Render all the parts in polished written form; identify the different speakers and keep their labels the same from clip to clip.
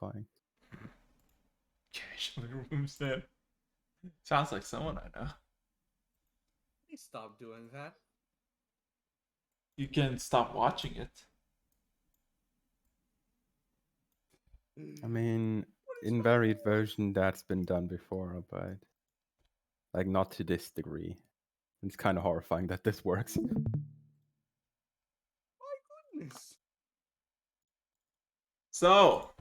Speaker 1: horrifying.
Speaker 2: Casually removes that. Sounds like someone I know.
Speaker 3: Please stop doing that.
Speaker 2: You can stop watching it.
Speaker 1: I mean, in varied version, that's been done before, but like not to this degree. It's kind of horrifying that this works.
Speaker 3: My goodness.
Speaker 2: So,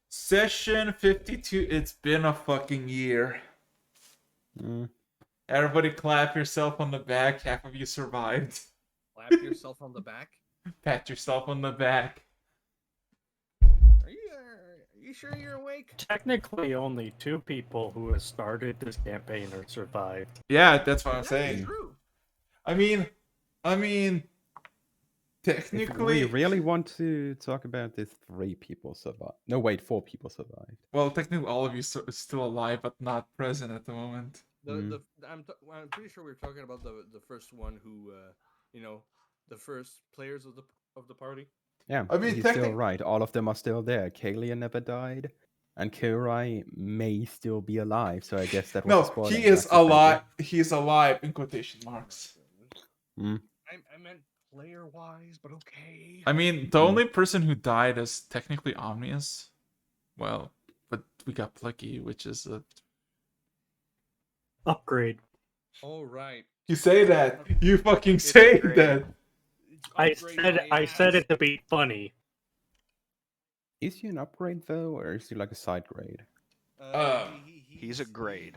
Speaker 2: session 52. It's been a fucking year.
Speaker 1: Mm.
Speaker 2: Everybody clap yourself on the back. Half of you survived.
Speaker 3: Slap yourself on the back.
Speaker 2: Pat yourself on the back.
Speaker 3: Are you sure you're awake?
Speaker 4: Technically, only 2 people who have started this campaign are survived.
Speaker 2: Yeah, that's what I'm
Speaker 3: That is
Speaker 2: saying.
Speaker 3: true.
Speaker 2: I mean,
Speaker 1: If
Speaker 2: technically,
Speaker 1: we really want to talk about this, 3 people survived. No, wait, 4 people survived.
Speaker 2: well, technically, all of you are still alive, but not present at the moment.
Speaker 3: I'm pretty sure we're talking about the first one who, the first players of the party.
Speaker 1: Yeah,
Speaker 2: I mean,
Speaker 1: he's still right. All of them are still there. Kalia never died, and Kurai may still be alive. So I guess that was a
Speaker 2: No,
Speaker 1: spoiler.
Speaker 2: he is
Speaker 1: That's okay.
Speaker 2: alive. He is alive in quotation marks.
Speaker 1: Mm.
Speaker 3: I meant player wise, but okay.
Speaker 2: I mean, the only person who died is technically Omnius. Well, but we got Plucky, which is a.
Speaker 4: Upgrade.
Speaker 3: All right.
Speaker 2: You say that. You fucking say
Speaker 4: great.
Speaker 2: that.
Speaker 4: I
Speaker 3: Upgrade
Speaker 4: said
Speaker 3: my
Speaker 4: it to be funny.
Speaker 1: Is he an upgrade though, or is he like a side grade?
Speaker 3: ass.
Speaker 5: He's a grade.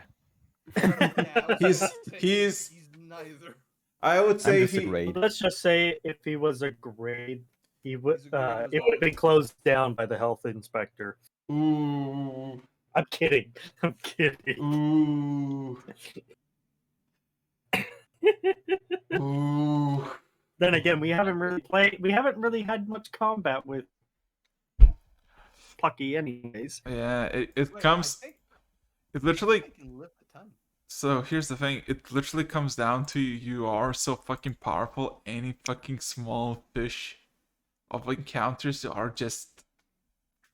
Speaker 2: He's
Speaker 3: neither.
Speaker 2: I would
Speaker 1: I'm
Speaker 2: say
Speaker 1: just a
Speaker 2: he.
Speaker 1: grade.
Speaker 4: Let's just say if he was a grade, he would
Speaker 3: He's a grade as
Speaker 4: it
Speaker 3: well.
Speaker 4: would have been closed down by the health inspector.
Speaker 2: Ooh.
Speaker 4: I'm kidding. I'm kidding.
Speaker 2: Ooh. Ooh.
Speaker 4: Then again, we haven't really had much combat with Plucky anyways.
Speaker 2: Yeah, it
Speaker 3: Wait,
Speaker 2: comes.
Speaker 3: I think
Speaker 2: It literally.
Speaker 3: I can lift a ton.
Speaker 2: So here's the thing. It literally comes down to you are so fucking powerful. Any fucking small fish of encounters are just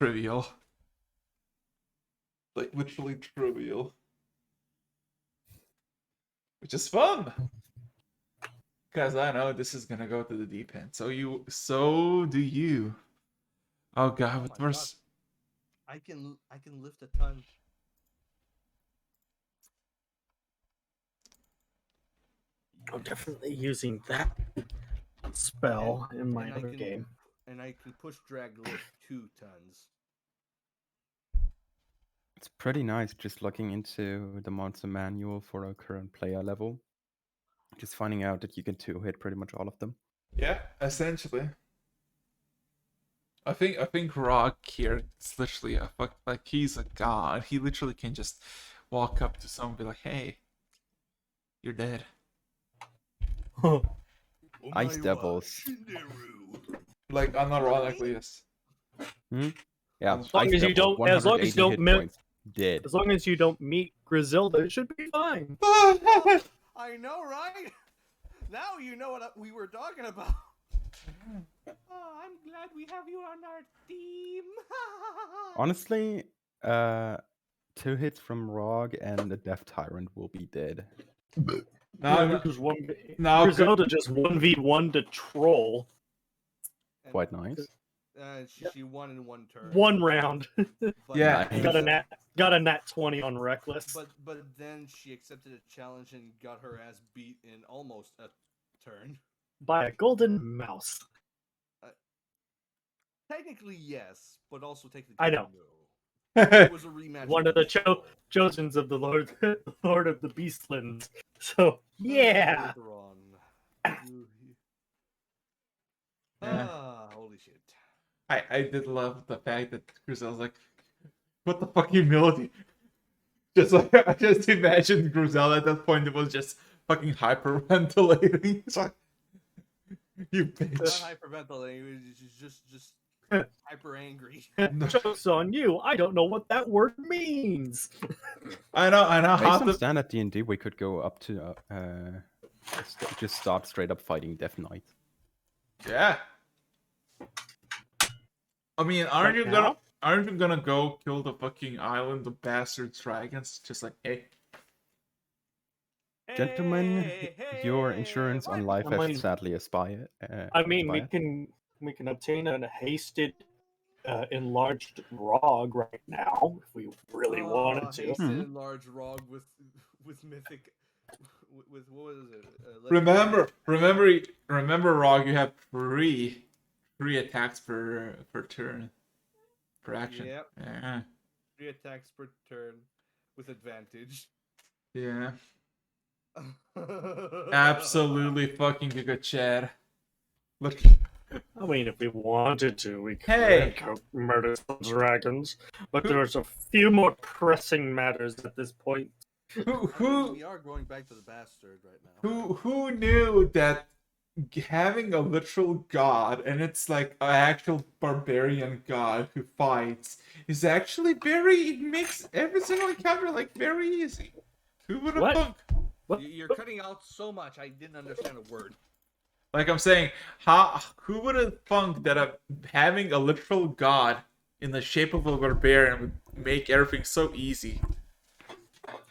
Speaker 2: trivial. Like literally trivial. Which is fun. Because I know this is gonna go to the deep end. So do you. Oh god, what
Speaker 3: my
Speaker 2: verse?
Speaker 3: I can lift a ton.
Speaker 4: I'm definitely using that spell in my
Speaker 3: And I
Speaker 4: other
Speaker 3: can-
Speaker 4: game.
Speaker 3: And I can push drag lift 2 tons.
Speaker 1: It's pretty nice just looking into the monster manual for our current player level. Just finding out that you can 2-hit pretty much all of them.
Speaker 2: Yeah, essentially. I think Rock here is literally like he's a god. He literally can just walk up to someone and be like, "Hey, you're dead."
Speaker 1: Ice devils.
Speaker 2: Like unironically, yes.
Speaker 1: Yeah,
Speaker 2: As
Speaker 4: long
Speaker 1: Ice
Speaker 4: as you
Speaker 1: Devil,
Speaker 4: don't- as long as you
Speaker 1: 180 hit
Speaker 4: don't
Speaker 1: points. Dead.
Speaker 4: As long as you don't meet Griselda, it should be fine.
Speaker 3: I know, right? Now you know what we were talking about. Oh, I'm glad we have you on our team.
Speaker 1: Honestly, 2 hits from Rog and the Death Tyrant will be dead.
Speaker 2: Now, now,
Speaker 4: Griselda just 1v1 to troll.
Speaker 3: And,
Speaker 1: Quite nice.
Speaker 3: she won in 1 turn.
Speaker 4: 1 round.
Speaker 3: But,
Speaker 2: Yeah.
Speaker 4: Got a nat 20 on Reckless.
Speaker 3: But then she accepted a challenge and got her ass beat in almost a turn.
Speaker 4: By a golden mouse.
Speaker 3: Technically, yes, but also technically,
Speaker 4: I know.
Speaker 3: no. It was a rematch.
Speaker 4: One of the chosens of the Lord of the Beastlands. So yeah.
Speaker 3: Later on.
Speaker 2: Yeah.
Speaker 3: Holy shit.
Speaker 2: I did love the fact that Griselda's like, "What the fuck, humility?" Just like I just imagined Griselda at that point. It was just fucking hyperventilating. It's like, you
Speaker 3: Not
Speaker 2: bitch.
Speaker 3: hyperventilating. It's just hyper angry.
Speaker 4: Joke's on you. I don't know what that word means.
Speaker 2: I know.
Speaker 1: Based
Speaker 2: How
Speaker 1: on
Speaker 2: the
Speaker 1: standard D&D, we could go up to just start straight up fighting Death Knight.
Speaker 2: yeah. I mean, aren't you
Speaker 4: Right
Speaker 2: gonna?
Speaker 4: now?
Speaker 2: aren't you gonna go kill the fucking island of bastard dragons? Just like, hey.
Speaker 1: Gentlemen,
Speaker 3: Hey,
Speaker 1: your
Speaker 3: hey,
Speaker 1: insurance on
Speaker 3: what?
Speaker 1: life
Speaker 4: I
Speaker 1: has
Speaker 4: mean-
Speaker 1: sadly expired.
Speaker 4: I mean, we
Speaker 1: expired.
Speaker 4: can obtain a hasted, enlarged ROG right now if we really wanted to.
Speaker 3: Hasted enlarged ROG with mythic, with what is it?
Speaker 2: Remember, Rog. You have three attacks per turn, per action.
Speaker 3: Yep.
Speaker 2: Yeah.
Speaker 3: 3 attacks per turn with advantage.
Speaker 2: Yeah. Absolutely fucking good, Chad. Look.
Speaker 4: I mean, if we wanted to, we could
Speaker 2: Hey!
Speaker 4: go murder some dragons. But there's a few more pressing matters at this point.
Speaker 3: We are going back to the bastard right now.
Speaker 2: Who knew that having a literal god, and it's like an actual barbarian god who fights, is actually it makes every single encounter like very easy. Who would have
Speaker 4: What?
Speaker 2: thunk?
Speaker 3: You're cutting out so much. I didn't understand a word.
Speaker 2: Like I'm saying, who would have thunk that having a literal god in the shape of a barbarian would make everything so easy?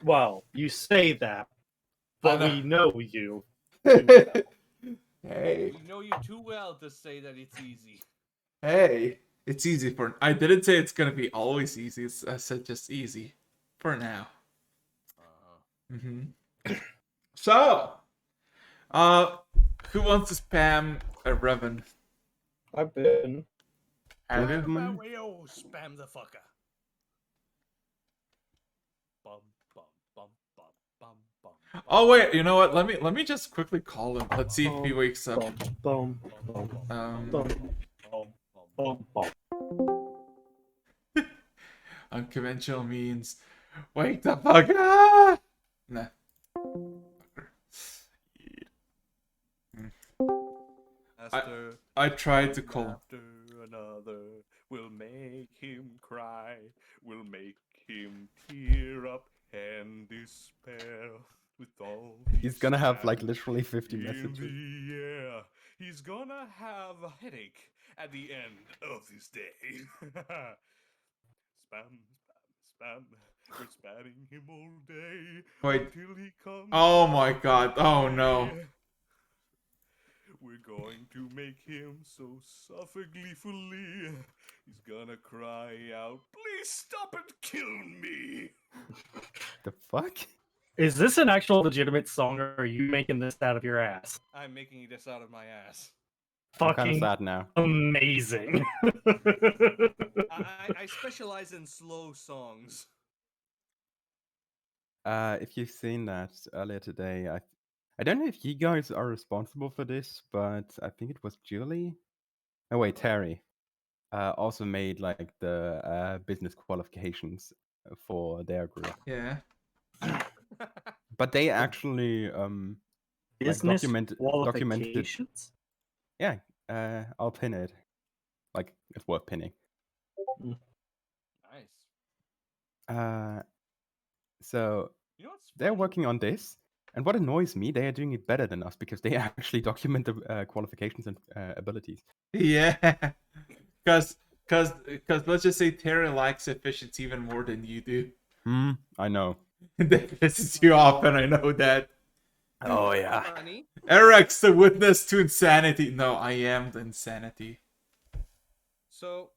Speaker 4: Well, you say that, but we know you.
Speaker 2: Hey.
Speaker 3: We know you too well to say that it's easy.
Speaker 2: Hey, it's easy for. I didn't say it's gonna be always easy. I said just easy for now. So, who wants to spam a Revan?
Speaker 4: I've been.
Speaker 1: Gentlemen,
Speaker 3: Spam the fucker. Bum, bum, bum, bum, bum, bum.
Speaker 2: Oh wait, you know what? Let me just quickly call him. Let's see if he wakes up.
Speaker 4: Boom, boom, boom, boom, boom.
Speaker 2: Unconventional means wake the fuck up. Nah. I tried to call.
Speaker 3: After another will make him cry, will make him tear up and despair with all.
Speaker 1: he's gonna have like literally 50 messages.
Speaker 3: In the air, he's gonna have a headache at the end of this day. Spam, spam, spam. We're spamming him all day
Speaker 2: Wait.
Speaker 3: until he comes.
Speaker 2: Oh my god. Oh no.
Speaker 3: We're going to make him so suffer gleefully. He's gonna cry out, "Please stop and kill me!"
Speaker 1: The fuck?
Speaker 4: Is this an actual legitimate song, or are you making this out of your ass?
Speaker 3: I'm making this out of my ass.
Speaker 1: I'm kind of
Speaker 4: Fucking
Speaker 1: sad now.
Speaker 4: amazing.
Speaker 3: I specialize in slow songs.
Speaker 1: If you've seen that earlier today, I don't know if you guys are responsible for this, but I think it was Julie. Oh wait, Terry. Also made like the business qualifications for their group,
Speaker 2: Yeah.
Speaker 1: but they actually
Speaker 4: Business
Speaker 1: documented.
Speaker 4: qualifications?
Speaker 1: Yeah, I'll pin it. Like it's worth pinning.
Speaker 3: Nice.
Speaker 1: So
Speaker 3: You know what's
Speaker 1: they're
Speaker 3: funny?
Speaker 1: working on this, and what annoys me, they are doing it better than us because they actually document the qualifications and abilities.
Speaker 2: Yeah. Cause let's just say Terry likes efficiency even more than you do.
Speaker 1: I know.
Speaker 2: That pisses you off, and I know that.
Speaker 1: Oh yeah.
Speaker 3: Funny.
Speaker 2: Eric's the witness to insanity. No, I am the insanity.
Speaker 3: So,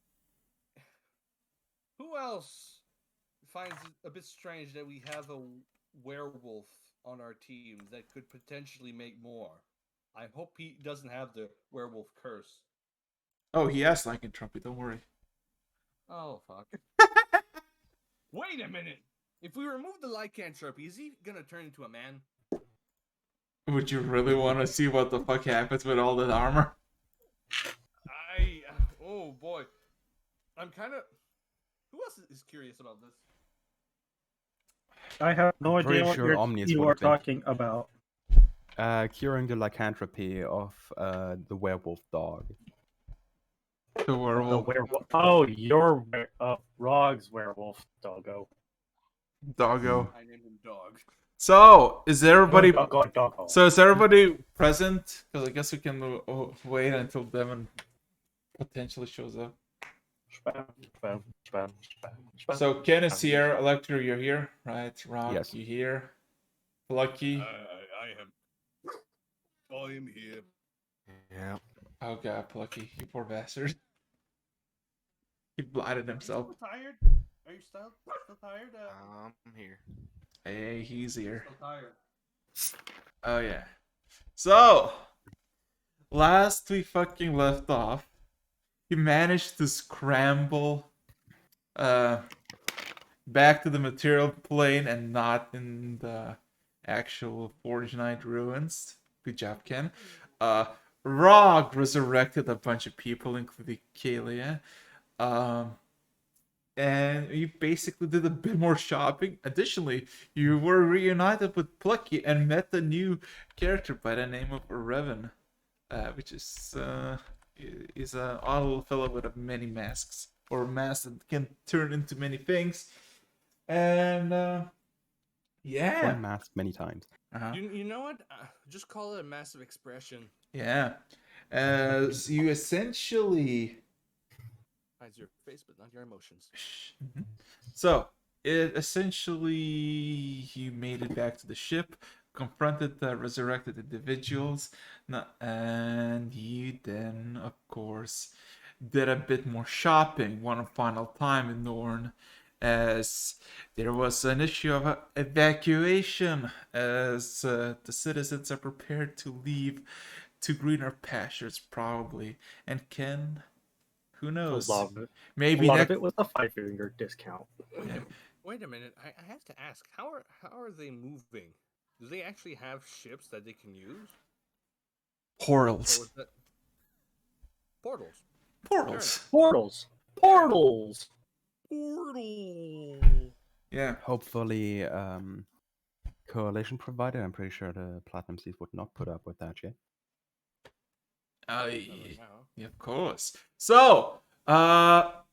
Speaker 3: who else finds it a bit strange that we have a werewolf on our team that could potentially make more? I hope he doesn't have the werewolf curse.
Speaker 2: Oh, he has lycanthropy. Don't worry.
Speaker 3: Oh, fuck. Wait a minute! If we remove the lycanthropy, is he gonna turn into a man?
Speaker 2: Would you really want to see what the fuck happens with all that armor?
Speaker 3: Oh boy. I'm kind of... Who else is curious about this?
Speaker 4: I have no
Speaker 1: Pretty
Speaker 4: idea what
Speaker 1: sure Omnius
Speaker 4: you
Speaker 1: would
Speaker 4: are
Speaker 1: have been.
Speaker 4: talking about.
Speaker 1: Curing the lycanthropy of the werewolf dog.
Speaker 2: The
Speaker 4: The
Speaker 2: werewolf
Speaker 4: werewolf. Oh, your Rog's werewolf doggo.
Speaker 2: doggo.
Speaker 3: I named him Dog.
Speaker 2: So, is everybody...
Speaker 4: Doggo.
Speaker 2: So is everybody present? Because I guess we can wait until Devin potentially shows up.
Speaker 4: Spam, spam, spam, spam, spam.
Speaker 2: So Ken is here, Electro, you're here, right? Rock,
Speaker 1: Yes.
Speaker 2: you here? Lucky.
Speaker 3: I am here.
Speaker 5: Yeah.
Speaker 2: Oh god, Plucky, you poor bastard. He blinded himself.
Speaker 3: Tired? Are you still tired?
Speaker 5: I'm here.
Speaker 2: Hey, he's here.
Speaker 3: Still tired.
Speaker 2: Oh yeah. So last we fucking left off, he managed to scramble back to the material plane and not in the actual Forge Knight ruins. Good job, Ken. Rog resurrected a bunch of people, including Kalia. And you basically did a bit more shopping. Additionally, you were reunited with Plucky and met a new character by the name of Revan, which is a odd little fellow with many masks, or masks that can turn into many things. And yeah,
Speaker 1: One mask many times.
Speaker 3: You know what? Just call it a massive expression.
Speaker 2: yeah. As you essentially.
Speaker 3: Hides your face, but not your emotions.
Speaker 2: So, it essentially, you made it back to the ship, confronted the resurrected individuals, and you then, of course, did a bit more shopping one final time in Norn, as there was an issue of evacuation, as the citizens are prepared to leave to greener pastures, probably, and Ken. Who knows? Maybe
Speaker 4: a lot
Speaker 2: next.
Speaker 4: of it was a 5-finger discount.
Speaker 3: Wait a minute. I have to ask. How are they moving? Do they actually have ships that they can use?
Speaker 2: Portals.
Speaker 3: Or was that... Portals.
Speaker 2: Portals.
Speaker 4: Portals. Portals.
Speaker 3: Portal.
Speaker 2: Yeah.
Speaker 1: Hopefully, coalition provided. I'm pretty sure the Platinum Seas would not put up with that yet.
Speaker 2: Yeah, of course. So, but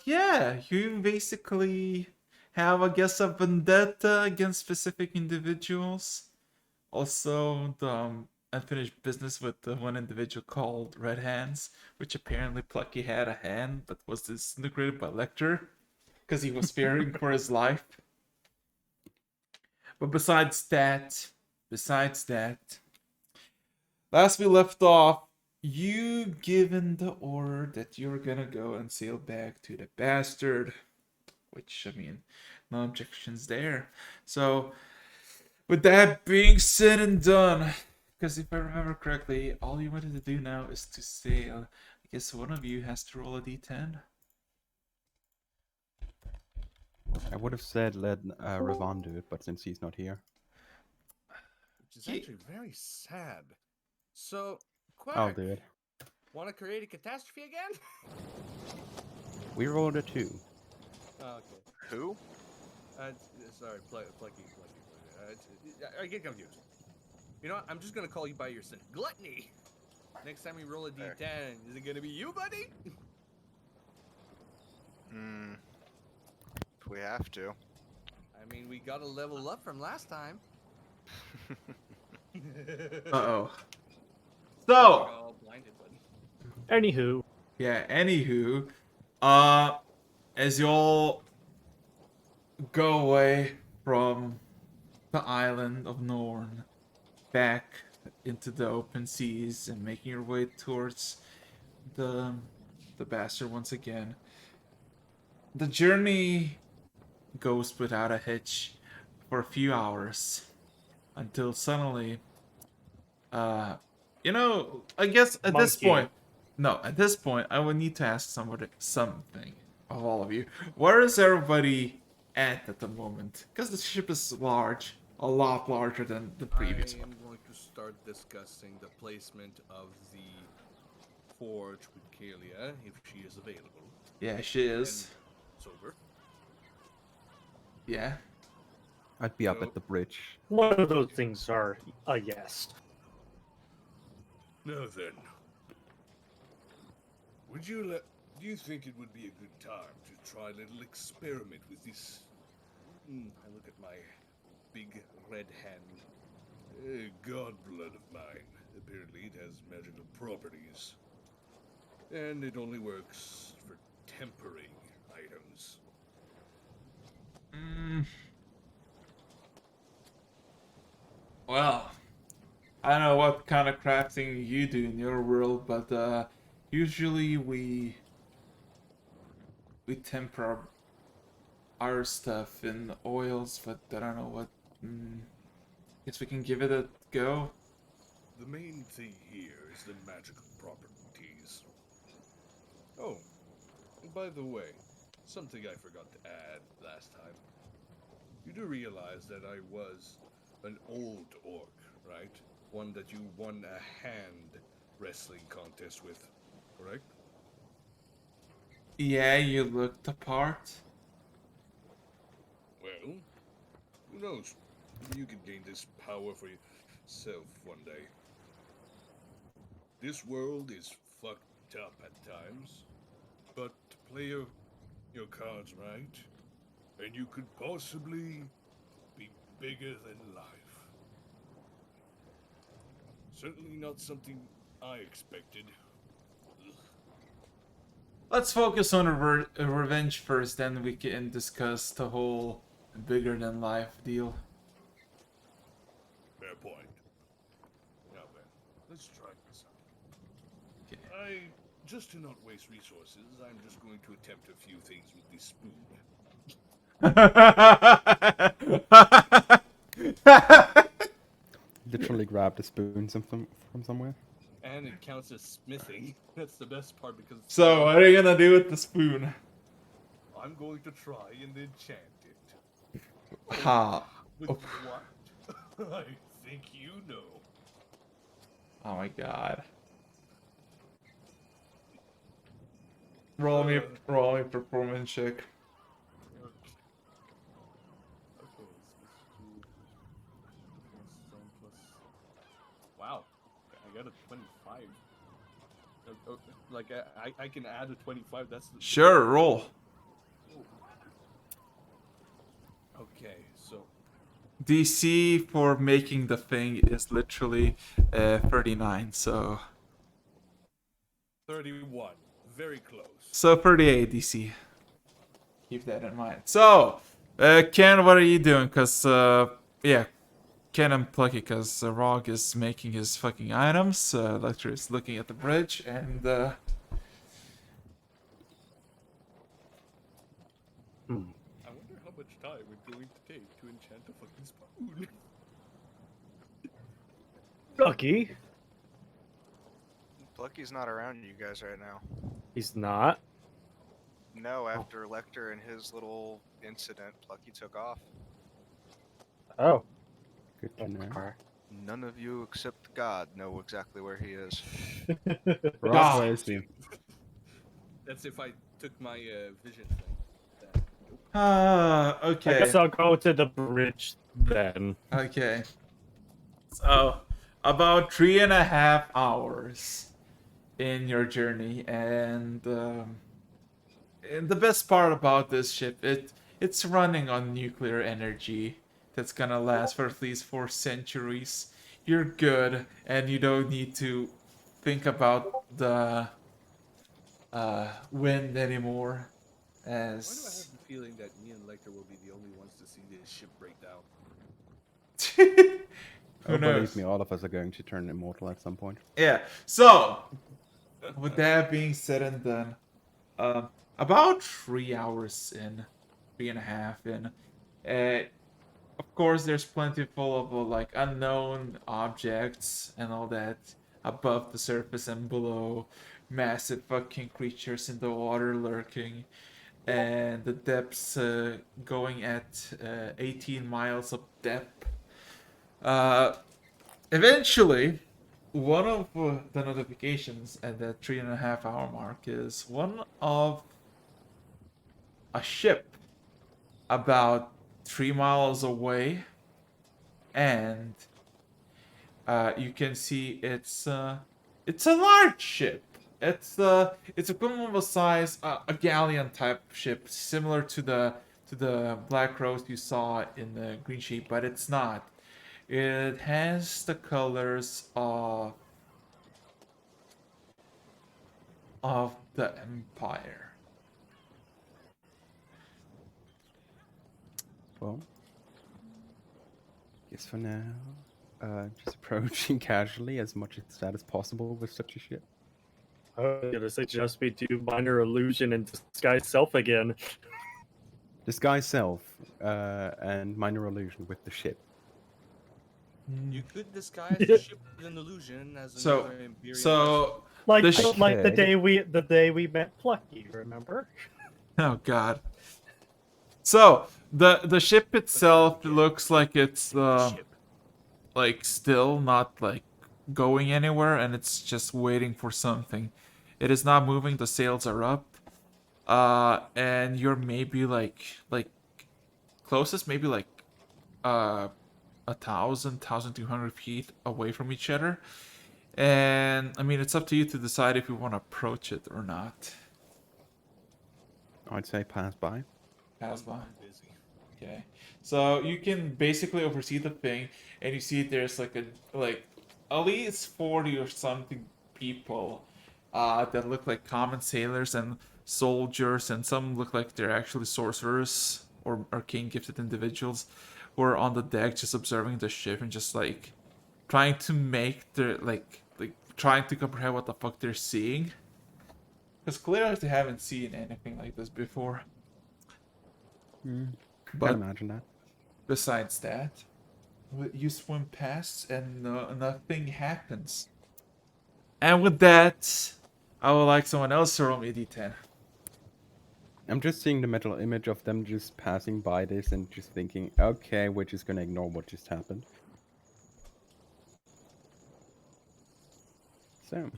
Speaker 2: yeah, you basically have, I guess, a vendetta against specific individuals. Also, the unfinished business with the one individual called Red Hands, which apparently Plucky had a hand, but was disintegrated by Lecter because he was fearing for his life. But besides that, last we left off, you given the order that you're gonna go and sail back to the bastard, which, I mean, no objections there. So, with that being said and done, because if I remember correctly, all you wanted to do now is to sail. I guess one of you has to roll a d10.
Speaker 1: I would have said let Ravan do it, but since he's not here.
Speaker 3: Which is actually very sad. So,
Speaker 1: I'll
Speaker 3: Quack,
Speaker 1: do it.
Speaker 3: want to create a catastrophe again?
Speaker 1: We rolled a 2.
Speaker 3: Oh, okay.
Speaker 5: Who?
Speaker 3: Sorry, Plucky. I get confused. You know what? I'm just gonna call you by your sin. Gluttony! Next time we roll a d10, is it gonna be you, buddy?
Speaker 5: If we have to.
Speaker 3: I mean, we got a level up from last time.
Speaker 2: Uh-oh.
Speaker 3: We're
Speaker 2: So,
Speaker 3: all blinded, buddy.
Speaker 4: Anywho,
Speaker 2: yeah, anywho, as you all go away from the island of Norn back into the open seas and making your way towards the bastard once again, the journey goes without a hitch for a few hours until suddenly, I guess at this
Speaker 4: Monkey.
Speaker 2: point, I would need to ask something of all of you. Where is everybody at the moment? Because the ship is large, a lot larger than the previous
Speaker 3: I
Speaker 2: one.
Speaker 3: am going to start discussing the placement of the forge with Kalia, if she is available.
Speaker 2: Yeah, she is.
Speaker 3: Sober.
Speaker 2: Yeah.
Speaker 1: I'd be up
Speaker 3: So-
Speaker 1: at the bridge.
Speaker 4: one of those things are a yes.
Speaker 3: Now then, do you think it would be a good time to try a little experiment with this? I look at my big red hand. God blood of mine. Apparently it has magical properties. And it only works for tempering items.
Speaker 2: Well, I don't know what kind of crafting you do in your world, but usually we temper our stuff in oils, but I don't know what. Guess we can give it a go.
Speaker 3: The main thing here is the magical properties. Oh, and by the way, something I forgot to add last time. You do realize that I was an old orc, right? One that you won a hand wrestling contest with, correct?
Speaker 2: Yeah, you looked the part.
Speaker 3: Well, who knows? Maybe you could gain this power for yourself one day. This world is fucked up at times, but play your cards right, and you could possibly be bigger than life. Certainly not something I expected. Ugh.
Speaker 2: Let's focus on revenge first, then we can discuss the whole bigger than life deal.
Speaker 3: Fair point. Now then, let's try this out.
Speaker 2: Okay.
Speaker 3: Just to not waste resources, I'm just going to attempt a few things with this spoon.
Speaker 1: Literally grabbed a spoon from somewhere.
Speaker 3: And it counts as smithing. That's the best part because
Speaker 2: So, what are you gonna do with the spoon?
Speaker 3: I'm going to try and enchant it.
Speaker 2: Ha.
Speaker 3: With
Speaker 2: Oh.
Speaker 3: what? I think you know.
Speaker 2: Oh my god. Roll me performance check.
Speaker 3: Okay, wow, I got a 25. Like I can add a 25. That's the...
Speaker 2: Sure, roll.
Speaker 3: Okay, so
Speaker 2: DC for making the thing is literally 39, so
Speaker 3: 31, very close.
Speaker 2: so 38 DC. Keep that in mind. So, Ken, what are you doing? Cause yeah, Ken and Plucky, cause Rog is making his fucking items. Lecter is looking at the bridge, and
Speaker 3: I wonder how much time it's going to take to enchant a fucking spoon.
Speaker 4: Lucky.
Speaker 5: Plucky's not around you guys right now.
Speaker 4: He's not.
Speaker 5: No, after Lecter and his little incident, Plucky took off.
Speaker 4: Oh.
Speaker 1: Good to know.
Speaker 4: Okay.
Speaker 5: None of you except God know exactly where he is.
Speaker 1: Rob, where is he?
Speaker 3: That's if I took my vision thing.
Speaker 4: I
Speaker 2: okay.
Speaker 4: guess I'll go to the bridge then.
Speaker 2: Okay. So, about 3.5 hours in your journey, and the best part about this ship, it's running on nuclear energy that's gonna last for at least 4 centuries. You're good, and you don't need to think about the wind anymore.
Speaker 3: Why do I have
Speaker 2: As
Speaker 3: the feeling that me and Lecter will be the only ones to see this ship break down?
Speaker 2: who
Speaker 1: Oh,
Speaker 2: knows?
Speaker 1: believe me, all of us are going to turn immortal at some point.
Speaker 2: Yeah. So, with that being said and done, about 3 hours in, 3.5 in, of course, there's plenty full of like unknown objects and all that above the surface and below, massive fucking creatures in the water lurking, and the depths going at 18 miles of depth. Eventually, one of the notifications at that 3.5 hour mark is one of a ship about 3 miles away, and you can see it's a large ship. It's equivalent of a size a galleon type ship, similar to the Black Rose you saw in the Green Sheep, but it's not. It has the colors of the Empire.
Speaker 1: Well, guess for now, just approaching casually as much as that is possible with such a ship.
Speaker 4: I was gonna suggest we do minor illusion and disguise self again.
Speaker 1: Disguise self and minor illusion with the ship.
Speaker 3: You could disguise the ship with an illusion as
Speaker 2: So,
Speaker 3: another Imperial vessel.
Speaker 2: so
Speaker 4: Like
Speaker 2: The
Speaker 4: the,
Speaker 2: sh-
Speaker 4: like the
Speaker 1: could.
Speaker 4: day we met Plucky, remember?
Speaker 2: oh god. So the ship itself looks like it's like still not like going anywhere, and it's just waiting for something. It is not moving. The sails are up. And you're maybe like closest maybe like 1,200 feet away from each other. And I mean, it's up to you to decide if you want to approach it or not.
Speaker 1: I'd say pass by.
Speaker 2: Pass by.
Speaker 3: I'm busy.
Speaker 2: Okay. So you can basically oversee the thing, and you see there's like at least 40 or something people that look like common sailors and soldiers, and some look like they're actually sorcerers or arcane gifted individuals who are on the deck just observing the ship and just like trying to make their like trying to comprehend what the fuck they're seeing. Because clearly they haven't seen anything like this before.
Speaker 1: Can
Speaker 2: But
Speaker 1: imagine that.
Speaker 2: besides that, you swim past and nothing happens. And with that, I would like someone else to roll me a d10.
Speaker 1: I'm just seeing the mental image of them just passing by this and just thinking, okay, we're just gonna ignore what just happened. So,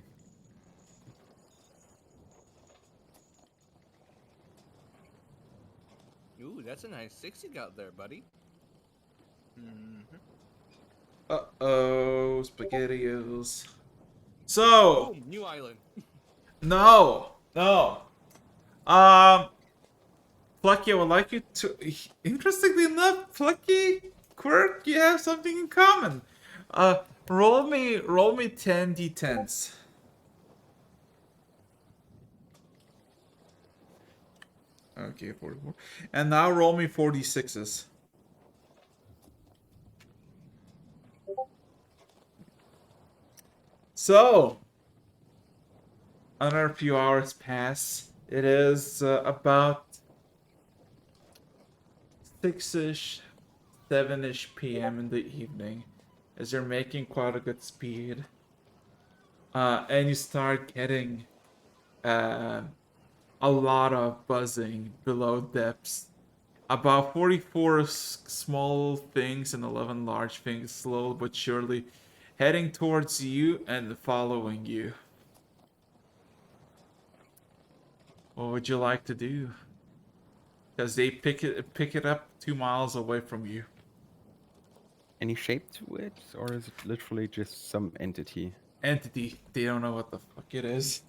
Speaker 3: Ooh, that's a nice 6 you got there, buddy.
Speaker 2: Uh-oh, SpaghettiOs. So,
Speaker 3: Boom, new island.
Speaker 2: no. Plucky, I would like you to... Interestingly enough, Plucky, Quirk, you have something in common. Roll me 10 d10s. Okay, 44. And now roll me 46s. So, another few hours pass. It is about 6-ish, 7-ish p.m. in the evening as you're making quite a good speed. And you start getting a lot of buzzing below depths. About 44 small things and 11 large things, slowly but surely heading towards you and following you. What would you like to do? Because they pick it up 2 miles away from you.
Speaker 1: any shape to it, or is it literally just some entity?
Speaker 2: Entity. They don't know what the fuck it is.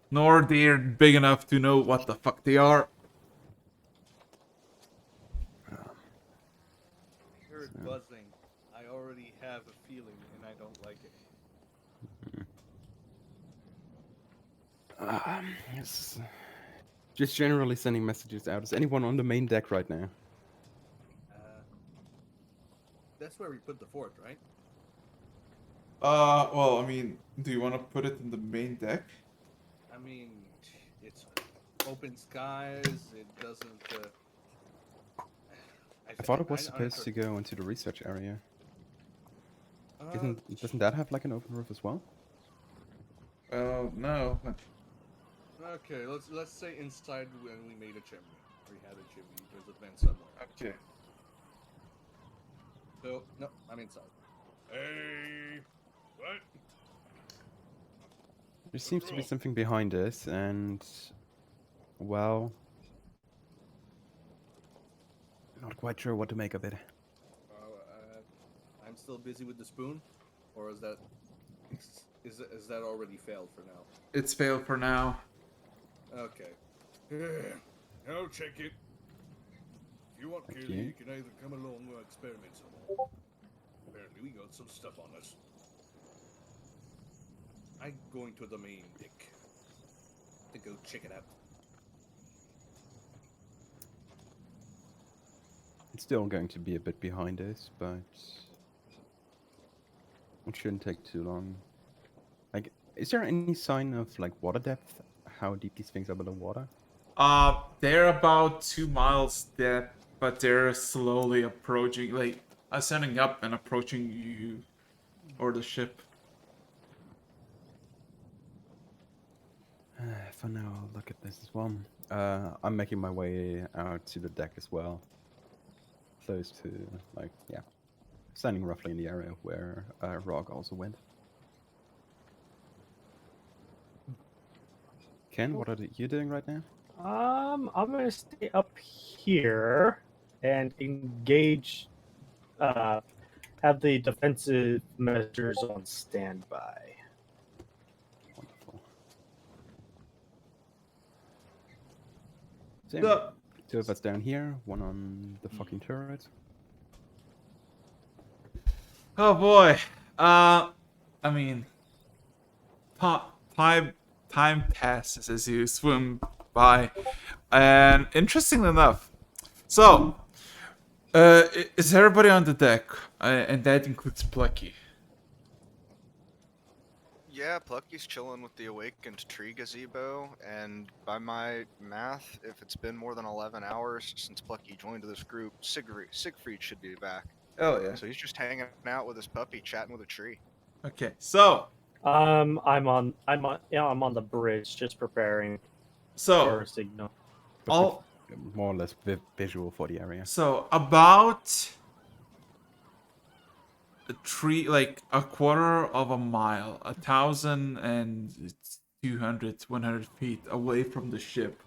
Speaker 2: Nor they're big enough to know what the fuck they are.
Speaker 3: Heard buzzing. I already have a feeling, and I don't like it.
Speaker 1: Yes. Just generally sending messages out. Is anyone on the main deck right now?
Speaker 3: That's where we put the fort, right?
Speaker 2: Well, I mean, do you want to put it in the main deck?
Speaker 3: I mean, it's open skies. It doesn't.
Speaker 1: I thought it was supposed to go into the research area. Doesn't that have like an open roof as well?
Speaker 2: Oh, no.
Speaker 3: Okay, let's say inside when we made a chimney. We had a chimney. There's a vent somewhere.
Speaker 2: Okay.
Speaker 3: So no, I'm inside. Hey, what?
Speaker 1: There seems to be something behind us, and well, not quite sure what to make of it.
Speaker 3: I'm still busy with the spoon, or is that already failed for now?
Speaker 2: It's failed for now.
Speaker 3: Okay. I'll check it. If you want,
Speaker 1: Thank
Speaker 3: Kaylee,
Speaker 1: you.
Speaker 3: you can either come along or experiment some more. Apparently, we got some stuff on us. I'm going to the main deck to go check it out.
Speaker 1: It's still going to be a bit behind us, but it shouldn't take too long. Like, is there any sign of like water depth? How deep these things are below water?
Speaker 2: They're about 2 miles depth, but they're slowly approaching, like ascending up and approaching you or the ship.
Speaker 1: For now, I'll look at this as well. I'm making my way out to the deck as well. Close to, like, yeah, standing roughly in the area where Rog also went. Ken, what are you doing right now?
Speaker 4: I'm gonna stay up here and engage. Have the defensive measures on standby.
Speaker 1: Wonderful. So,
Speaker 2: The-
Speaker 1: two of us down here, one on the fucking turret.
Speaker 2: Oh boy. I mean, time passes as you swim by, and interestingly enough, so is everybody on the deck? And that includes Plucky.
Speaker 5: Yeah, Plucky's chilling with the awakened tree gazebo, and by my math, if it's been more than 11 hours since Plucky joined this group, Siegfried should be back.
Speaker 2: Oh yeah.
Speaker 5: So he's just hanging out with his puppy, chatting with a tree.
Speaker 2: Okay, so
Speaker 4: I'm on the bridge, just preparing for a signal.
Speaker 2: all
Speaker 1: More or less visual for the area.
Speaker 2: so about a tree, like a quarter of a mile, 1,200 feet away from the ship,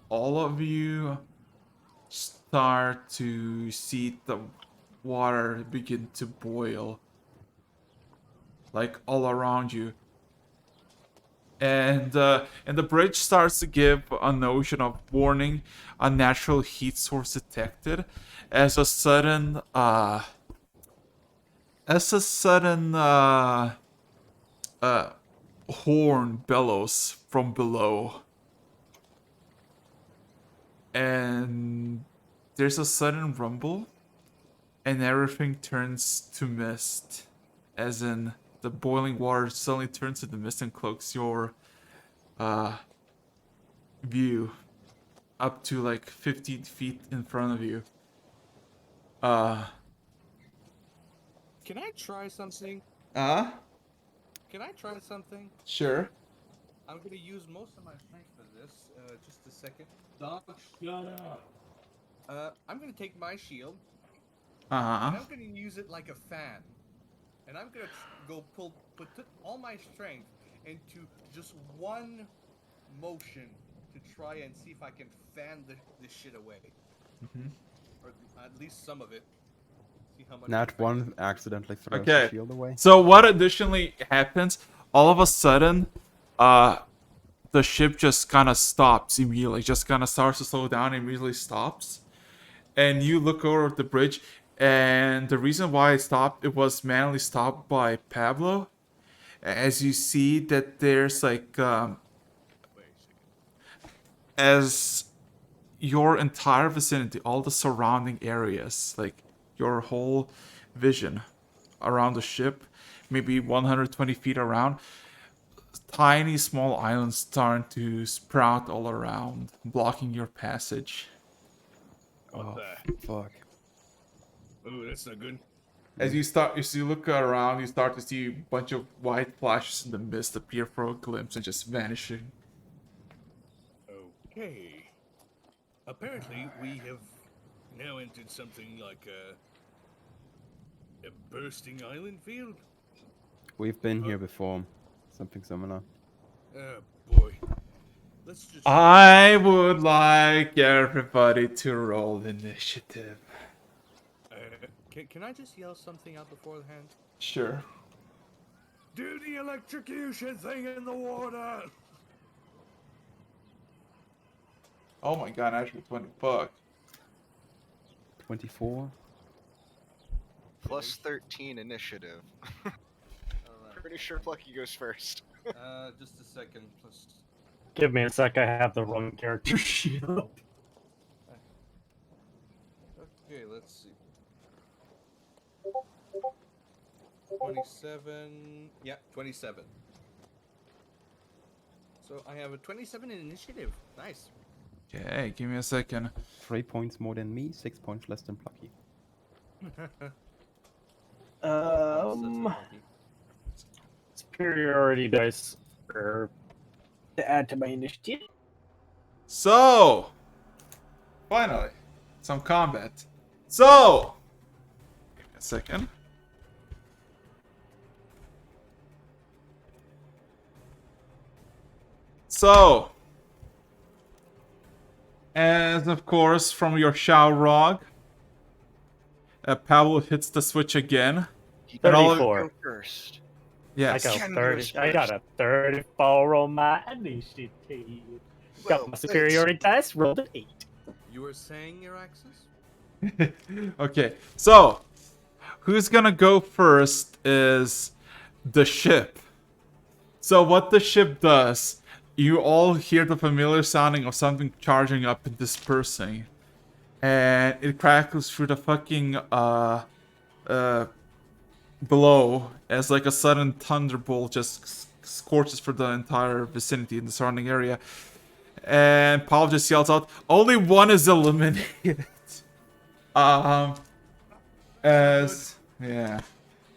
Speaker 2: all of you start to see the water begin to boil, like all around you. And the bridge starts to give a notion of warning, a natural heat source detected, as a sudden horn bellows from below, and there's a sudden rumble, and everything turns to mist, as in the boiling water suddenly turns into mist and cloaks your view up to like 15 feet in front of you.
Speaker 3: Can I try something?
Speaker 2: Uh
Speaker 3: Can I try something?
Speaker 2: sure.
Speaker 3: I'm gonna use most of my strength for this. Just a second. Dog, shut up. I'm gonna take my shield and I'm gonna use it like a fan, and I'm gonna go put all my strength into just one motion to try and see if I can fan this shit away, or at least some of it. See how much.
Speaker 1: Nat one accidentally throws
Speaker 2: Okay.
Speaker 1: the shield away.
Speaker 2: So what additionally happens? All of a sudden, the ship just kind of stops immediately. Just kind of starts to slow down and immediately stops. And you look over at the bridge, and the reason why it stopped, it was manually stopped by Pablo. As you see that there's like, as your entire vicinity, all the surrounding areas, like your whole vision around the ship, maybe 120 feet around, tiny small islands starting to sprout all around, blocking your passage.
Speaker 1: Oh, fuck.
Speaker 3: Oh, that's not good.
Speaker 2: As you look around, you start to see a bunch of white flashes in the mist appear for a glimpse and just vanishing.
Speaker 3: Okay. Apparently, we have now entered something like a bursting island field.
Speaker 1: We've been here before. Something similar.
Speaker 3: Oh boy. Let's just.
Speaker 2: I would like everybody to roll initiative.
Speaker 3: Can I just yell something out beforehand?
Speaker 2: Sure.
Speaker 3: Do the electrocution thing in the water.
Speaker 2: Oh my god, actually 20. Fuck.
Speaker 1: 24.
Speaker 5: Plus 13 initiative. Pretty sure Plucky goes first.
Speaker 3: Just a second. Plus.
Speaker 4: Give me a sec. I have the wrong character sheet up.
Speaker 3: Okay, let's see. 27. Yeah, 27. So I have a 27 in initiative. Nice.
Speaker 2: Okay, give me a second.
Speaker 1: 3 points more than me, 6 points less than Plucky.
Speaker 3: 12 points less than Monkey.
Speaker 4: Superiority dice for to add to my initiative.
Speaker 2: So, finally, some combat. So, give me a second. So, as of course, from your Shao-Rog, Pavel hits the switch again. And all of-
Speaker 4: 34.
Speaker 5: Go first.
Speaker 2: Yes.
Speaker 4: I got
Speaker 5: Ken
Speaker 4: 30.
Speaker 5: goes
Speaker 4: I got a 34 on my initiative.
Speaker 5: Well,
Speaker 4: Got my superiority dice. Rolled an 8.
Speaker 3: You were saying your axes?
Speaker 2: Okay, so who's gonna go first is the ship. So what the ship does, you all hear the familiar sounding of something charging up and dispersing, and it crackles through the fucking below as like a sudden thunderbolt just scorches for the entire vicinity in the surrounding area. And Paul just yells out, "Only one is eliminated." As yeah.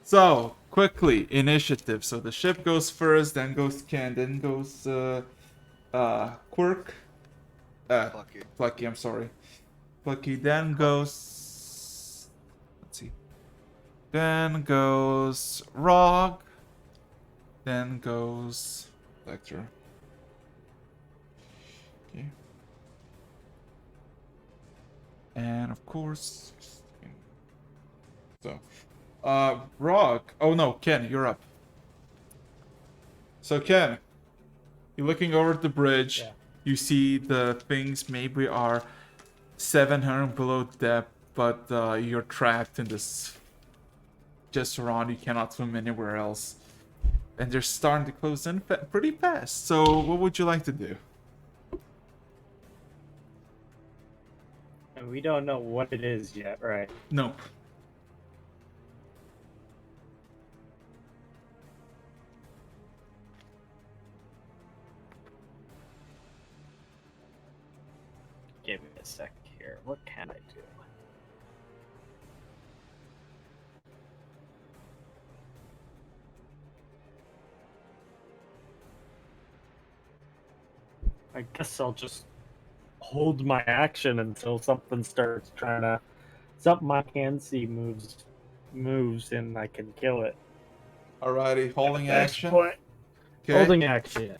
Speaker 2: So quickly, initiative. So the ship goes first, then goes Ken, then goes Quirk.
Speaker 5: Plucky.
Speaker 2: Plucky, I'm sorry. Plucky, then goes. Let's see. Then goes Rog. Then goes Vector. Okay. And of course. So, Rog. Oh no, Ken, you're up. So Ken, you're looking over at the bridge.
Speaker 4: Yeah.
Speaker 2: You see the things maybe are 700 below depth, but you're trapped in this just around. You cannot swim anywhere else, and they're starting to close in pretty fast. So, what would you like to do?
Speaker 4: And we don't know what it is yet, right?
Speaker 2: No.
Speaker 4: Give me a sec here. What can I do? I guess I'll just hold my action until something starts trying to. Something I can see moves, and I can kill it.
Speaker 2: Alrighty, holding
Speaker 4: Next
Speaker 2: action.
Speaker 4: point.
Speaker 2: Okay.
Speaker 4: Holding action.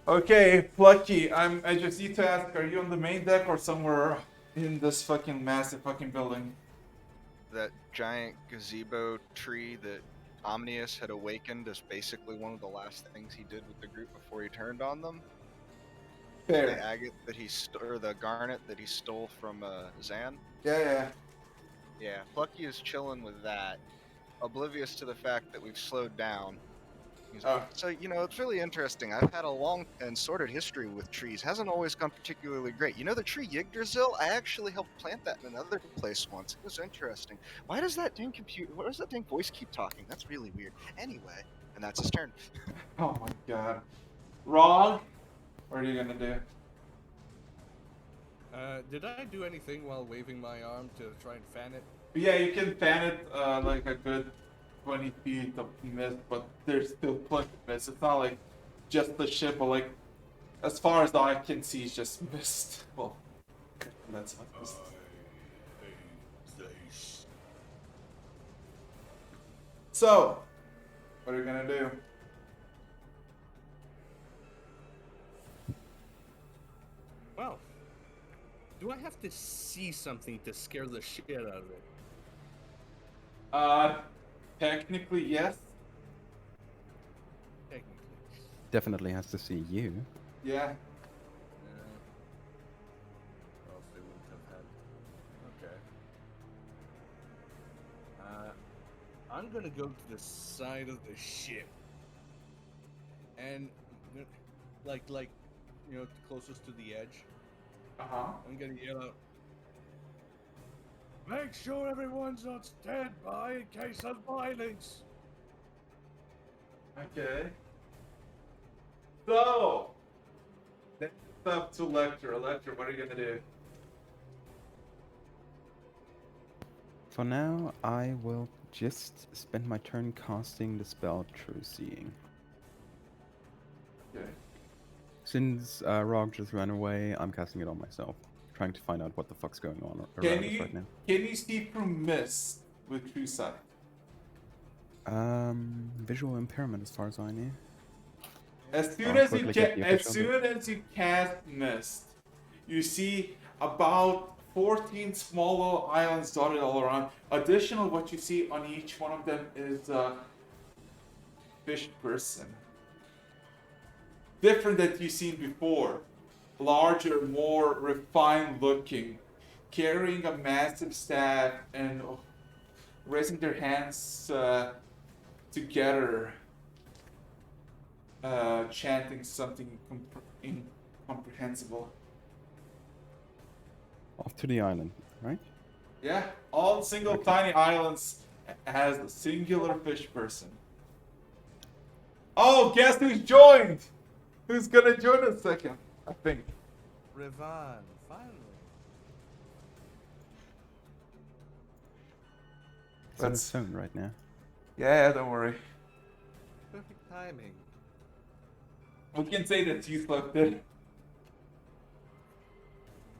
Speaker 2: Okay, Plucky, I just need to ask, are you on the main deck or somewhere in this fucking massive fucking building?
Speaker 5: That giant gazebo tree that Omnius had awakened is basically one of the last things he did with the group before he turned on them. The
Speaker 2: Fair.
Speaker 5: agate that or the garnet that he stole from Zan.
Speaker 2: Yeah.
Speaker 5: Yeah, Plucky is chilling with that, oblivious to the fact that we've slowed down. So, it's really interesting. I've had a long and sordid history with trees. Hasn't always gone particularly great. You know the tree Yggdrasil? I actually helped plant that in another place once. It was interesting. Why does that dang voice keep talking? That's really weird. Anyway, and that's his turn.
Speaker 2: Oh my god. Rog, what are you gonna do?
Speaker 3: Did I do anything while waving my arm to try and fan it?
Speaker 2: Yeah, you can fan it like a good 20 feet of mist, but there's still plenty of mist. It's not like just the ship, but like as far as the eye can see, it's just mist. Well, that's not mist. So, what are you gonna do?
Speaker 3: Well, do I have to see something to scare the shit out of it?
Speaker 2: Technically, yes.
Speaker 3: Technically.
Speaker 1: Definitely has to see you.
Speaker 2: Yeah.
Speaker 3: Yeah. Or else they wouldn't have had. Okay. I'm gonna go to the side of the ship. And, like, closest to the edge.
Speaker 2: Uh-huh.
Speaker 3: I'm gonna yell out, Make sure everyone's on standby in case of violence.
Speaker 2: Okay. So, then it's up to Lecter. Lecter, what are you gonna do?
Speaker 1: For now, I will just spend my turn casting the spell True Seeing.
Speaker 2: Okay.
Speaker 1: Since Rog just ran away, I'm casting it on myself, trying to find out what the fuck's going on
Speaker 2: Can
Speaker 1: around us
Speaker 2: you
Speaker 1: right now.
Speaker 2: can you see through mist with True Sight?
Speaker 1: Visual impairment, as far as I know.
Speaker 2: As soon
Speaker 1: I'll
Speaker 2: as you
Speaker 1: quickly get
Speaker 2: can,
Speaker 1: the
Speaker 2: as
Speaker 1: official
Speaker 2: soon as you cast mist, you see about 14 small little islands dotted all around. Additional, what you see on each one of them is a fish person. Different than you've seen before. Larger, more refined looking, carrying a massive staff and raising their hands together, chanting something incomprehensible.
Speaker 1: Off to the island, right?
Speaker 2: Yeah, all single
Speaker 1: Okay.
Speaker 2: tiny islands has a singular fish person. Oh, guess who's joined? Who's gonna join us second? I think.
Speaker 3: Rivan, finally.
Speaker 1: It's on
Speaker 2: Let's-
Speaker 1: its own right now.
Speaker 2: Yeah, don't worry.
Speaker 3: Perfect timing.
Speaker 2: We can say that you slept in.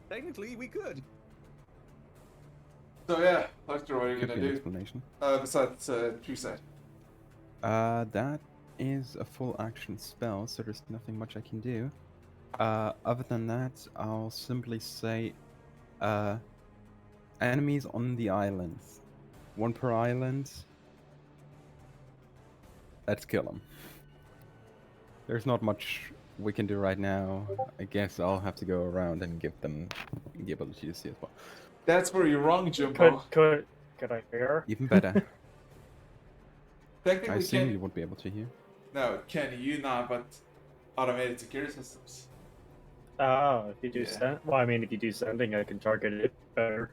Speaker 3: Technically, we could.
Speaker 2: So yeah, Lester, what are you
Speaker 1: Could
Speaker 2: gonna
Speaker 1: be an
Speaker 2: do?
Speaker 1: explanation.
Speaker 2: Besides True Sight.
Speaker 1: That is a full action spell, so there's nothing much I can do. Other than that, I'll simply say, enemies on the islands. One per island. Let's kill them. There's not much we can do right now. I guess I'll have to go around and give them the ability to see as well.
Speaker 2: That's where you're wrong, Jumbo.
Speaker 4: Could I hear?
Speaker 1: Even better. I
Speaker 2: Technically,
Speaker 1: assume you
Speaker 2: can
Speaker 1: would be able to hear.
Speaker 2: no, Kenny, you not, but automated security systems.
Speaker 4: Oh, if you do
Speaker 2: Yeah.
Speaker 4: send, well, I mean, if you do sending, I can target it better.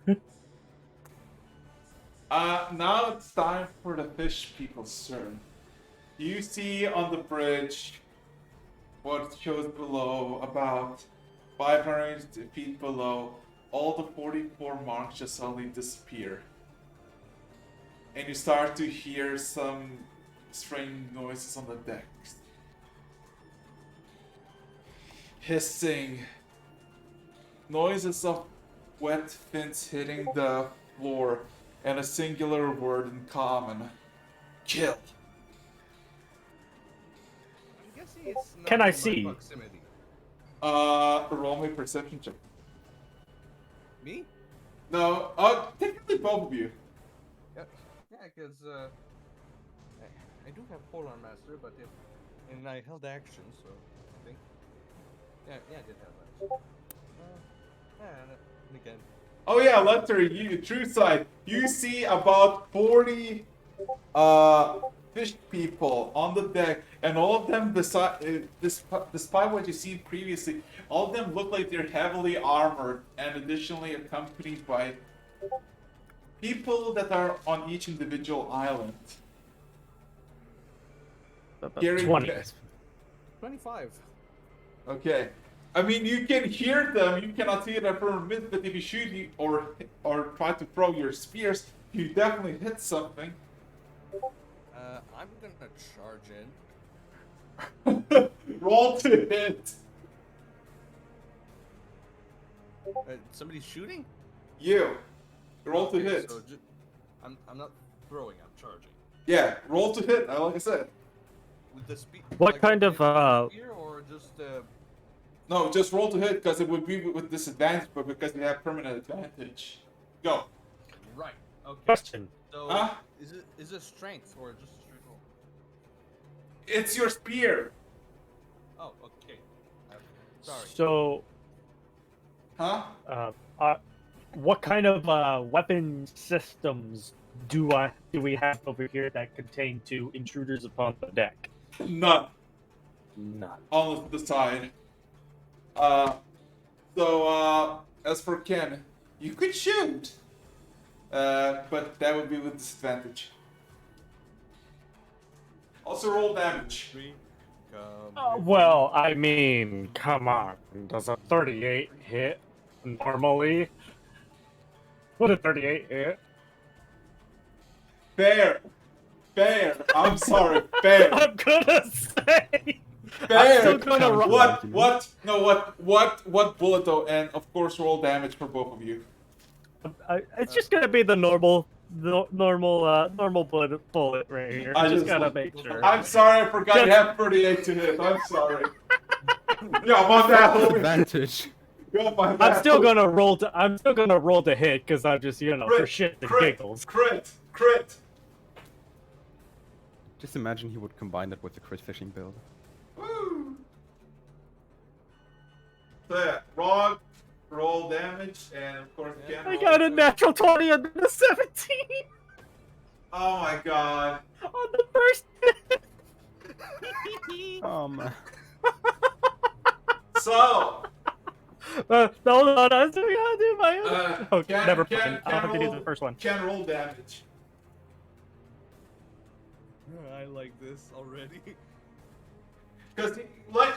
Speaker 2: Now it's time for the fish people's turn. You see on the bridge what shows below, about 500 feet below, all the 44 marks just suddenly disappear. And you start to hear some strange noises on the decks. Hissing. Noises of wet fins hitting the floor, and a singular word in common. Kill.
Speaker 3: I'm guessing it's not
Speaker 4: Can I
Speaker 3: in my
Speaker 4: see?
Speaker 3: proximity.
Speaker 2: Roll me a perception check.
Speaker 3: Me?
Speaker 2: No, technically both of you.
Speaker 3: Yeah, because I do have Polar Master, but and I held action, so I think. Yeah, I did have that. And again.
Speaker 2: Oh yeah, Lester, you true side. You see about 40 fish people on the deck, and all of them, despite what you seen previously, all of them look like they're heavily armored, and additionally accompanied by people that are on each individual island. Carrying
Speaker 4: 20.
Speaker 2: bags.
Speaker 3: 25.
Speaker 2: Okay. I mean, you can hear them. You cannot see them from a mist, but if you shoot you or try to throw your spears, you definitely hit something.
Speaker 3: I'm gonna charge in.
Speaker 2: Roll to hit.
Speaker 3: Somebody's shooting?
Speaker 2: You. Roll to
Speaker 3: Okay,
Speaker 2: hit.
Speaker 3: So I'm not throwing. I'm charging.
Speaker 2: Yeah, roll to hit. Like I said.
Speaker 3: With the speed.
Speaker 4: What kind of,
Speaker 3: Spear or just
Speaker 2: No, just roll to hit because it would be with disadvantage, but because we have permanent advantage. Go.
Speaker 3: right? Okay.
Speaker 4: Question.
Speaker 3: So
Speaker 2: Huh?
Speaker 3: is it strength or just a straight roll?
Speaker 2: It's your spear.
Speaker 3: Oh, okay. Sorry.
Speaker 4: So,
Speaker 2: Huh?
Speaker 4: what kind of weapon systems do we have over here that contain to intruders upon the deck?
Speaker 2: None.
Speaker 4: None.
Speaker 2: On the side. As for Ken, you could shoot. but that would be with disadvantage. Also roll damage.
Speaker 3: Three, come with
Speaker 4: Well,
Speaker 3: me.
Speaker 4: I mean, come on. Does a 38 hit normally? Would a 38 hit?
Speaker 2: Fair. I'm sorry. Fair.
Speaker 4: I'm gonna say.
Speaker 2: Fair.
Speaker 4: I'm still gonna
Speaker 1: Counter
Speaker 4: roll.
Speaker 2: What? No, what bullet though? And of course roll damage for both of you.
Speaker 4: It's just gonna be the normal bullet right here.
Speaker 2: I
Speaker 4: Just
Speaker 2: just
Speaker 4: gotta
Speaker 2: want-
Speaker 4: make sure.
Speaker 2: I'm sorry, I forgot you have 38 to hit. I'm sorry. Yeah, my bad. homie.
Speaker 1: Advantage.
Speaker 2: Yeah, my bad.
Speaker 4: I'm still gonna roll to hit because I'm just for shit and giggles.
Speaker 2: Crit.
Speaker 1: Just imagine he would combine that with the crit fishing build.
Speaker 2: Woo. So yeah, roll damage, and of course again.
Speaker 4: I got a natural 20 and a 17
Speaker 2: Oh my god.
Speaker 4: on the first hit.
Speaker 1: Oh man.
Speaker 2: So.
Speaker 4: Hold on, I still gotta do my own. Okay,
Speaker 2: Can-
Speaker 4: never
Speaker 2: can-
Speaker 4: mind. I'll
Speaker 2: can
Speaker 4: have to do
Speaker 2: roll-
Speaker 4: the first one.
Speaker 2: Can roll damage.
Speaker 3: I like this already.
Speaker 2: Because like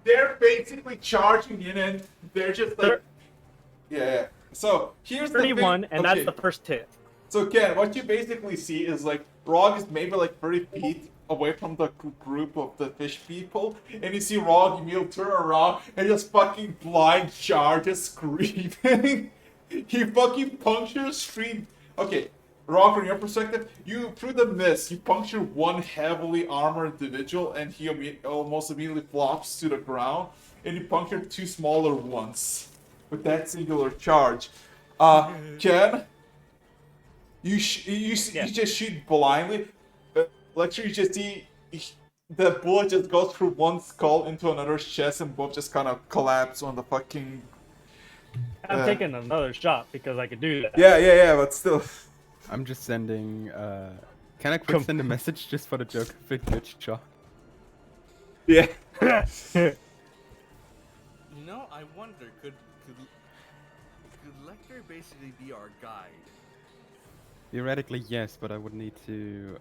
Speaker 2: they're basically charging in and they're just like yeah. So here's the
Speaker 4: 31,
Speaker 2: thing.
Speaker 4: and
Speaker 2: Okay.
Speaker 4: that's the first hit.
Speaker 2: So Ken, what you basically see is like Rog is maybe like 30 feet away from the group of the fish people, and you see Rog immediately turn around and just fucking blind charges screaming. He fucking punctures street. Okay, Rog, from your perspective, you through the mist, you puncture one heavily armored individual, and he almost immediately flops to the ground, and you puncture two smaller ones with that singular charge. Ken. You just shoot blindly. Lecture, you just see the bullet just goes through one skull into another's chest, and both just kind of collapse on the fucking.
Speaker 4: I'm taking another shot because I could do that.
Speaker 2: Yeah, but still.
Speaker 1: I'm just sending. Can I quick send a message just for the joke of a glitch shot?
Speaker 2: Yeah.
Speaker 3: You know, I wonder, could Lecter basically be our guide?
Speaker 1: Theoretically, yes, but I would need to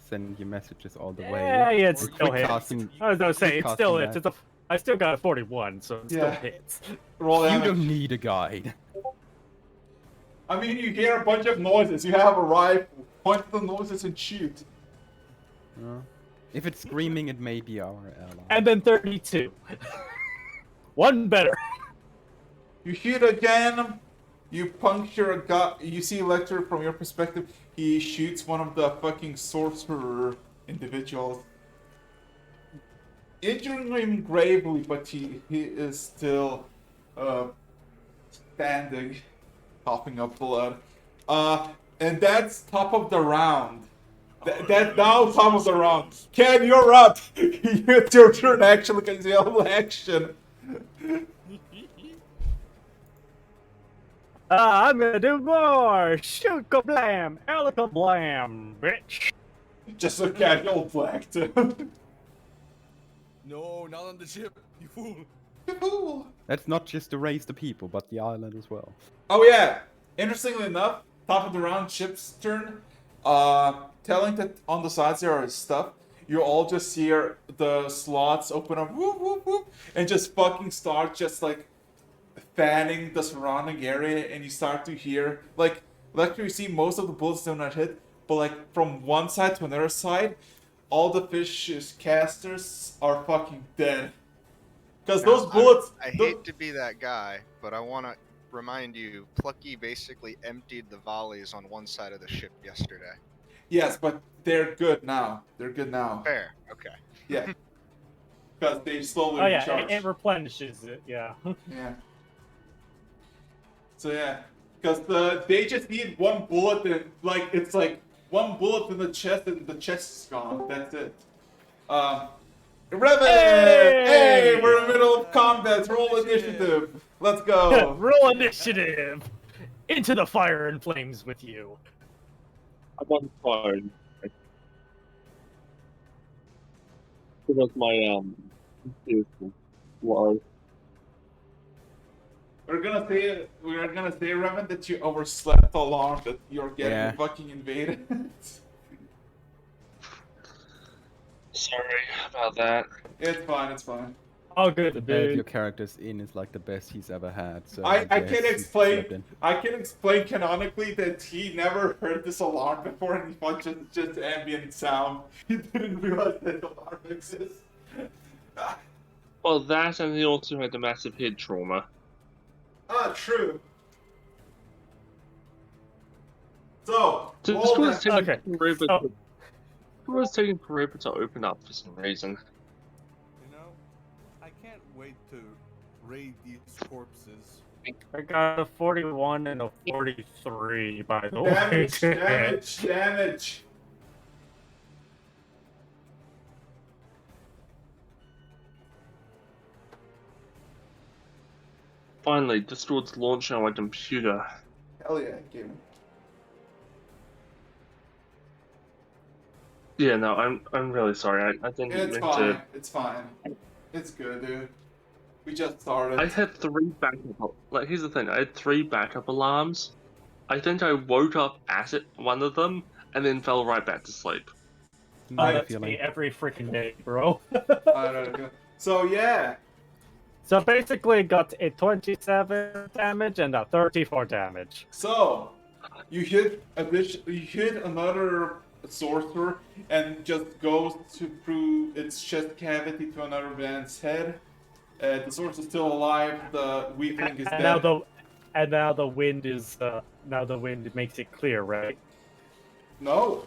Speaker 1: send you messages all the way.
Speaker 4: Yeah, it
Speaker 3: Or
Speaker 4: still
Speaker 1: quick
Speaker 4: hits.
Speaker 1: casting-
Speaker 4: I was gonna say,
Speaker 1: quick
Speaker 4: it still
Speaker 1: casting
Speaker 4: hits. I still got a 41, so it still
Speaker 2: Yeah.
Speaker 4: hits.
Speaker 2: Roll
Speaker 1: You
Speaker 2: damage.
Speaker 1: don't need a guide.
Speaker 2: I mean, you hear a bunch of noises. You have a rifle. Point the noises and shoot.
Speaker 1: If it's screaming, it may be our ally.
Speaker 4: And then 32. One better.
Speaker 2: You shoot again. You puncture a guy. You see Lecter from your perspective. He shoots one of the fucking sorcerer individuals, injuring him gravely, but he is still standing, coughing up blood. And that's top of the round. That now top of the round. Ken, you're up. It's your turn actually because you have action.
Speaker 4: I'm gonna do more. Shoot blam, Alica blam, bitch.
Speaker 2: Just a casual black dude.
Speaker 3: No, not on the ship, you fool.
Speaker 2: Cool.
Speaker 1: That's not just to raise the people, but the island as well.
Speaker 2: Oh yeah. Interestingly enough, top of the round, ship's turn. Telling that on the sides there are stuff. You all just hear the slots open up, whoop whoop whoop, and just fucking start just like fanning the surrounding area, and you start to hear like you see most of the bullets do not hit, but like from one side to another side, all the fish's casters are fucking dead. Because those bullets.
Speaker 5: I hate to be that guy, but I want to remind you, Plucky basically emptied the volleys on one side of the ship yesterday.
Speaker 2: Yes, but they're good now. They're good now.
Speaker 5: Fair. Okay.
Speaker 2: Yeah. Because they slowly
Speaker 4: Oh yeah,
Speaker 2: recharge.
Speaker 4: it replenishes it. Yeah.
Speaker 2: Yeah. So yeah, because they just need one bullet, and like it's like one bullet in the chest, and the chest is gone. That's it. Revan! Hey, we're in the middle of combat. Roll initiative. Let's go.
Speaker 4: Roll initiative. Into the fire and flames with you.
Speaker 6: I'm on fine. So that's my was.
Speaker 2: We're gonna say, Revan, that you overslept so long that you're getting
Speaker 1: Yeah.
Speaker 2: fucking invaded.
Speaker 6: Sorry about that.
Speaker 2: It's fine. It's fine.
Speaker 4: Oh, good,
Speaker 1: The bed your
Speaker 4: dude.
Speaker 1: character's in is like the best he's ever had. So
Speaker 2: I
Speaker 1: guess
Speaker 2: can
Speaker 1: he
Speaker 2: explain.
Speaker 1: slept in.
Speaker 2: I can explain canonically that he never heard this alarm before, and he thought just ambient sound. He didn't realize that alarm exists.
Speaker 6: Well, that and he also had the massive head trauma.
Speaker 2: True. So,
Speaker 6: This
Speaker 2: all
Speaker 6: was
Speaker 2: that.
Speaker 6: taking
Speaker 4: Okay,
Speaker 6: forever.
Speaker 4: so-
Speaker 6: It was taking forever to open up for some reason.
Speaker 3: You know, I can't wait to raid these corpses.
Speaker 4: I got a 41 and a 43, by the
Speaker 2: Damage,
Speaker 4: way.
Speaker 2: damage.
Speaker 6: Finally, Discord's launching on my computer.
Speaker 2: Hell yeah, game.
Speaker 6: Yeah, no, I'm really sorry. I didn't
Speaker 2: It's
Speaker 6: mean
Speaker 2: fine.
Speaker 6: to.
Speaker 2: It's fine. It's good, dude. We just started.
Speaker 6: I had 3 backup. Like, here's the thing. I had 3 backup alarms. I think I woke up at one of them and then fell right back to sleep.
Speaker 1: No
Speaker 4: That's
Speaker 1: feeling.
Speaker 4: me every freaking day, bro.
Speaker 2: I don't know. So yeah.
Speaker 4: So basically, it got a 27 damage and a 34 damage.
Speaker 2: So you hit another sorcerer and just goes through its chest cavity to another man's head. The sorcerer's still alive. The weakling is
Speaker 4: And
Speaker 2: dead.
Speaker 4: now the wind is now the wind makes it clear, right?
Speaker 2: No.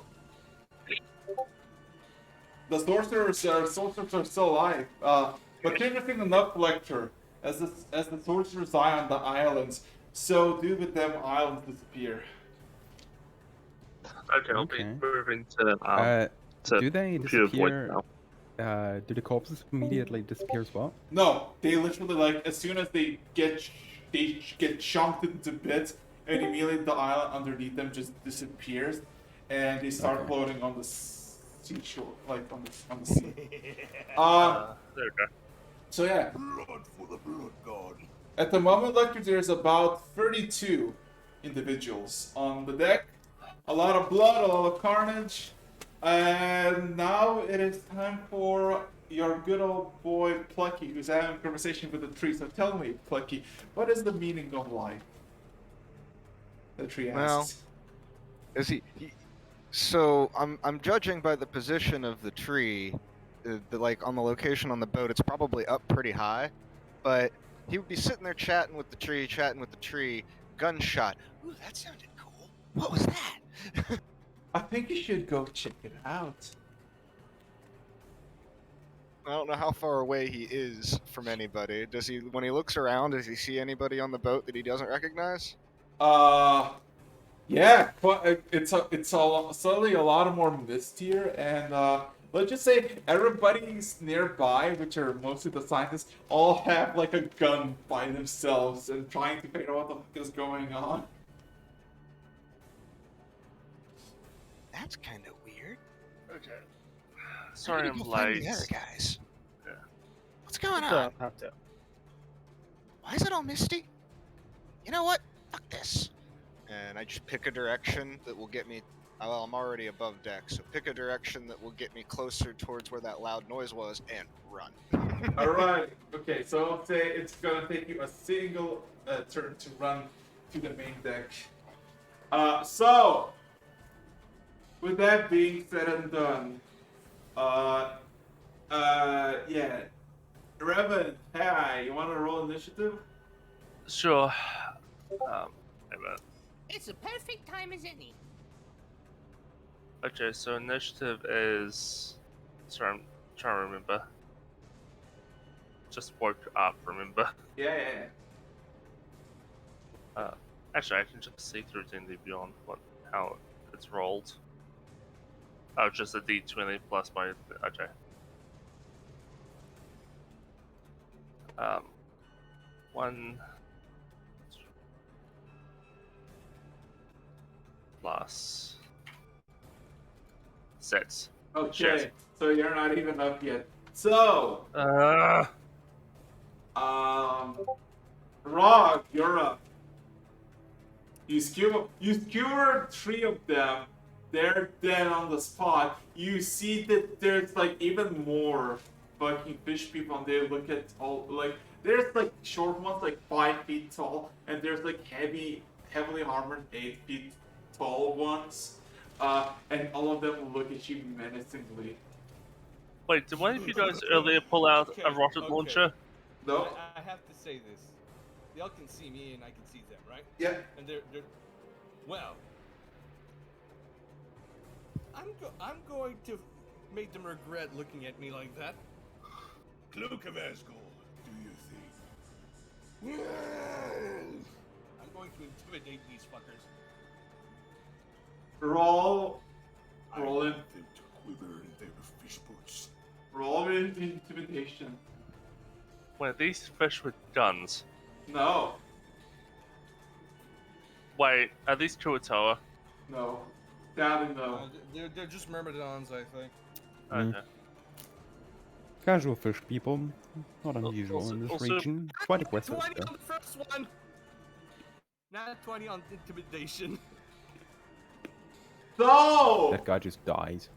Speaker 2: The sorcerers are still alive. But interesting enough, Lecter, as the sorcerers die on the islands, so do with them islands disappear.
Speaker 6: Okay, I'll be
Speaker 1: Okay.
Speaker 6: moving to
Speaker 1: Do they
Speaker 6: computer voice
Speaker 1: disappear?
Speaker 6: now.
Speaker 1: Do the corpses immediately disappear as well?
Speaker 2: No, they literally like as soon as they get chunked into bits, and immediately the island underneath them just disappears, and they start
Speaker 1: Okay.
Speaker 2: floating on the seashore, like on the sea.
Speaker 6: There we go.
Speaker 2: So yeah,
Speaker 3: Blood for the blood god.
Speaker 2: at the moment, Lecter, there's about 32 individuals on the deck. A lot of blood, a lot of carnage, and now it is time for your good old boy Plucky, who's having a conversation with the tree. So tell me, Plucky, what is the meaning of life? The tree
Speaker 5: Well,
Speaker 2: asks.
Speaker 5: Is he? So I'm judging by the position of the tree, like on the location on the boat. It's probably up pretty high, but he would be sitting there chatting with the tree. Gunshot. Ooh, that sounded cool. What was that?
Speaker 2: I think you should go check it out.
Speaker 5: I don't know how far away he is from anybody. Does he? When he looks around, does he see anybody on the boat that he doesn't recognize?
Speaker 2: Yeah, it's suddenly a lot more mist here, and let's just say everybody's nearby, which are mostly the scientists, all have like a gun by themselves and trying to figure out what the fuck is going on.
Speaker 5: That's kind of weird.
Speaker 6: Okay. Sorry I'm
Speaker 5: Go find
Speaker 6: late.
Speaker 5: the other guys.
Speaker 6: Yeah.
Speaker 5: What's going on?
Speaker 4: So, have to.
Speaker 5: Why is it all misty? You know what? Fuck this. And I just pick a direction that will get me. Well, I'm already above deck, so pick a direction that will get me closer towards where that loud noise was and run.
Speaker 2: Alright, okay, so I'll say it's gonna take you a single turn to run to the main deck. So, with that being said and done, yeah. Revan, hi, you wanna roll initiative?
Speaker 6: Sure. Wait a minute.
Speaker 7: It's a perfect time as any.
Speaker 6: Okay, so initiative is. Sorry, I'm trying to remember. Just woke up, remember?
Speaker 2: Yeah.
Speaker 6: Actually, I can just see through D&D Beyond how it's rolled. Oh, just a D20 plus my. Okay. One. Plus. 6.
Speaker 2: Okay,
Speaker 6: Shit.
Speaker 2: so you're not even up yet. So, Rog, you're up. You skewer 3 of them. They're dead on the spot. You see that there's like even more fucking fish people, and they look at all like there's like short ones like 5 feet tall, and there's like heavily armored 8 feet tall ones, and all of them look at you menacingly.
Speaker 6: Wait, did one of you guys earlier pull out a rocket
Speaker 8: Okay.
Speaker 6: launcher?
Speaker 2: No.
Speaker 8: I have to say this. Y'all can see me and I can see them, right?
Speaker 2: Yeah.
Speaker 8: And they're well. I'm going to make them regret looking at me like that.
Speaker 3: Luk of Asgore, do you think?
Speaker 8: I'm going to intimidate these fuckers.
Speaker 2: Roll
Speaker 3: I
Speaker 2: in.
Speaker 3: want them to quiver in their fish boots.
Speaker 2: Roll in intimidation.
Speaker 6: Wait, these fish with guns.
Speaker 2: No.
Speaker 6: Wait, are these Kuatoa?
Speaker 2: No. Sadly, no.
Speaker 8: They're just myrmidons, I think.
Speaker 1: Mm.
Speaker 6: Okay.
Speaker 1: Casual fish people, not unusual in this
Speaker 6: also-
Speaker 1: region. Quite aggressive.
Speaker 8: 20
Speaker 1: though.
Speaker 8: on the first one. Not 20 on intimidation.
Speaker 2: So.
Speaker 1: That guy just dies.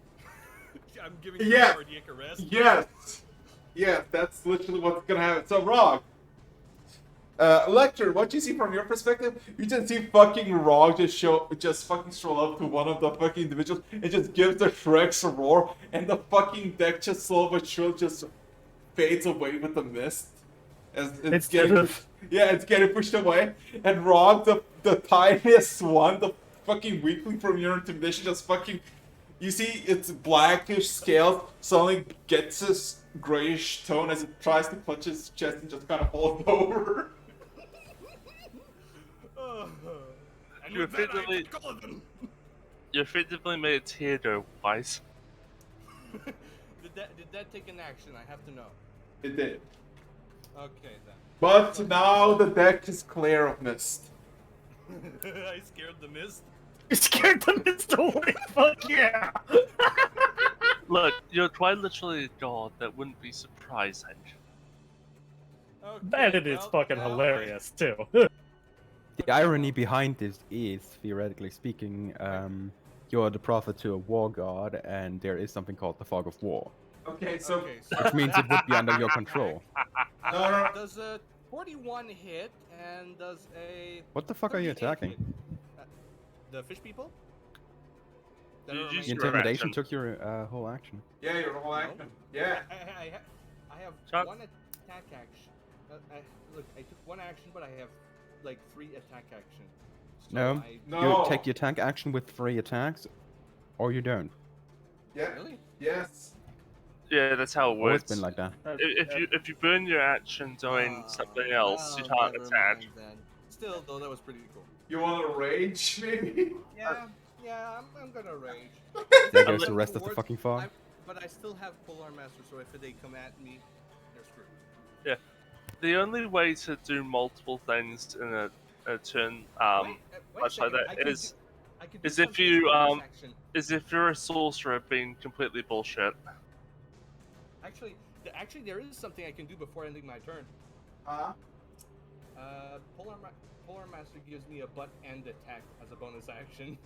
Speaker 8: I'm giving you
Speaker 2: Yeah.
Speaker 8: cardiac arrest.
Speaker 2: Yes. Yes, that's literally what's gonna happen. So, Rog. Lecter, what you see from your perspective, you just see fucking Rog just fucking stroll up to one of the fucking individuals and just gives the Shrek's roar, and the fucking deck just slow but sure just fades away with the mist. As it's getting pushed away, and Rog, the tiniest one, the fucking weakling from your intimidation, just fucking, you see its blackish scales suddenly gets this grayish tone as it tries to clutch its chest and just kind of falls over.
Speaker 8: And
Speaker 6: You
Speaker 8: with that, I
Speaker 6: effectively-
Speaker 8: fuck all of them.
Speaker 6: You effectively made a tear go wise.
Speaker 8: Did that take an action? I have to know.
Speaker 2: It did.
Speaker 8: Okay then.
Speaker 2: But now the deck is clear of mist.
Speaker 8: I scared the mist.
Speaker 4: You scared the mist away. Fuck yeah.
Speaker 6: Look, you're quite literally a god. That wouldn't be surprising.
Speaker 8: Okay,
Speaker 4: And it is
Speaker 8: well,
Speaker 4: fucking
Speaker 8: now
Speaker 4: hilarious too.
Speaker 1: The irony behind this is, theoretically speaking, you're the prophet to a war god, and there is something called the fog of war,
Speaker 2: Okay, so
Speaker 8: Okay, so
Speaker 1: which means it would be under your control.
Speaker 2: no.
Speaker 8: does a 41 hit and does a
Speaker 1: What the fuck are you
Speaker 8: 38
Speaker 1: attacking?
Speaker 8: hit? The fish people? That
Speaker 6: You
Speaker 8: are
Speaker 6: use
Speaker 1: The
Speaker 8: remaining?
Speaker 6: your
Speaker 1: intimidation
Speaker 6: action.
Speaker 1: took your whole action.
Speaker 2: Yeah, your whole action. Yeah.
Speaker 8: I have
Speaker 6: Shot.
Speaker 8: one attack action. Look, I took one action, but I have like 3 attack action. So
Speaker 1: No.
Speaker 2: No.
Speaker 1: You take the attack action with 3 attacks, or you don't.
Speaker 2: Yeah.
Speaker 8: Really?
Speaker 2: Yes.
Speaker 6: Yeah, that's how it
Speaker 1: Always
Speaker 6: works.
Speaker 1: been like that.
Speaker 6: If you burn your action doing something else, you can't
Speaker 8: never
Speaker 6: attack.
Speaker 8: mind then. Still, though, that was pretty cool.
Speaker 2: You want to rage, maybe?
Speaker 8: Yeah, I'm gonna rage.
Speaker 1: There goes the rest of the fucking fog.
Speaker 8: But I still have Polar Master, so if they come at me, they're screwed.
Speaker 6: The only way to do multiple things in a turn,
Speaker 8: Wait a
Speaker 6: much like
Speaker 8: second,
Speaker 6: that
Speaker 8: I can
Speaker 6: is-
Speaker 8: do- I can do
Speaker 6: is if
Speaker 8: something
Speaker 6: you,
Speaker 8: with bonus action.
Speaker 6: is if you're a sorcerer being completely bullshit.
Speaker 8: Actually, there is something I can do before ending my turn.
Speaker 2: Huh?
Speaker 8: Polar Master gives me a butt end attack as a bonus action.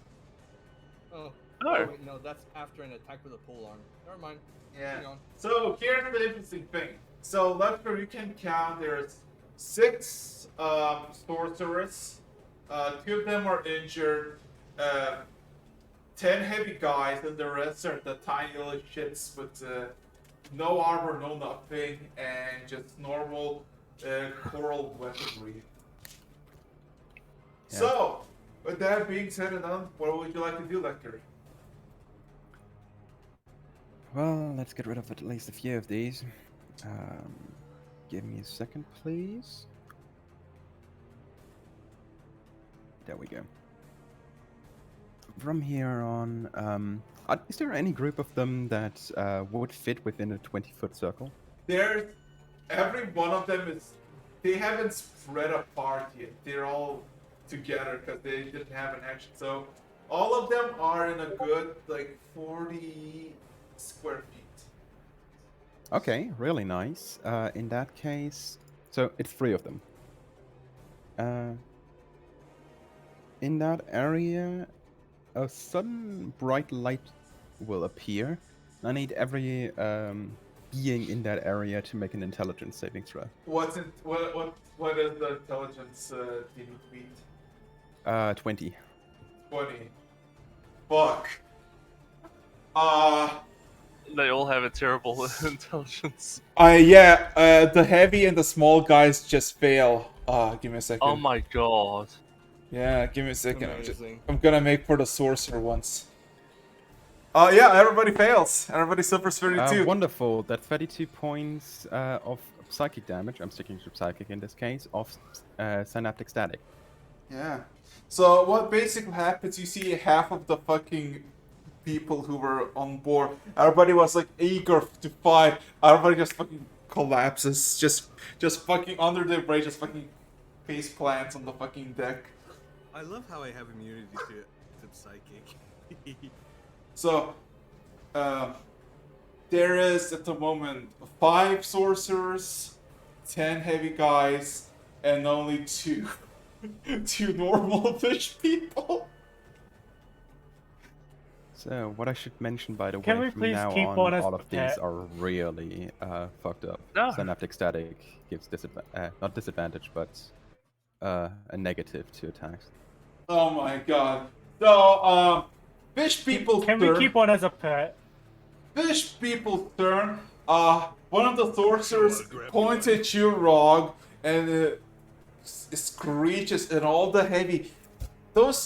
Speaker 8: Oh.
Speaker 6: Oh.
Speaker 8: Wait, no, that's after an attack with a pole arm. Never mind.
Speaker 2: Yeah.
Speaker 8: Hang on.
Speaker 2: So here's the interesting thing. So Lefter, you can count there's 6 sorcerers. 2 of them are injured. 10 heavy guys, and the rest are the tiny little shits with no armor, no nothing, and just normal coral weaponry.
Speaker 1: Yeah.
Speaker 2: So, with that being said and done, what would you like to do, Lecter?
Speaker 1: Well, let's get rid of at least a few of these. Give me a second, please. There we go. From here on, is there any group of them that would fit within a 20-foot circle?
Speaker 2: There's every one of them is they haven't spread apart yet. They're all together because they didn't have an action. So all of them are in a good like 40 square feet.
Speaker 1: Okay, really nice. In that case, so it's 3 of them. Uh, in that area, a sudden bright light will appear. I need every being in that area to make an intelligence saving throw.
Speaker 2: What is the intelligence defeat?
Speaker 1: 20.
Speaker 2: 20. Fuck.
Speaker 6: They all have a terrible intelligence.
Speaker 2: The heavy and the small guys just fail. Give me a second.
Speaker 6: Oh my god.
Speaker 2: Yeah, give me a second.
Speaker 8: Amazing.
Speaker 2: I'm gonna make for the sorcerer once. Yeah, everybody fails. Everybody suffers 32.
Speaker 1: Wonderful. That's 32 points of psychic damage. I'm sticking to psychic in this case, of synaptic static.
Speaker 2: Yeah. So what basically happens, you see half of the fucking people who were on board, everybody was like eager to fight. Everybody just fucking collapses. Just fucking under the bridge, just fucking face plants on the fucking deck.
Speaker 8: I love how I have immunity to psychic.
Speaker 2: So, there is at the moment 5 sorcerers, 10 heavy guys, and only 2 normal fish people.
Speaker 1: So, what I should mention, by the
Speaker 4: Can
Speaker 1: way,
Speaker 4: we
Speaker 1: from
Speaker 4: please
Speaker 1: now
Speaker 4: keep
Speaker 1: on,
Speaker 4: one as
Speaker 1: all of
Speaker 4: a
Speaker 1: these
Speaker 4: pet?
Speaker 1: are really fucked up.
Speaker 6: No.
Speaker 1: Synaptic static gives not disadvantage, but a negative to attacks.
Speaker 2: Oh my god. So, fish people
Speaker 4: Can
Speaker 2: turn.
Speaker 4: we keep one as a pet?
Speaker 2: Fish people's turn. One of the sorcerers points at you, Rog, and screeches, and all the heavy.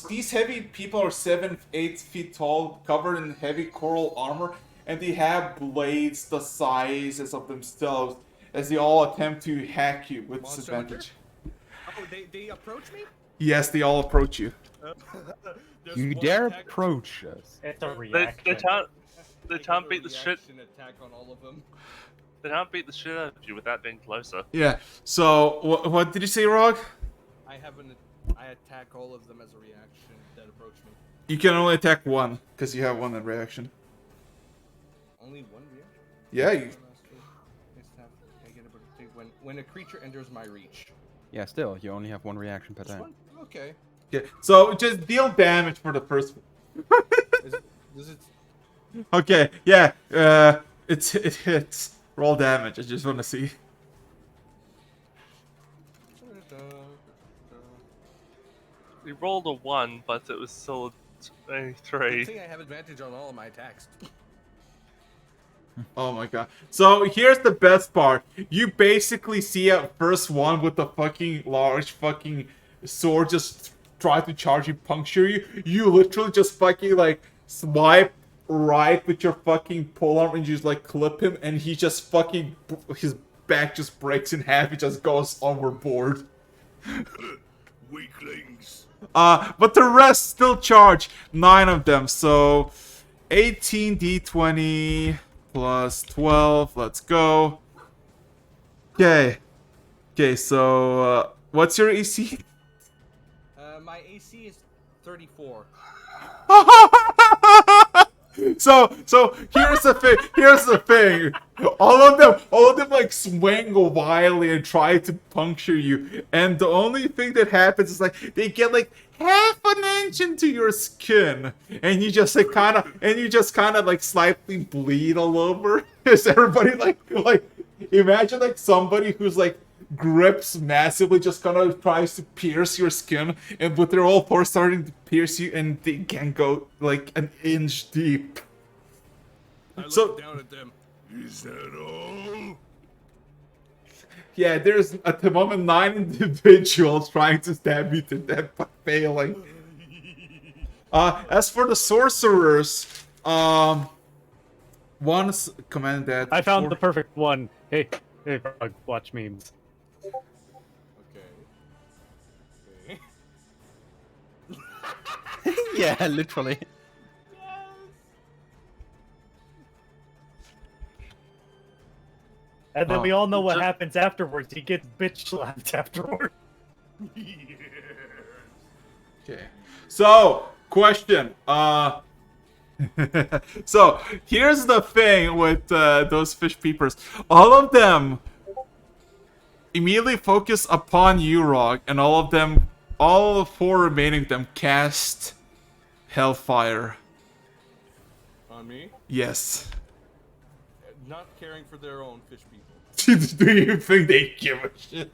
Speaker 2: These heavy people are 7-8 feet tall, covered in heavy coral armor, and they have blades the sizes of themselves as they all attempt to hack you with
Speaker 8: Monster
Speaker 2: disadvantage.
Speaker 8: Oh, they approach me?
Speaker 2: Yes, they all approach you.
Speaker 8: There's
Speaker 1: You
Speaker 8: one
Speaker 1: dare
Speaker 8: attack-
Speaker 1: approach us?
Speaker 4: It's a
Speaker 6: They
Speaker 4: reaction.
Speaker 6: they
Speaker 8: I
Speaker 6: can't
Speaker 8: get a
Speaker 6: beat the shit.
Speaker 8: reaction attack on all of them.
Speaker 6: They can't beat the shit out of you without being closer.
Speaker 2: Yeah. So, what did you say, Rog?
Speaker 8: I attack all of them as a reaction that approach me.
Speaker 2: You can only attack one because you have one in reaction.
Speaker 8: Only one reaction?
Speaker 2: Yeah. You.
Speaker 8: When a creature enters my reach.
Speaker 1: Yeah, still, you only have one reaction per
Speaker 8: This
Speaker 1: turn.
Speaker 8: one? Okay.
Speaker 2: Yeah. So just deal damage for the first.
Speaker 8: Does it?
Speaker 2: Okay. Yeah. It hits. Roll damage. I just want to see.
Speaker 6: We rolled a 1, but it was still a
Speaker 8: I
Speaker 6: 3.
Speaker 8: think I have advantage on all of my attacks.
Speaker 2: Oh my god. So here's the best part. You basically see a first one with the fucking large fucking sword just try to charge you, puncture you. You literally just fucking like swipe right with your fucking polearm and you just like clip him, and he just fucking his back just breaks in half. He just goes overboard.
Speaker 3: Weaklings.
Speaker 2: But the rest still charge. 9 of them. So 18 d20 plus 12. Let's go. Okay. Okay, so what's your AC?
Speaker 8: My AC is 34.
Speaker 2: So here's the thing. Here's the thing. All of them like swing wildly and try to puncture you, and the only thing that happens is like they get like half an inch into your skin, and you just like kind of like slightly bleed all over. Is everybody like imagine like somebody who's like grips massively just kind of tries to pierce your skin, and with their all force starting to pierce you, and they can go like an inch deep.
Speaker 8: I look
Speaker 2: So-
Speaker 8: down at them.
Speaker 3: Is that all?
Speaker 2: Yeah, there's at the moment 9 individuals trying to stab you to death but failing. As for the sorcerers, one's command that
Speaker 4: I found the perfect one. Hey, Frog, watch memes.
Speaker 8: Okay.
Speaker 1: Yeah, literally.
Speaker 4: And then
Speaker 2: Oh.
Speaker 4: we all know what
Speaker 6: Just-
Speaker 4: happens afterwards. He gets bitch slapped afterwards.
Speaker 2: Okay. So, question. So here's the thing with those fish peepers. All of them, immediately focus upon Urog, and all 4 remaining of them cast Hellfire.
Speaker 8: On me?
Speaker 2: Yes.
Speaker 8: Not caring for their own fish people.
Speaker 2: Do you think they give a shit?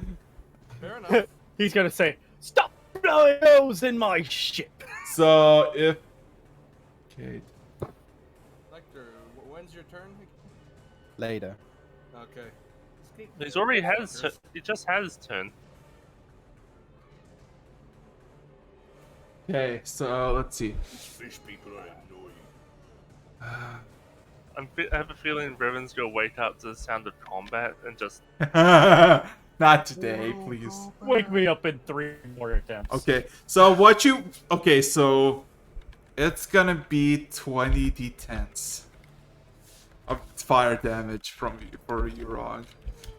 Speaker 8: Fair enough.
Speaker 4: He's gonna say, "Stop blowing holes in my ship."
Speaker 2: So if okay,
Speaker 8: Lecter, when's your turn?
Speaker 1: Later.
Speaker 8: Okay.
Speaker 6: He's already had his turn. He just had his turn.
Speaker 2: okay, so let's see.
Speaker 3: These fish people are annoying.
Speaker 6: I have a feeling Revan's gonna wake up to the sound of combat and just.
Speaker 2: Not today, please.
Speaker 4: Wake me up in 3 more attempts.
Speaker 2: Okay, so what you okay, so it's gonna be 20 d10s of fire damage for Urog.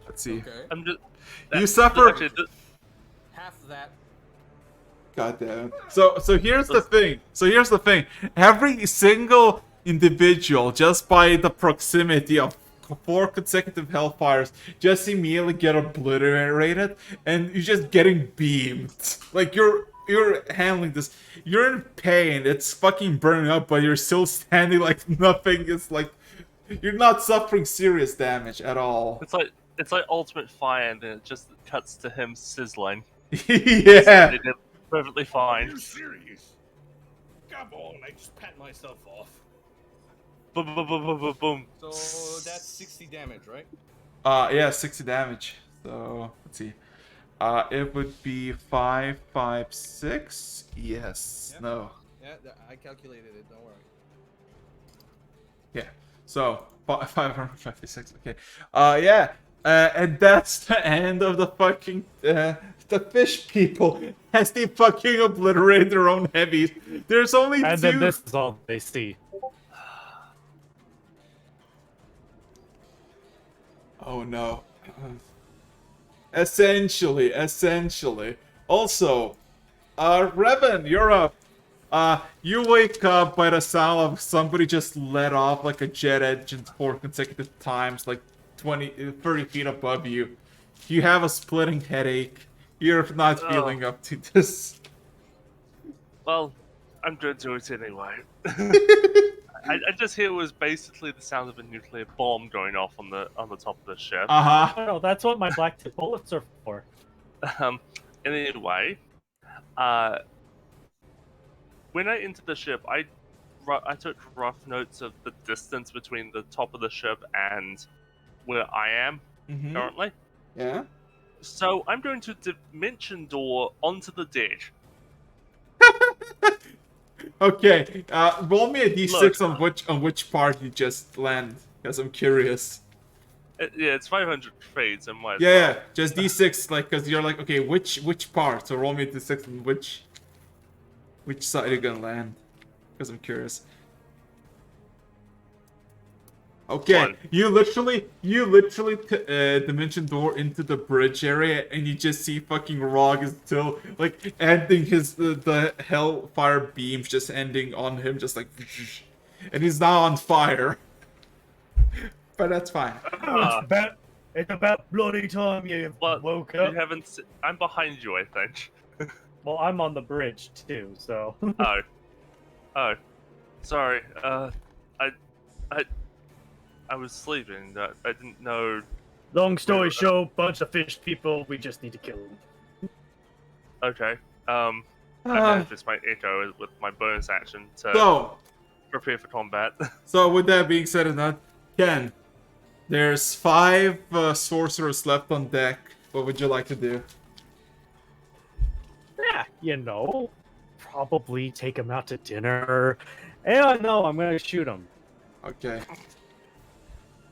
Speaker 2: Let's see.
Speaker 8: Okay.
Speaker 6: I'm just.
Speaker 2: You suffer.
Speaker 6: Actually,
Speaker 8: Half that.
Speaker 2: God damn. So here's the thing. Every single individual, just by the proximity of 4 consecutive hellfires, just immediately get obliterated, and you're just getting beamed. Like you're handling this. You're in pain. It's fucking burning up, but you're still standing like nothing is like. You're not suffering serious damage at all.
Speaker 6: It's like Ultimate Fire, and then it just cuts to him sizzling.
Speaker 2: Yeah.
Speaker 6: They did perfectly
Speaker 3: Are
Speaker 6: fine.
Speaker 3: you serious? Come on, I just pat myself off.
Speaker 6: Boom, boom, boom, boom, boom, boom.
Speaker 8: So that's 60 damage, right?
Speaker 2: Yeah, 60 damage. So let's see. It would be 5, 5, 6. Yes.
Speaker 8: Yep.
Speaker 2: No.
Speaker 8: Yeah, I calculated it. Don't worry.
Speaker 2: Yeah. So 556. Okay. Yeah. And that's the end of the fucking the fish people as they fucking obliterate their own heavies. There's only
Speaker 4: And
Speaker 2: 2.
Speaker 4: then this is all they see.
Speaker 2: Oh no. Essentially. Also, Revan, you're up. You wake up by the sound of somebody just let off like a jet engine 4 consecutive times, like 30 feet above you. You have a splitting headache. You're not feeling up to this.
Speaker 6: Well, I'm gonna do it anyway. I just hear it was basically the sound of a nuclear bomb going off on the top of the ship.
Speaker 2: Uh-huh.
Speaker 4: No, that's what my black tip bullets are for.
Speaker 6: Anyway, when I entered the ship, I took rough notes of the distance between the top of the ship and where I am currently.
Speaker 2: Yeah?
Speaker 6: So I'm going to dimension door onto the deck.
Speaker 2: Okay, roll me a d6
Speaker 6: Look.
Speaker 2: on which part you just land, because I'm curious.
Speaker 6: Yeah, it's 500 feet, so might as
Speaker 2: Yeah,
Speaker 6: well.
Speaker 2: yeah, just d6, like, because you're like, okay, which part? So roll me a d6 on which side you're gonna land, because I'm curious. Okay,
Speaker 6: One.
Speaker 2: you literally dimension door into the bridge area, and you just see fucking Rog is still like ending his the hellfire beams just ending on him, just like, and he's now on fire. But that's fine.
Speaker 4: It's about bloody time you woke up.
Speaker 6: You haven't. I'm behind you, I think.
Speaker 4: Well, I'm on the bridge too, so.
Speaker 6: Oh, sorry. I was sleeping. I didn't know.
Speaker 4: Long story short, bunch of fish people. We just need to kill them.
Speaker 6: Okay. I'm gonna just my echo with my bonus action to
Speaker 2: So,
Speaker 6: prepare for combat.
Speaker 2: so with that being said, and that, Ken, there's 5 sorcerers left on deck. What would you like to do?
Speaker 4: Yeah, probably take them out to dinner. And no, I'm gonna shoot them.
Speaker 2: Okay.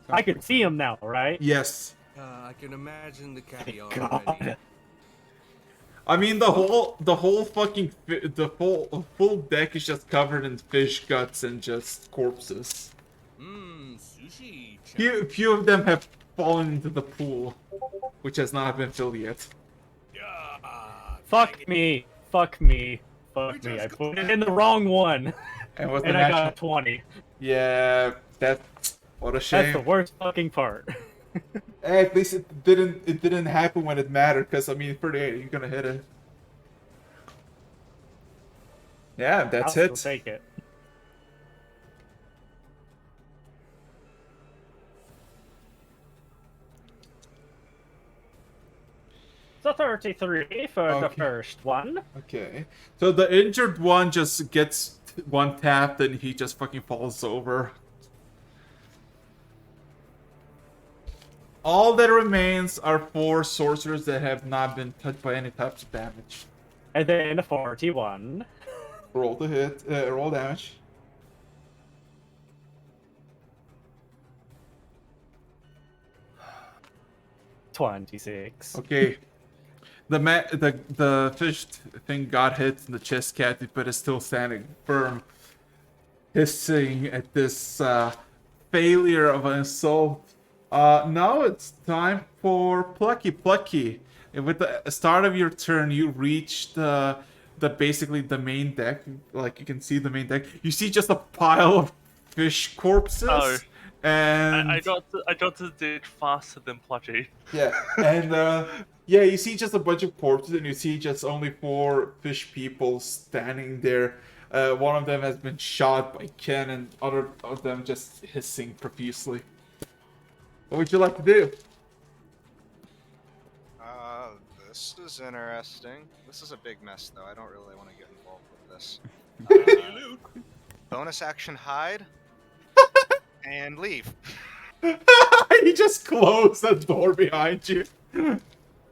Speaker 4: I can see them now, right?
Speaker 2: Yes.
Speaker 8: I can imagine the caviar
Speaker 4: God.
Speaker 8: already.
Speaker 2: I mean, the whole fucking full deck is just covered in fish guts and just corpses.
Speaker 8: Sushi.
Speaker 2: Few of them have fallen into the pool, which has not been filled yet.
Speaker 4: Fuck me. I put it in the wrong one.
Speaker 2: And what's
Speaker 4: And
Speaker 2: the
Speaker 4: I
Speaker 2: natural?
Speaker 4: got a 20.
Speaker 2: Yeah, what a shame.
Speaker 4: That's the worst fucking part.
Speaker 2: At least it didn't happen when it mattered, because I mean 38, you're gonna hit it. Yeah, that's
Speaker 4: I'll
Speaker 2: it.
Speaker 4: still take it. So 33 for the
Speaker 2: Okay.
Speaker 4: first one.
Speaker 2: Okay. So the injured one just gets one tap, then he just fucking falls over. All that remains are 4 sorcerers that have not been touched by any types of damage.
Speaker 4: And then a 41.
Speaker 2: Roll the hit, roll damage.
Speaker 4: $26.
Speaker 2: Okay. The fish thing got hit in the chest cavity, but is still standing firm, hissing at this failure of an assault. Now it's time for Plucky. And with the start of your turn, you reach the basically the main deck. Like you can see the main deck. You see just a pile of fish corpses.
Speaker 6: Oh.
Speaker 2: And
Speaker 6: I got to the ditch faster than Pludgy.
Speaker 2: yeah, and yeah, you see just a bunch of corpses, and you see just only 4 fish people standing there. One of them has been shot by Ken, and other of them just hissing profusely. What would you like to do?
Speaker 5: This is interesting. This is a big mess, though. I don't really want to get involved with this. Bonus action: hide and leave.
Speaker 2: He just closed the door behind you.
Speaker 6: It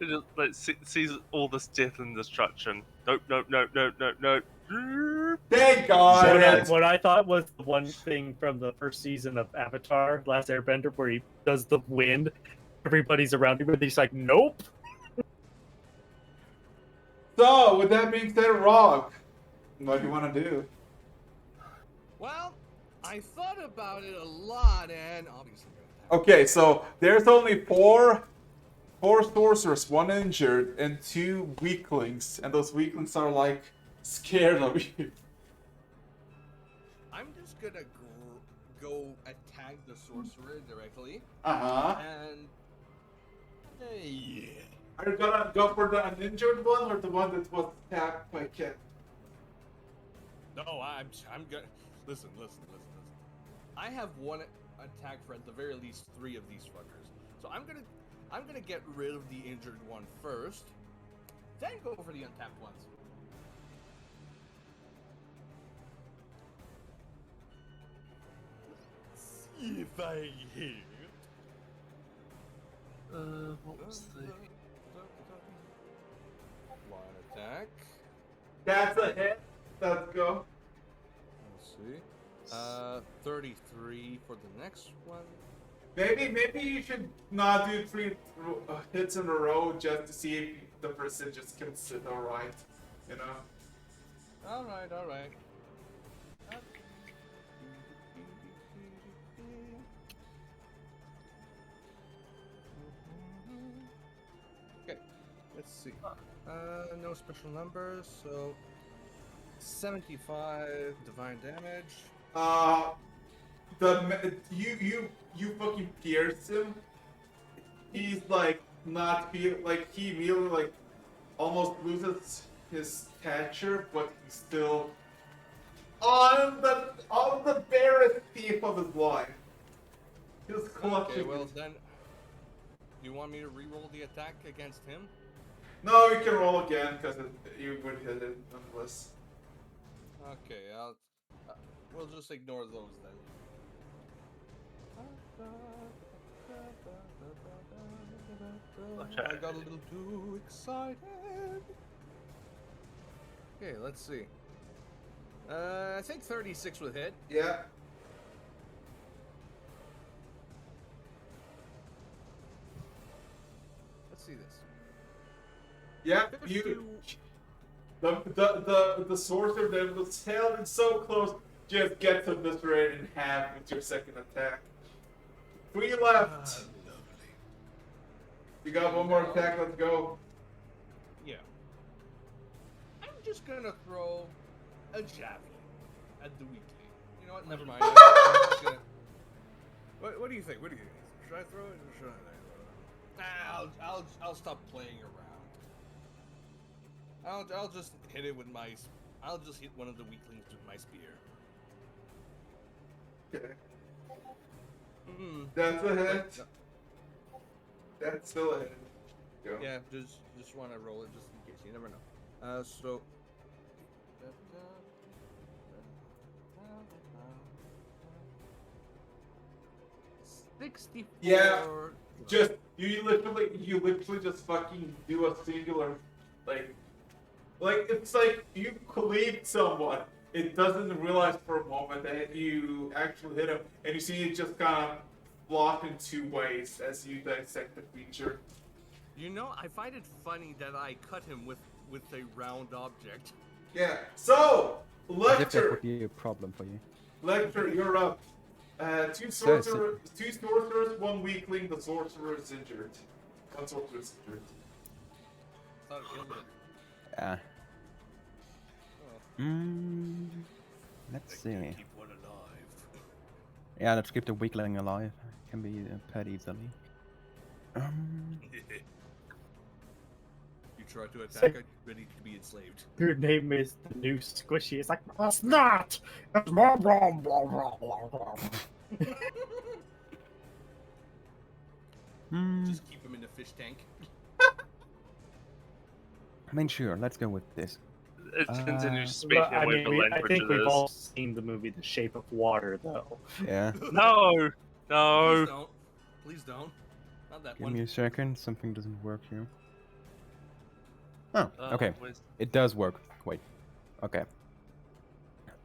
Speaker 6: just, like, sees all this death and destruction. Nope.
Speaker 2: Thank God.
Speaker 4: What I thought was the one thing from the first season of Avatar, Last Airbender, where he does the wind, everybody's around him, but he's like, nope.
Speaker 2: So, with that being said, Rock, what do you want to do?
Speaker 8: Well, I thought about it a lot, and obviously.
Speaker 2: Okay, so there's only four sorcerers, 1 injured, and 2 weaklings, and those weaklings are like scared of you.
Speaker 8: I'm just gonna go attack the sorcerer directly,
Speaker 2: Uh-huh.
Speaker 8: and yeah.
Speaker 2: Are you gonna go for the uninjured one or the one that was attacked by Ken?
Speaker 8: No, I'm gonna listen. I have 1 attack for at the very least 3 of these fuckers, so I'm gonna get rid of the injured one first, then go for the untapped ones. See if I hit.
Speaker 6: What was the...
Speaker 8: Line attack.
Speaker 2: That's a hit. Let's go.
Speaker 8: Let's see. 33 for the next one.
Speaker 2: Maybe you should not do 3 hits in a row just to see if the person just can sit alright. You know?
Speaker 8: Alright. Okay, let's see. No special numbers, so 75 divine damage.
Speaker 2: You fucking pierce him. He's like not feel like he immediately like almost loses his stature, but he's still on the barest thief of his life. He's clutching.
Speaker 8: Okay, well then, do you want me to re-roll the attack against him?
Speaker 2: No, you can roll again because you would hit it nonetheless.
Speaker 8: Okay, we'll just ignore those then. I got a little too excited. Okay, let's see. I think 36 would hit.
Speaker 2: Yeah.
Speaker 8: Let's see this.
Speaker 2: Yeah,
Speaker 8: 52.
Speaker 2: the sorcerer that was held in so close just gets obliterated in half with your second attack. 3 left.
Speaker 8: Lovely.
Speaker 2: You got 1 more attack, let's go.
Speaker 8: Yeah. I'm just gonna throw a javelin at the weakling. You know what? Never mind. I'm just gonna... What do you think? Should I throw it or should I? I'll stop playing around. I'll just hit it with my. I'll just hit one of the weaklings with my spear.
Speaker 2: Okay.
Speaker 8: Hmm.
Speaker 2: That's a hit. That's still a hit. Go.
Speaker 8: Yeah, just want to roll it just in case. You never know. So. 64.
Speaker 2: Yeah. Just you literally just fucking do a singular, like it's like you cleave someone. It doesn't realize for a moment that you actually hit him, and you see it just kind of flop in two ways as you dissect the creature.
Speaker 8: You know, I find it funny that I cut him with a round object.
Speaker 2: Yeah. So
Speaker 1: As if that
Speaker 2: Lecter,
Speaker 1: would be a problem for you.
Speaker 2: Lecter, you're up. Two sorcerers, one weakling. The sorcerer is injured. One sorcerer is injured.
Speaker 8: Thought it killed it.
Speaker 1: Yeah.
Speaker 8: Oh.
Speaker 1: Let's
Speaker 3: They
Speaker 1: see.
Speaker 3: can't keep one alive.
Speaker 1: Yeah, let's keep the weakling alive. Can be pretty easily.
Speaker 8: You try to attack it, ready to be enslaved.
Speaker 4: Your name is the new Squishy. It's like, that's not! It's blah, blah, blah, blah, blah, blah.
Speaker 8: Just keep him in the fish tank.
Speaker 1: I mean, sure, let's go with this.
Speaker 6: It continues
Speaker 4: But,
Speaker 6: speaking
Speaker 4: I
Speaker 6: whatever
Speaker 4: mean, I
Speaker 6: language
Speaker 4: think
Speaker 6: it
Speaker 4: we've
Speaker 6: is.
Speaker 4: all seen the movie The Shape of Water, though.
Speaker 1: Yeah.
Speaker 6: No!
Speaker 8: Please
Speaker 6: No!
Speaker 8: don't. Please don't. Not that
Speaker 1: Give
Speaker 8: one.
Speaker 1: me a second. Something doesn't work here. Oh, okay.
Speaker 6: where's-
Speaker 1: It does work. Wait. Okay.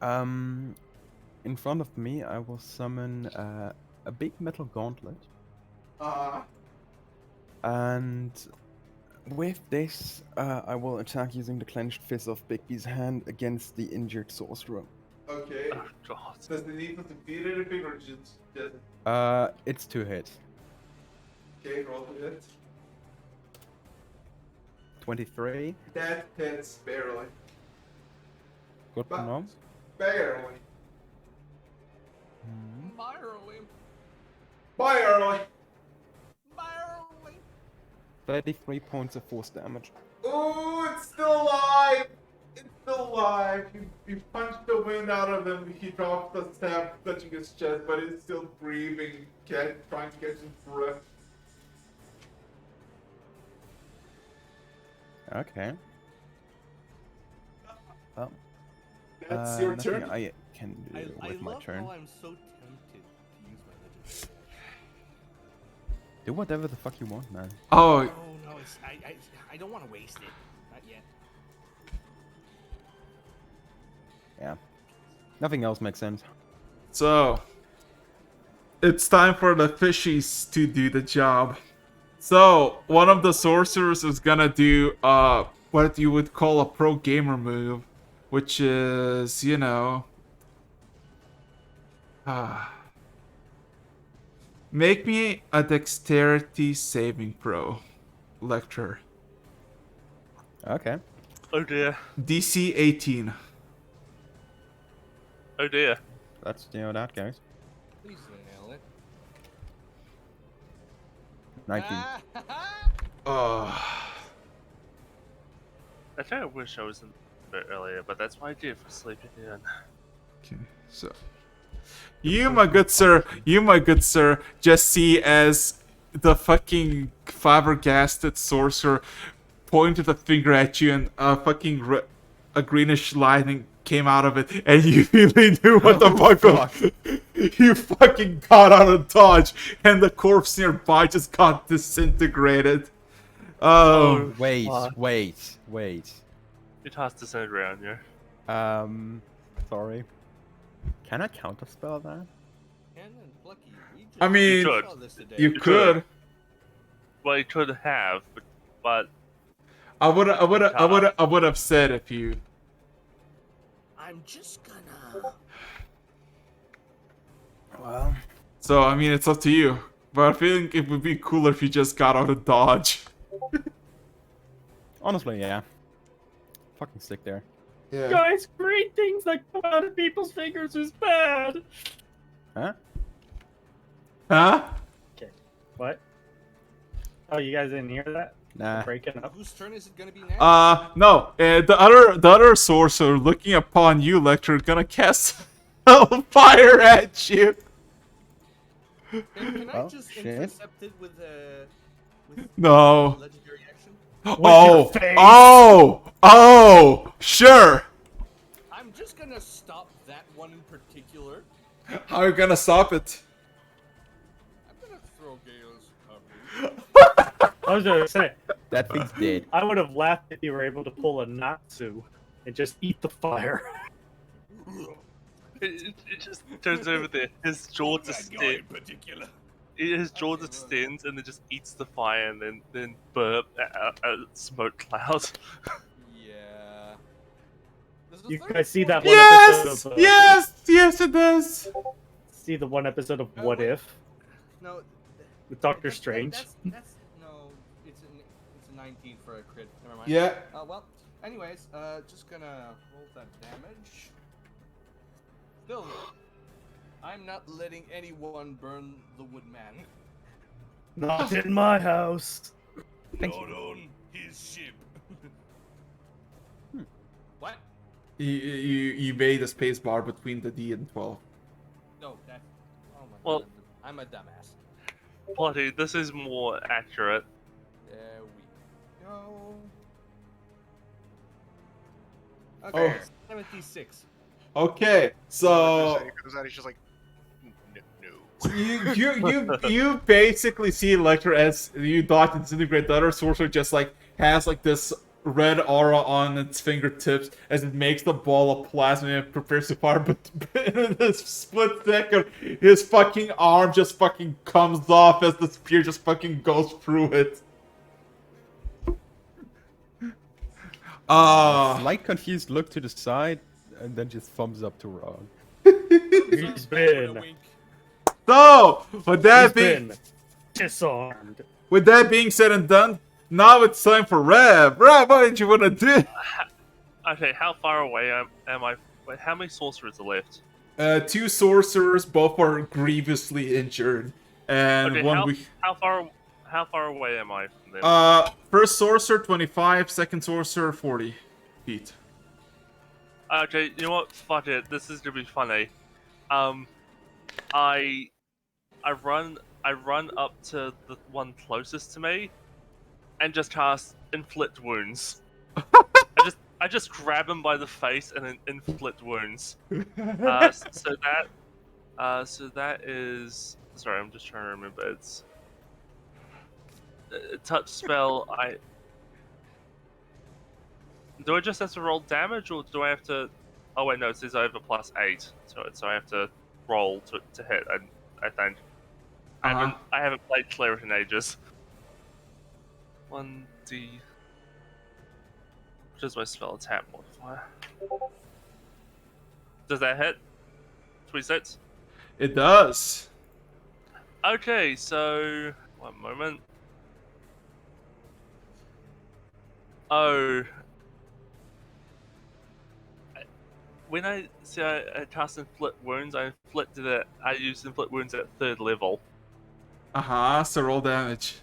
Speaker 1: In front of me, I will summon a big metal gauntlet, and with this, I will attack using the clenched fist of Bigby's hand against the injured sorcerer.
Speaker 2: Okay.
Speaker 6: Oh, God.
Speaker 2: Does it need to defeat anything or just
Speaker 1: It's 2 hits.
Speaker 2: okay? Roll the hit.
Speaker 1: 23.
Speaker 2: That hits barely.
Speaker 1: Good to
Speaker 2: But-
Speaker 1: know.
Speaker 2: Barely.
Speaker 8: Barely.
Speaker 2: Barely.
Speaker 8: Barely.
Speaker 1: 33 points of force damage.
Speaker 2: Ooh, it's still alive. It's still alive. You punched the wind out of him. He dropped the staff, touching his chest, but he's still breathing, trying to catch his breath.
Speaker 1: Okay. Well,
Speaker 2: That's your
Speaker 1: nothing
Speaker 2: turn.
Speaker 1: I can do
Speaker 8: I
Speaker 1: with my
Speaker 8: love
Speaker 1: turn.
Speaker 8: how I'm so tempted to use my legendary.
Speaker 1: Do whatever the fuck you want, man.
Speaker 2: Oh,
Speaker 8: No, it's I don't want to waste it. Not yet.
Speaker 1: Yeah. Nothing else makes sense.
Speaker 2: so it's time for the fishies to do the job. So one of the sorcerers is gonna do what you would call a pro gamer move, which is, you know, make me a dexterity saving throw, Lecter.
Speaker 1: Okay.
Speaker 6: Oh dear.
Speaker 2: DC 18.
Speaker 6: Oh dear.
Speaker 1: Let's see how that goes.
Speaker 8: Please nail it.
Speaker 1: 19.
Speaker 6: I kind of wish I was in a bit earlier, but that's what I do for sleeping in.
Speaker 2: Okay, so you, my good sir, just see as the fucking flabbergasted sorcerer pointed a finger at you, and a greenish lightning came out of it, and you really knew what the fuck. You fucking got out of dodge, and the corpse nearby just got disintegrated. Oh,
Speaker 1: Wait,
Speaker 4: fuck.
Speaker 1: wait.
Speaker 6: It has to send around here.
Speaker 1: Sorry. Can I counterspell that?
Speaker 8: Ken and Plucky, we just
Speaker 2: I mean,
Speaker 8: saw this today.
Speaker 2: you could.
Speaker 6: Well, you could have, but
Speaker 2: I would have said if you.
Speaker 8: I'm just gonna.
Speaker 1: Well,
Speaker 2: So I mean, it's up to you. But I feel it would be cooler if you just got out of dodge.
Speaker 1: honestly, yeah. Fucking stick there.
Speaker 2: Yeah.
Speaker 4: Guys, great things that come out of people's fingers is bad.
Speaker 1: Huh?
Speaker 2: Huh?
Speaker 4: Okay. What? Oh, you guys didn't hear that?
Speaker 1: Nah.
Speaker 4: Breaking up.
Speaker 8: Whose turn is it gonna be next?
Speaker 2: No. The other sorcerer looking upon you, Lecter, gonna cast fire at you.
Speaker 8: Can I
Speaker 1: Oh,
Speaker 8: just
Speaker 1: shit.
Speaker 8: intercept it with
Speaker 2: No.
Speaker 8: legendary action?
Speaker 2: Oh.
Speaker 4: your face.
Speaker 2: Oh. Sure.
Speaker 8: I'm just gonna stop that one in particular.
Speaker 2: How are you gonna stop it?
Speaker 8: I'm gonna throw Gale's cover.
Speaker 4: I was gonna say,
Speaker 1: That thing's dead.
Speaker 4: I would have laughed if you were able to pull a Natsu and just eat the fire.
Speaker 6: It just turns over there. His jaw distends.
Speaker 8: particular.
Speaker 6: His jaw distends and then just eats the fire and then burp a smoke cloud.
Speaker 8: Yeah. This is
Speaker 4: You
Speaker 8: the
Speaker 4: guys
Speaker 8: third
Speaker 4: see that
Speaker 8: one.
Speaker 4: one episode of
Speaker 2: Yes, it does.
Speaker 4: see the one episode of What
Speaker 8: wait.
Speaker 4: If
Speaker 8: No.
Speaker 4: with Doctor
Speaker 8: That's
Speaker 4: Strange?
Speaker 8: that's no. It's a 19 for a crit. Never mind.
Speaker 2: Yeah.
Speaker 8: Well. Anyways, just gonna roll that damage. Still, I'm not letting anyone burn the woodman.
Speaker 4: Not in my house.
Speaker 3: Not on his ship.
Speaker 8: What?
Speaker 2: You made a space bar between the D and 12.
Speaker 8: No, that's. Oh my
Speaker 6: Well-
Speaker 8: god. I'm a dumbass.
Speaker 6: Bloody, this is more accurate.
Speaker 8: There we go.
Speaker 2: Oh.
Speaker 8: Okay, 76.
Speaker 2: Okay, so
Speaker 5: He comes out, he's just like, no.
Speaker 2: you basically see Lecter as you dodge and disintegrate. The other sorcerer just like has like this red aura on its fingertips as it makes the ball of plasma and prepares to fire. But in this split second, his fucking arm just fucking comes off as the spear just fucking goes through it.
Speaker 1: Slight confused look to the side, and then just thumbs up to Ron.
Speaker 4: He's been
Speaker 2: So, with that
Speaker 4: been disarmed.
Speaker 2: said and done, now it's time for Rev. Rev, what did you want to do?
Speaker 6: Okay, how far away am I? Wait, how many sorcerers are left?
Speaker 2: 2 sorcerers, both are grievously injured, and
Speaker 6: Okay,
Speaker 2: one
Speaker 6: how far away am I from them?
Speaker 2: first sorcerer 25, second sorcerer 40 feet.
Speaker 6: Okay, you know what? Fuck it. This is gonna be funny. I run up to the one closest to me, and just cast inflict wounds. I just grab him by the face and then inflict wounds. So that is. Sorry, I'm just trying to remember. It's a touch spell. Do I just have to roll damage, or do I have to? Oh wait, no, it says over +8, so I have to roll to hit. I think. I haven't played Cleric in ages. 1d. Which is my spell attack modifier? Does that hit? 26.
Speaker 2: It does.
Speaker 6: Okay, so 1 moment. Oh. When I cast inflict wounds, I used inflict wounds at 3rd level.
Speaker 2: So roll damage.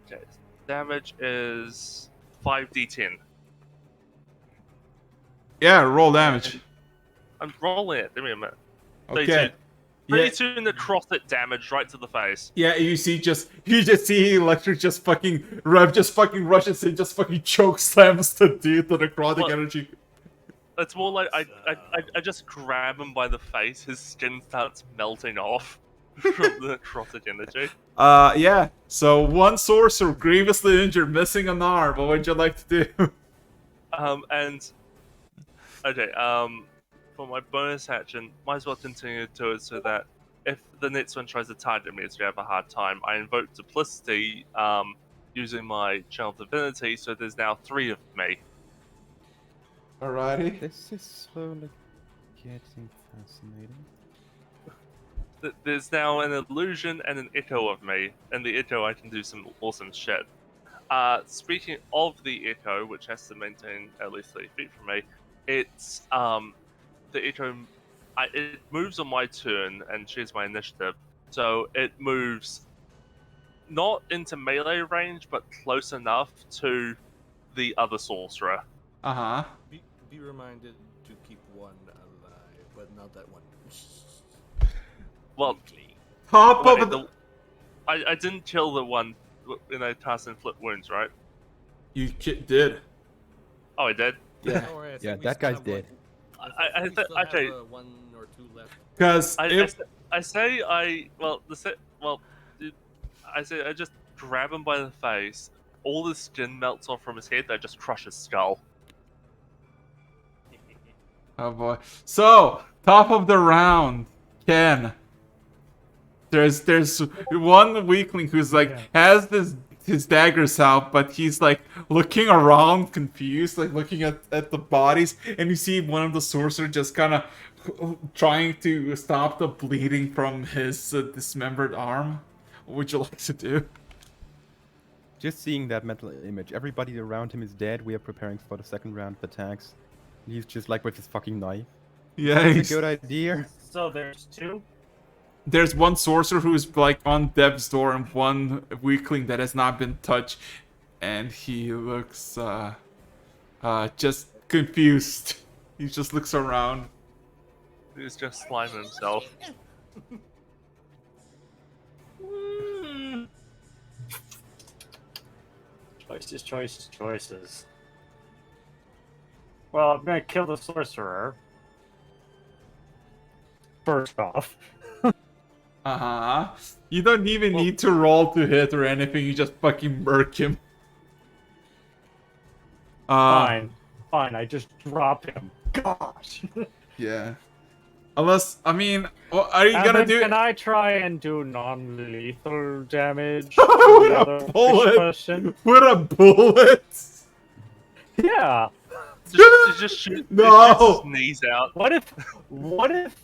Speaker 6: Okay, damage is 5d10.
Speaker 2: Yeah, roll damage.
Speaker 6: I'm rolling it. Give me a minute.
Speaker 2: Okay.
Speaker 6: 32 necrotic damage right to the face.
Speaker 2: Yeah, you just see Electric just fucking Rev just fucking rushes in, just fucking choke slams the dude to necrotic
Speaker 6: What?
Speaker 2: energy.
Speaker 6: It's more like I just grab him by the face. His skin starts melting off from the necrotic energy.
Speaker 2: Yeah. So 1 sorcerer grievously injured, missing an arm. What would you like to do?
Speaker 6: For my bonus action, might as well continue to do it so that if the next one tries to target me, it's gonna have a hard time. I invoke Duplicity, using my Channel Divinity, so there's now 3 of me.
Speaker 2: Alrighty.
Speaker 1: This is slowly getting fascinating.
Speaker 6: There's now an illusion and an echo of me. And the echo, I can do some awesome shit. Speaking of the echo, which has to maintain at least 30 feet from me, it's the echo. It moves on my turn and shares my initiative. So it moves not into melee range, but close enough to the other sorcerer.
Speaker 2: Uh-huh.
Speaker 8: Be reminded to keep one alive, but not that one.
Speaker 6: Well,
Speaker 8: Weakly.
Speaker 2: Top
Speaker 6: wait,
Speaker 2: of the...
Speaker 6: I didn't kill the one when I cast inflict wounds, right?
Speaker 2: You did.
Speaker 6: Oh, I did.
Speaker 1: Yeah,
Speaker 8: Don't worry, I
Speaker 1: yeah,
Speaker 8: think we
Speaker 1: that
Speaker 8: still
Speaker 1: guy's
Speaker 8: have one.
Speaker 1: dead.
Speaker 8: I think we still have
Speaker 6: okay.
Speaker 8: 1 or 2 left.
Speaker 2: Because if...
Speaker 6: I say I well the se- well dude, I say I just grab him by the face. All the skin melts off from his head. I just crush his skull.
Speaker 2: Oh boy. So, top of the round, Ken. There's one weakling who's like has his daggers out, but he's like looking around confused, like looking at the bodies, and you see one of the sorcerer just kind of trying to stop the bleeding from his dismembered arm. What would you like to do?
Speaker 1: Just seeing that mental image. Everybody around him is dead. We are preparing for the second round of attacks. He's just like with his fucking knife.
Speaker 2: Yeah,
Speaker 1: It's a good idea.
Speaker 4: So there's 2.
Speaker 2: there's one sorcerer who's like on death's door and one weakling that has not been touched, and he looks just confused. He just looks around.
Speaker 6: He's just slime himself.
Speaker 4: Choices. Well, I'm gonna kill the sorcerer. First off.
Speaker 2: Uh-huh. You don't even need to roll to hit or anything, you just fucking murk him.
Speaker 4: Fine, I just drop him. Gosh.
Speaker 2: Yeah. Unless, I mean, are you gonna do?
Speaker 4: Can I try and do non-lethal damage?
Speaker 2: With a
Speaker 4: Another
Speaker 2: bullet.
Speaker 4: question?
Speaker 2: With a bullet?
Speaker 4: Yeah.
Speaker 6: Just shoot,
Speaker 2: No.
Speaker 6: shoot his knees out.
Speaker 4: What if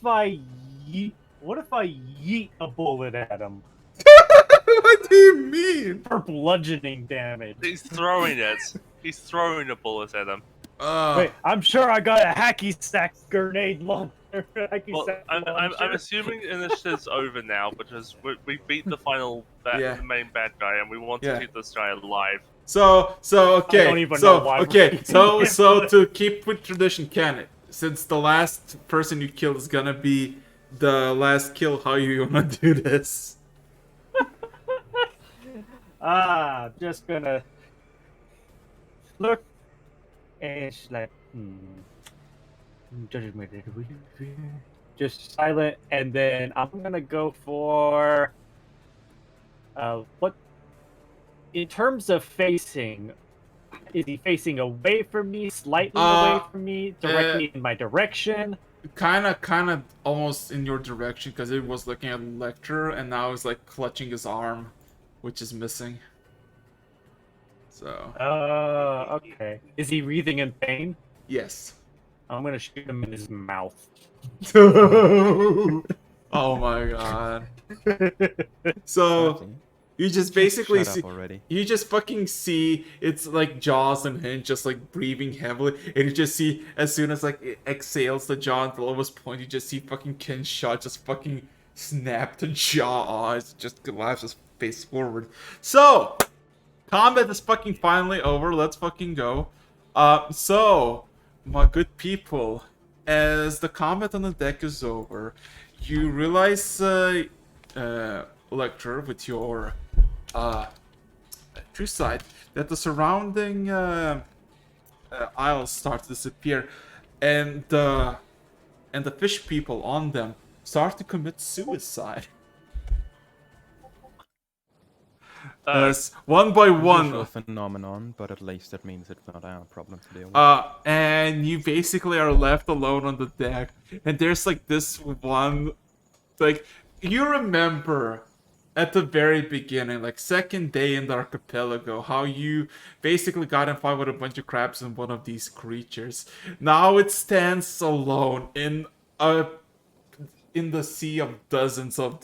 Speaker 4: I yeet a bullet at him
Speaker 2: What do you mean?
Speaker 4: for bludgeoning damage?
Speaker 6: He's throwing it. He's throwing a bullet at him.
Speaker 4: Wait, I'm sure I got a hacky sack grenade launcher.
Speaker 6: Well, I'm assuming initiative's over now because we beat the final main bad guy, and we want to keep this guy alive.
Speaker 2: So okay.
Speaker 4: I don't even know why we're keeping him.
Speaker 2: So to keep with tradition, Ken, since the last person you kill is gonna be the last kill, how you wanna do this?
Speaker 4: Just gonna look, and she's like, just silent, and then I'm gonna go for what? In terms of facing, is he facing away from me, slightly away from me, directly in my direction?
Speaker 2: Kind of, almost in your direction, because it was looking at Lecter, and now it's like clutching his arm, which is missing. So.
Speaker 4: Okay. Is he wreathing in pain?
Speaker 2: Yes.
Speaker 4: I'm gonna shoot him in his mouth.
Speaker 2: Oh my god. So you just basically see you just fucking see it's like jaws and hinge just like breathing heavily, and you just see as soon as like it exhales the jaw at the lowest point, you just see fucking Ken's shot just fucking snap the jaw off, it just collapses face forward. So combat is fucking finally over, let's fucking go. So my good people, as the combat on the deck is over, you realize, Lecter, with your true sight, that the surrounding isles start to disappear, and the fish people on them start to commit suicide. One by one.
Speaker 1: A phenomenon, but at least that means it's not our problem to deal with.
Speaker 2: And you basically are left alone on the deck, and there's like this one, like, you remember at the very beginning, like second day in the archipelago, how you basically got in fight with a bunch of crabs and one of these creatures. Now it stands alone in the sea of dozens of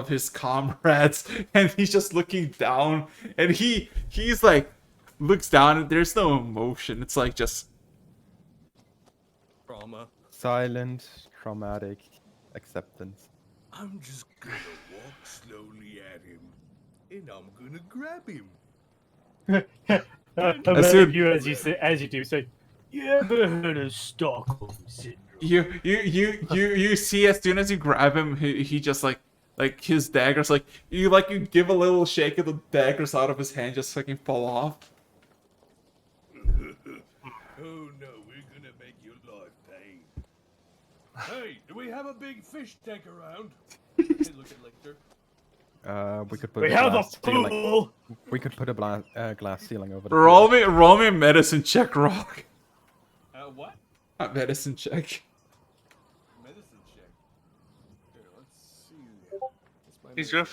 Speaker 2: his comrades, and he's just looking down, and he's like looks down and there's no emotion. It's like just
Speaker 8: Trauma.
Speaker 1: Silent, traumatic acceptance.
Speaker 3: I'm just gonna walk slowly at him.
Speaker 8: and I'm gonna grab him.
Speaker 4: Imagine you as you do say, "You ever heard of Stockholm syndrome?"
Speaker 2: You see as soon as you grab him, he just like his daggers you give a little shake and the daggers out of his hand just fucking fall off.
Speaker 8: Oh no, we're gonna make your life pain. Hey, do we have a big fish tank around? Hey, look at Lecter.
Speaker 1: We could put
Speaker 4: We
Speaker 1: a
Speaker 4: have a
Speaker 1: glass ceiling.
Speaker 4: pool.
Speaker 1: We could put a glass ceiling over the
Speaker 2: Roll
Speaker 1: pool.
Speaker 2: me a medicine check, Rock.
Speaker 8: What?
Speaker 2: A medicine check.
Speaker 8: Medicine check. Here, let's see. What's my
Speaker 6: He's gonna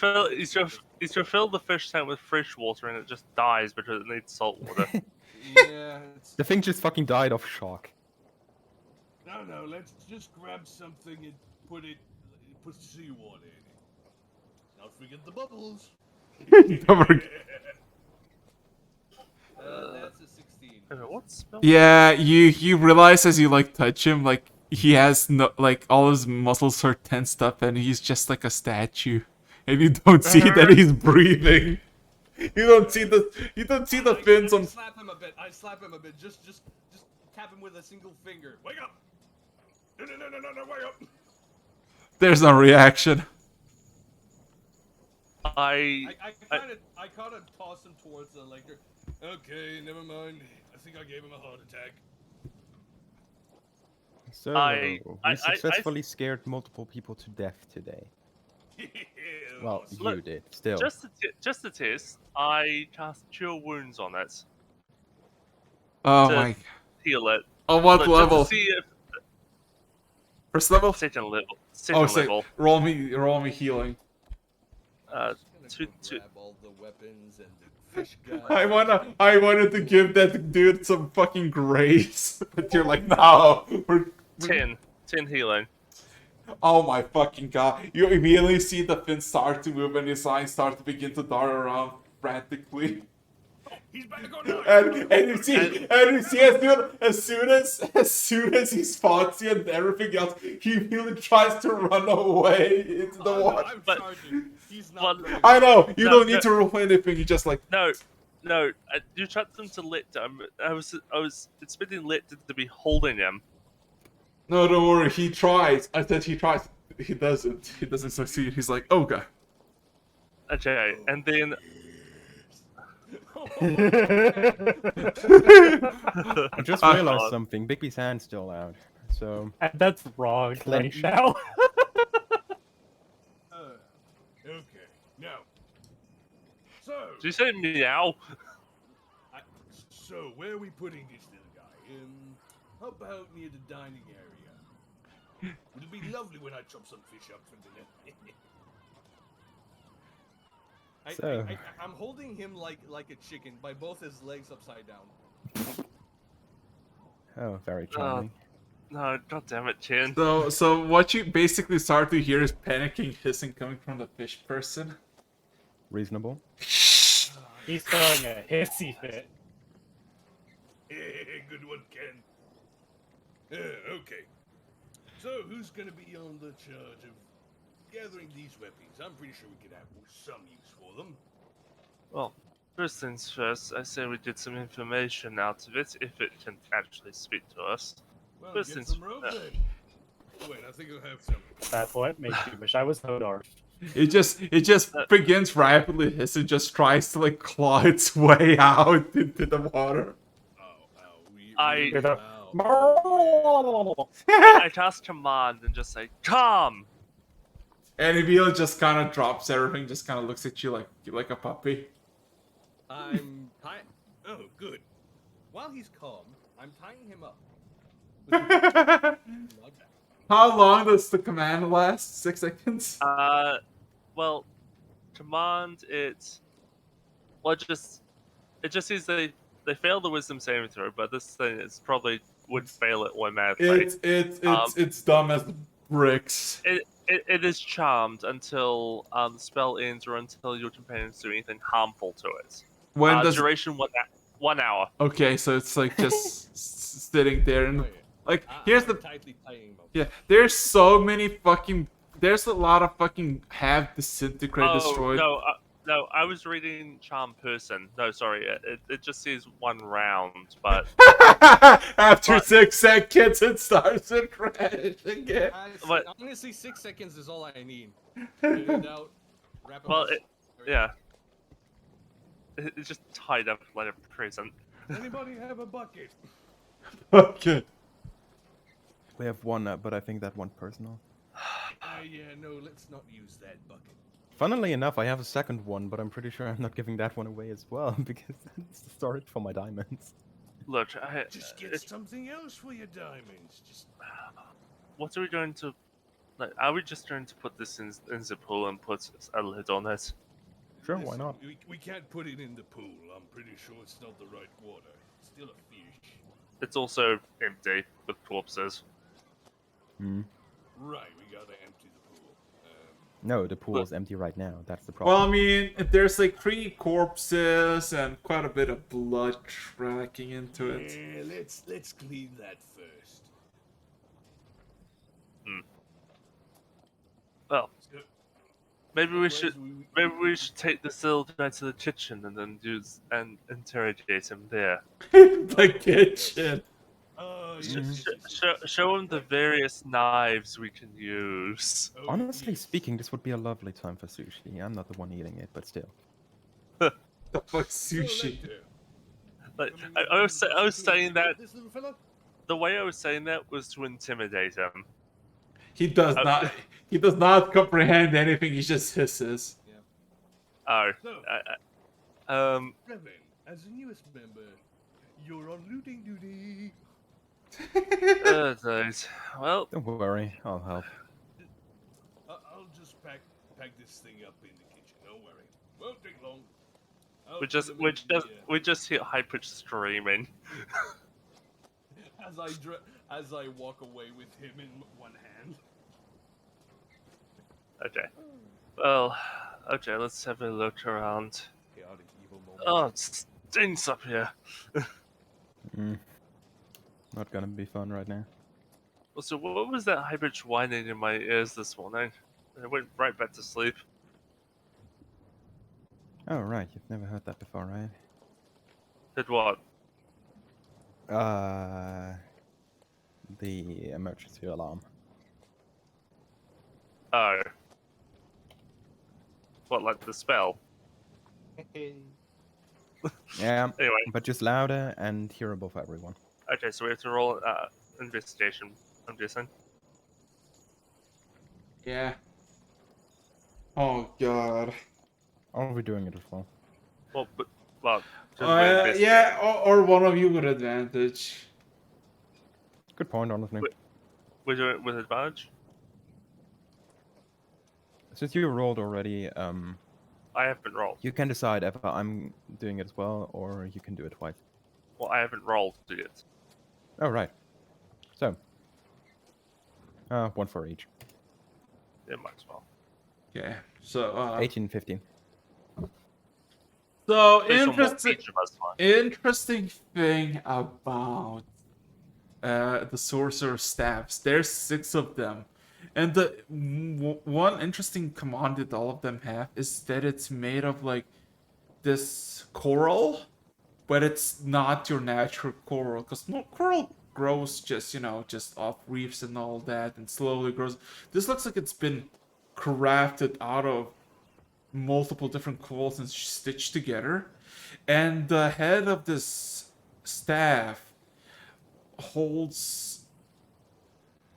Speaker 8: medicine?
Speaker 6: fill the fish tank with fresh water and it just dies because it needs salt water.
Speaker 8: Yeah, it's...
Speaker 1: The thing just fucking died of shock.
Speaker 8: No, let's just grab something and put seawater in it. Not forget the bubbles. That's a 16.
Speaker 6: What spell?
Speaker 2: Yeah, you realize as you touch him, he has no all his muscles are tensed up and he's just like a statue, and you don't see that he's breathing. You don't see the fins on.
Speaker 8: I slap him a bit. Just tap him with a single finger. Wake up! No, wake up!
Speaker 2: There's no reaction.
Speaker 6: I
Speaker 8: kind of toss him towards the Lecter. Okay, never mind. I think I gave him a heart attack.
Speaker 1: So,
Speaker 6: I
Speaker 1: successfully scared multiple people to death today. Well, you
Speaker 6: Look,
Speaker 1: did, still.
Speaker 6: just to test, I cast Cure Wounds on it
Speaker 2: Oh
Speaker 6: to
Speaker 2: my.
Speaker 6: heal it.
Speaker 2: On what
Speaker 6: Look,
Speaker 2: level?
Speaker 6: Just to see if
Speaker 2: First level?
Speaker 6: second level.
Speaker 2: Oh,
Speaker 6: Second
Speaker 2: so
Speaker 6: level.
Speaker 2: roll me healing.
Speaker 6: Two.
Speaker 8: Grab all the weapons and the fish guy.
Speaker 2: I wanted to give that dude some fucking grace, but you're like, no.
Speaker 6: 10 healing.
Speaker 2: Oh my fucking god! You immediately see the fin start to move and his eyes start to begin to dart around frantically.
Speaker 8: He's back on nine.
Speaker 2: And you see as soon as he spots you and everything else, he immediately tries to run away into the water.
Speaker 8: I'm
Speaker 6: But-
Speaker 8: charging. He's not.
Speaker 6: but-
Speaker 2: I know you
Speaker 6: No,
Speaker 2: don't need
Speaker 6: no.
Speaker 2: to roll anything. You just
Speaker 6: No, you tried them to let them. I was expecting Lecter to be holding him.
Speaker 2: no, don't worry. He tries. I said he tries. He doesn't. He doesn't succeed. He's like, oh god.
Speaker 6: Okay, and then
Speaker 1: I just
Speaker 6: Oh,
Speaker 1: realized
Speaker 6: God.
Speaker 1: something. Bigby's hand's still out. So,
Speaker 4: That's wrong, Lei Shao.
Speaker 8: Okay, now. So,
Speaker 6: did you say meow?
Speaker 8: so where are we putting this little guy? How about near the dining area? Would it be lovely when I chop some fish up for dinner?
Speaker 1: So.
Speaker 8: I'm holding him like a chicken by both his legs upside down.
Speaker 1: oh, very charming.
Speaker 6: No, god damn it, Chin.
Speaker 2: So what you basically start to hear is panicking hissing coming from the fish person.
Speaker 1: Reasonable.
Speaker 4: He's throwing a hissy fit.
Speaker 8: Good one, Ken. Okay. So, who's gonna be on the charge of gathering these weapons? I'm pretty sure we could have some use for them.
Speaker 6: Well, first things first, I say we get some information out of it, if it can actually speak to us.
Speaker 8: Well,
Speaker 6: First
Speaker 8: get
Speaker 6: things-
Speaker 8: some rope then. Oh, wait, I think I'll have some.
Speaker 4: That's what makes you wish I was Hodor.
Speaker 2: It just begins rapidly hissing, just tries to claw its way out into the water.
Speaker 6: I-
Speaker 8: Wow.
Speaker 6: I cast command and just say, "Come!"
Speaker 2: And Emil just kind of drops everything, just kind of looks at you like a puppy.
Speaker 8: I'm tying. Oh, good. While he's calm, I'm tying him up.
Speaker 2: How long does the command last? 6 seconds?
Speaker 6: Well, command it. Well, it just says they failed the wisdom saving throw, but this thing is probably would fail it automatically.
Speaker 2: It's dumb as bricks.
Speaker 6: It is charmed until the spell ends or until your companions do anything harmful to it.
Speaker 2: When does
Speaker 6: Duration 1 hour.
Speaker 2: Okay, so it's just sitting there and here's
Speaker 8: I'm
Speaker 2: the
Speaker 8: tightly tying him up.
Speaker 2: yeah. There's so many fucking. There's a lot of fucking have disintegrate destroyed.
Speaker 6: No, No, I was reading charm person. No, sorry, it just says 1 round, but
Speaker 2: After
Speaker 6: But-
Speaker 2: 6 seconds, it starts to crash again.
Speaker 6: But-
Speaker 8: Honestly, 6 seconds is all I need. Get it out, wrap it
Speaker 6: well,
Speaker 8: up.
Speaker 6: yeah, it's just tied up like a present.
Speaker 8: Anybody have a bucket?
Speaker 2: Okay.
Speaker 1: We have one, but I think that one personal.
Speaker 8: Yeah, no, let's not use that bucket.
Speaker 1: Funnily enough, I have a second one, but I'm pretty sure I'm not giving that one away as well because it's storage for my diamonds.
Speaker 6: Look,
Speaker 8: Just get something else for your diamonds. Just
Speaker 6: what are we going to? Like, are we just going to put this in the pool and put a lid on it?
Speaker 1: Sure, why not?
Speaker 8: We can't put it in the pool. I'm pretty sure it's not the right water. It's still a fish.
Speaker 6: It's also empty with corpses.
Speaker 1: Hmm.
Speaker 8: Right, we gotta empty the pool.
Speaker 1: No, the pool
Speaker 6: But-
Speaker 1: is empty right now. That's the
Speaker 2: Well, I
Speaker 1: problem.
Speaker 2: mean, there's like 3 corpses and quite a bit of blood tracking into it.
Speaker 8: Yeah, let's clean that first.
Speaker 6: Well,
Speaker 8: So,
Speaker 6: maybe we
Speaker 8: otherwise
Speaker 6: should take this little guy to the kitchen and then and interrogate him there.
Speaker 2: The kitchen.
Speaker 8: Oh,
Speaker 6: Sh-
Speaker 8: yes,
Speaker 6: show him the various knives we can use.
Speaker 8: Oh,
Speaker 1: Honestly
Speaker 8: yes.
Speaker 1: speaking, this would be a lovely time for sushi. I'm not the one eating it, but still.
Speaker 2: The fuck
Speaker 8: So,
Speaker 2: sushi.
Speaker 8: Lecter,
Speaker 6: Like,
Speaker 8: I mean,
Speaker 6: I was
Speaker 8: you
Speaker 6: saying that
Speaker 8: this little fella?
Speaker 6: the way I was saying that was to intimidate him.
Speaker 2: He does not. He does not comprehend anything. He just hisses.
Speaker 6: Oh,
Speaker 8: So, Reverend, as the newest member, you're on looting duty.
Speaker 6: days. Well,
Speaker 1: Don't worry, I'll help.
Speaker 8: I'll just pack this thing up in the kitchen. Don't worry, won't take long. I'll
Speaker 6: we
Speaker 8: put
Speaker 6: just
Speaker 8: them
Speaker 6: we
Speaker 8: in
Speaker 6: just
Speaker 8: the,
Speaker 6: we just hear high pitched screaming.
Speaker 8: as I walk away with him in one hand.
Speaker 6: Okay. Well, okay. Let's have a look around.
Speaker 8: Chaotic evil moment.
Speaker 6: Oh, it stinks up here.
Speaker 1: Mm. Not gonna be fun right now.
Speaker 6: So what was that high pitched whining in my ears this morning? I went right back to sleep.
Speaker 1: Oh, right, you've never heard that before, right?
Speaker 6: Did what?
Speaker 1: The emergency alarm.
Speaker 6: Oh. What, like the spell?
Speaker 1: Yeah,
Speaker 6: Anyway,
Speaker 1: but just louder and hearable for everyone.
Speaker 6: okay, so we have to roll investigation, I'm guessing.
Speaker 2: Yeah. Oh god.
Speaker 1: Or are we doing it as well?
Speaker 6: Well, just we're investigating.
Speaker 2: Yeah, or one of you with advantage.
Speaker 1: Good point, honestly.
Speaker 6: Wait. We do it with advantage?
Speaker 1: Since you rolled already,
Speaker 6: I haven't rolled.
Speaker 1: you can decide if I'm doing it as well, or you can do it twice.
Speaker 6: Well, I haven't rolled yet.
Speaker 1: Oh, right. So, one for each.
Speaker 6: Yeah, might as well.
Speaker 2: Okay, so
Speaker 1: 18, 15.
Speaker 2: so
Speaker 6: Based on what
Speaker 2: interesting.
Speaker 6: each of us find.
Speaker 2: Interesting thing about the sorcerer staffs. There's 6 of them, and the one interesting command that all of them have is that it's made of like this coral, but it's not your natural coral, because no coral grows just just off reefs and all that, and slowly grows. This looks like it's been crafted out of multiple different corals and stitched together, and the head of this staff holds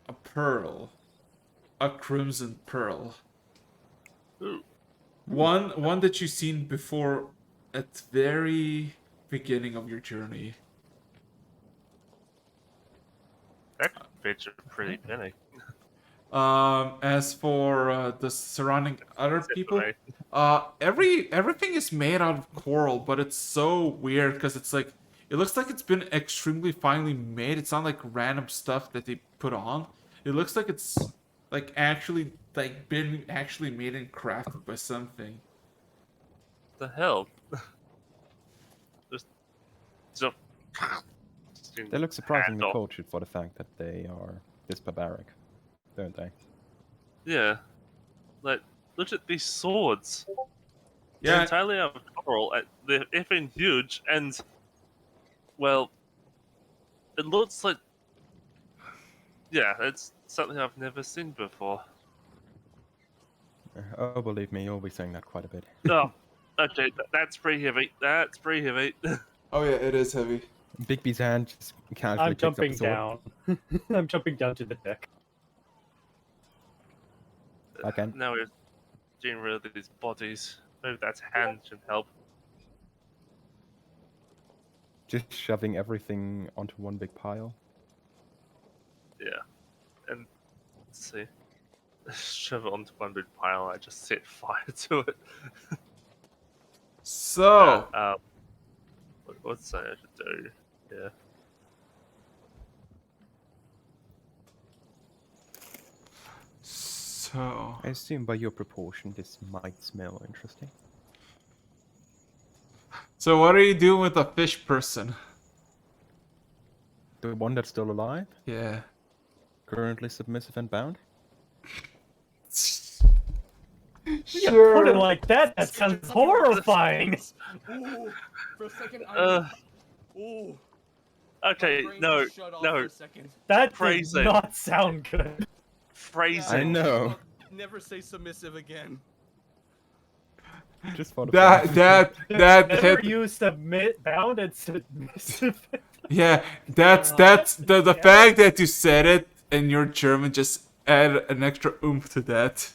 Speaker 2: a pearl, a crimson pearl.
Speaker 6: Ooh.
Speaker 2: One that you've seen before at the very beginning of your journey.
Speaker 6: That bitch a pretty penny.
Speaker 2: As for the surrounding other
Speaker 6: Except for
Speaker 2: people,
Speaker 6: me.
Speaker 2: everything is made out of coral, but it's so weird because it's like it looks like it's been extremely finely made. It's not like random stuff that they put on. It looks like it's like actually like been actually made and crafted by something.
Speaker 6: The hell? Just
Speaker 1: They look surprisingly
Speaker 6: Handle.
Speaker 1: cultured for the fact that they are this barbaric, don't they?
Speaker 6: Yeah. Like, look at these swords. They're
Speaker 2: Yeah.
Speaker 6: entirely out of control. They're effing huge, and well, it looks like it's something I've never seen before.
Speaker 1: Oh, believe me, you'll be saying that quite a bit.
Speaker 6: Oh, okay, that's pretty heavy. That's pretty heavy.
Speaker 2: Oh yeah, it is heavy.
Speaker 1: Bigby's hand just casually
Speaker 4: I'm
Speaker 1: picks up the
Speaker 4: jumping
Speaker 1: sword.
Speaker 4: down. I'm jumping down to the deck.
Speaker 1: Again.
Speaker 6: Now we're getting rid of these bodies. Maybe that's hand can help.
Speaker 1: Just shoving everything onto one big pile.
Speaker 6: Yeah, and let's see. Shove it onto one big pile. I just set fire to it.
Speaker 2: So,
Speaker 6: What's that I should do? Yeah.
Speaker 2: so
Speaker 1: I assume by your proportion this might smell interesting.
Speaker 2: what are you doing with the fish person?
Speaker 1: The one that's still alive?
Speaker 2: Yeah.
Speaker 1: Currently submissive and bound?
Speaker 4: You put it like that, that sounds horrifying!
Speaker 8: Ooh, for a second, ooh.
Speaker 6: Okay,
Speaker 8: My brain
Speaker 6: no,
Speaker 8: just shut off
Speaker 6: no.
Speaker 8: For a second.
Speaker 4: That does
Speaker 6: Phrasing.
Speaker 4: not sound good.
Speaker 6: Phrasing.
Speaker 1: I know.
Speaker 8: Never say submissive again.
Speaker 1: Just for the
Speaker 2: That
Speaker 4: Never
Speaker 2: hit.
Speaker 4: you submit bound and submissive.
Speaker 2: Yeah, that's the fact that you said it and you're German just add an extra oomph to that.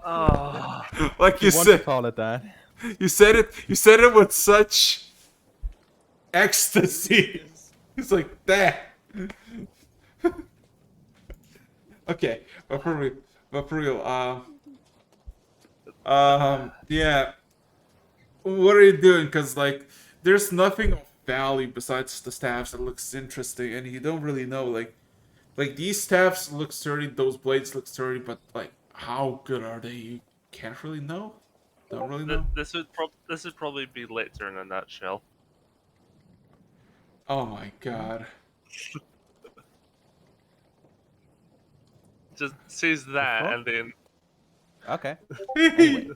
Speaker 6: Oh,
Speaker 2: Like you
Speaker 1: You want to
Speaker 2: said,
Speaker 1: call it that?
Speaker 2: you said it with such ecstasy. It's like that. Okay, but for real, yeah. What are you doing? Cause like, there's nothing of value besides the staffs that looks interesting, and you don't really know like these staffs look sturdy, those blades look sturdy, but like, how good are they? You can't really know. Don't really know.
Speaker 6: this would probably be later in a nutshell.
Speaker 2: Oh my god.
Speaker 6: Just sees that
Speaker 1: fuck?
Speaker 6: and then
Speaker 1: Okay. Anyway.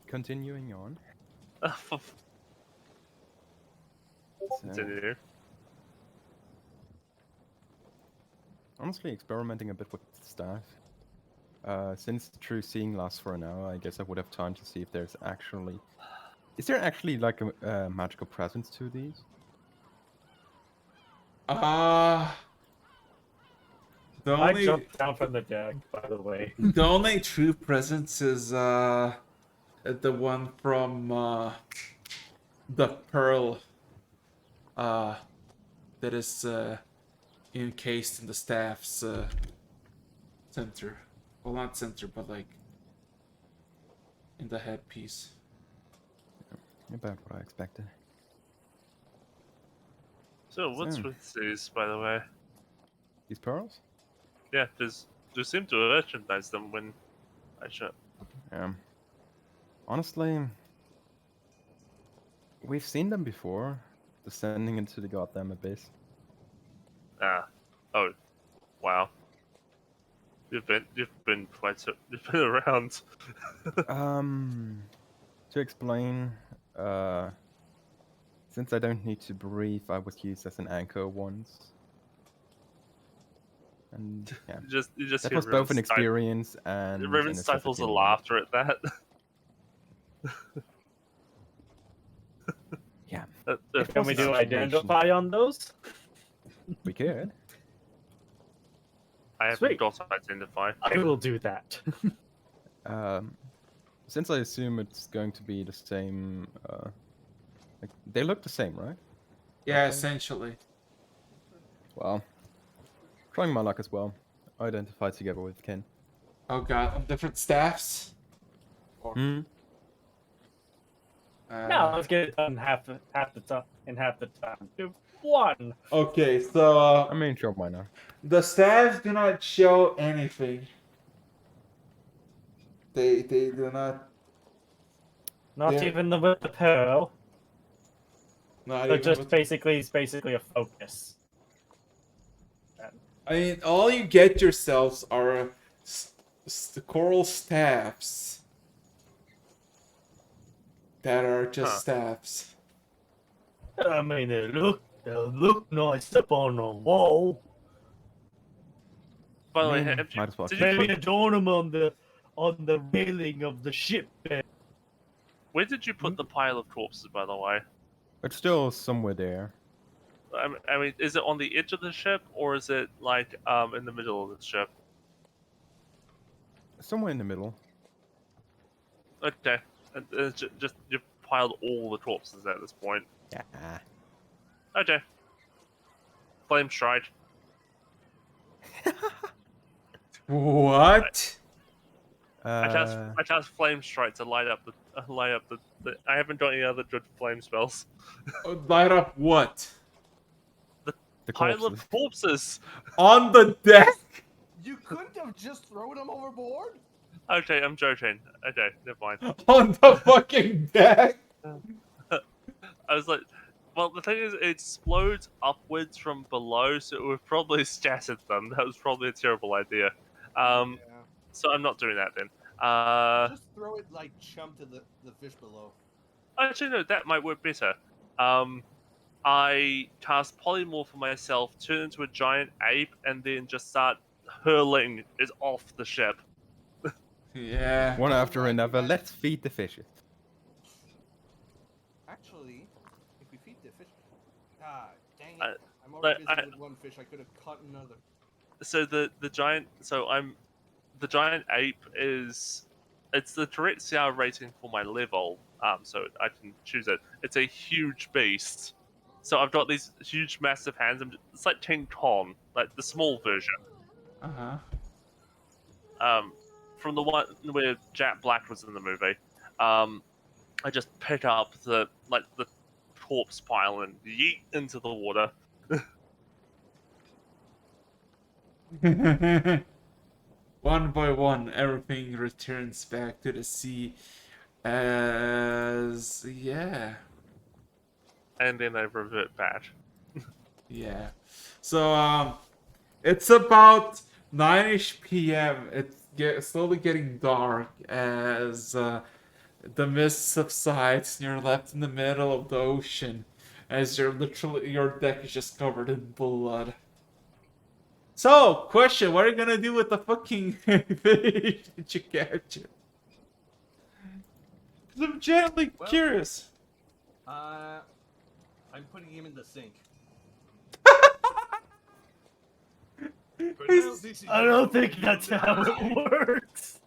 Speaker 1: Continuing on. So,
Speaker 6: continue.
Speaker 1: honestly, experimenting a bit with staff. Since the true seeing lasts for an hour, I guess I would have time to see if there's actually... Is there actually like a magical presence to these?
Speaker 2: The
Speaker 4: I
Speaker 2: only
Speaker 4: jumped down from the deck, by the way.
Speaker 2: the only true presence is the one from the pearl that is encased in the staff's center. Well, not center, but like in the headpiece.
Speaker 1: About what I expected.
Speaker 6: So what's
Speaker 1: So.
Speaker 6: with these, by the way?
Speaker 1: These pearls?
Speaker 6: Yeah, you seem to recognize them when I show.
Speaker 1: Honestly, we've seen them before, descending into the goddamn abyss.
Speaker 6: Oh, wow. You've been around.
Speaker 1: To explain, since I don't need to breathe, I was used as an anchor once. And yeah,
Speaker 6: You just
Speaker 1: that
Speaker 6: hear
Speaker 1: was both an
Speaker 6: Riven
Speaker 1: experience and
Speaker 6: Riven
Speaker 1: a
Speaker 6: stifles a
Speaker 1: necessity.
Speaker 6: laughter at that.
Speaker 1: Yeah,
Speaker 4: Can we do
Speaker 1: Situation.
Speaker 4: identify on those?
Speaker 1: we could.
Speaker 6: I haven't
Speaker 4: Sweet.
Speaker 6: got identify.
Speaker 4: I will do that.
Speaker 1: Since I assume it's going to be the same, like, they look the same, right?
Speaker 2: Yeah,
Speaker 1: Okay.
Speaker 2: essentially.
Speaker 1: Well, trying my luck as well. Identify together with Ken.
Speaker 2: Oh god, on different staffs.
Speaker 1: Hmm.
Speaker 4: No, let's get it done half the time in half the time. Do one.
Speaker 2: Okay, so
Speaker 1: I mean, sure, why not?
Speaker 2: the staffs do not show anything. They do not.
Speaker 4: Not
Speaker 2: Yeah.
Speaker 4: even the with the pearl.
Speaker 2: Not
Speaker 4: So
Speaker 2: even
Speaker 4: just
Speaker 2: with-
Speaker 4: basically, it's basically a focus.
Speaker 2: I mean, all you get yourselves are coral staffs that are just
Speaker 6: Huh.
Speaker 2: staffs.
Speaker 4: I mean, they look nice up on the wall.
Speaker 6: By the
Speaker 1: I
Speaker 6: way,
Speaker 1: mean,
Speaker 6: have you,
Speaker 1: might as well
Speaker 6: did
Speaker 1: keep
Speaker 6: you
Speaker 4: Maybe
Speaker 6: put,
Speaker 1: them.
Speaker 4: adorn them on the railing of the ship.
Speaker 6: where did you put the pile of corpses, by the way?
Speaker 1: It's still somewhere there.
Speaker 6: I mean, is it on the edge of the ship, or is it like in the middle of the ship?
Speaker 1: Somewhere in the middle.
Speaker 6: Okay, and just you've piled all the corpses at this point.
Speaker 1: Yeah.
Speaker 6: Okay, flame strike.
Speaker 2: What?
Speaker 6: I cast flame strike to light up the. I haven't got any other good flame spells.
Speaker 2: Light up what?
Speaker 1: The
Speaker 6: Pile
Speaker 1: corpses.
Speaker 6: of corpses.
Speaker 2: On the deck?
Speaker 8: You couldn't have just thrown them overboard?
Speaker 6: Okay, I'm joking. Okay, never mind.
Speaker 2: On the fucking deck?
Speaker 6: I was like, well, the thing is, it explodes upwards from below, so it would probably scattered them. That was probably a terrible idea.
Speaker 8: Yeah.
Speaker 6: So I'm not doing that then.
Speaker 8: Just throw it like chum to the fish below.
Speaker 6: Actually, no, that might work better. I cast polymorph for myself, turn into a giant ape, and then just start hurling it off the ship.
Speaker 2: Yeah.
Speaker 1: One after
Speaker 8: Alright,
Speaker 1: another.
Speaker 8: guys.
Speaker 1: Let's feed the fishes.
Speaker 8: Actually, if we feed the fish... Ah, dang it.
Speaker 6: I-
Speaker 8: I'm already
Speaker 6: I-
Speaker 8: busy with one fish. I could have caught another.
Speaker 6: So the giant, the giant ape is, it's the correct CR rating for my level. So I can choose it. It's a huge beast. So I've got these huge, massive hands. It's like King Kong, like the small version.
Speaker 2: Uh-huh.
Speaker 6: From the one where Jack Black was in the movie. I just pick up the corpse pile and yeet into the water.
Speaker 2: One by one, everything returns back to the sea. Yeah.
Speaker 6: And then I revert back.
Speaker 2: Yeah. So, it's about 9ish p.m. It's slowly getting dark as the mist subsides and you're left in the middle of the ocean as your deck is just covered in blood. So, question, what are you gonna do with the fucking fish that you captured? Because I'm genuinely
Speaker 8: Well-
Speaker 2: curious.
Speaker 8: I'm putting him in the sink.
Speaker 4: I don't think that's how it works.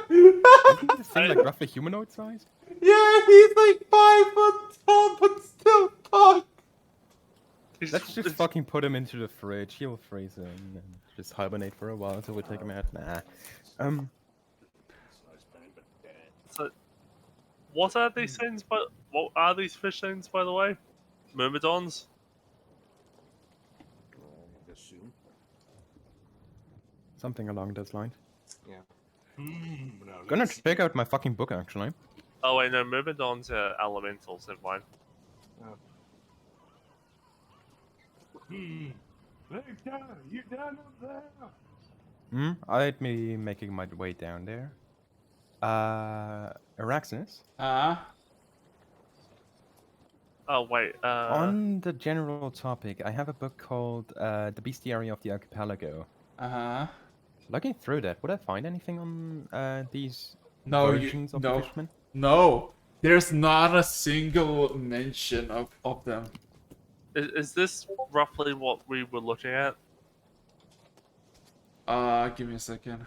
Speaker 1: Isn't this thing like roughly humanoid sized?
Speaker 2: Yeah, he's like 5 foot tall, but still fuck.
Speaker 1: Let's just fucking put him into the fridge. He'll freeze in and just hibernate for a while until we take him out. Nah.
Speaker 6: So, what are these things? But what are these fish things, by the way? Myrmidons?
Speaker 8: I assume.
Speaker 1: Something along those lines.
Speaker 8: Yeah.
Speaker 3: Now
Speaker 1: Gonna
Speaker 3: let's see.
Speaker 1: check out my fucking book actually.
Speaker 6: Oh wait, no, Myrmidons are elementals. Never mind.
Speaker 3: Victor, you down up there?
Speaker 1: I'd be making my way down there. Araxis.
Speaker 6: Oh wait.
Speaker 1: On the general topic, I have a book called The Bestiary of the Archipelago. Looking through that, would I find anything on these versions of the fishermen?
Speaker 2: No. There's not a single mention of them.
Speaker 6: Is this roughly what we were looking at?
Speaker 2: Give me a second.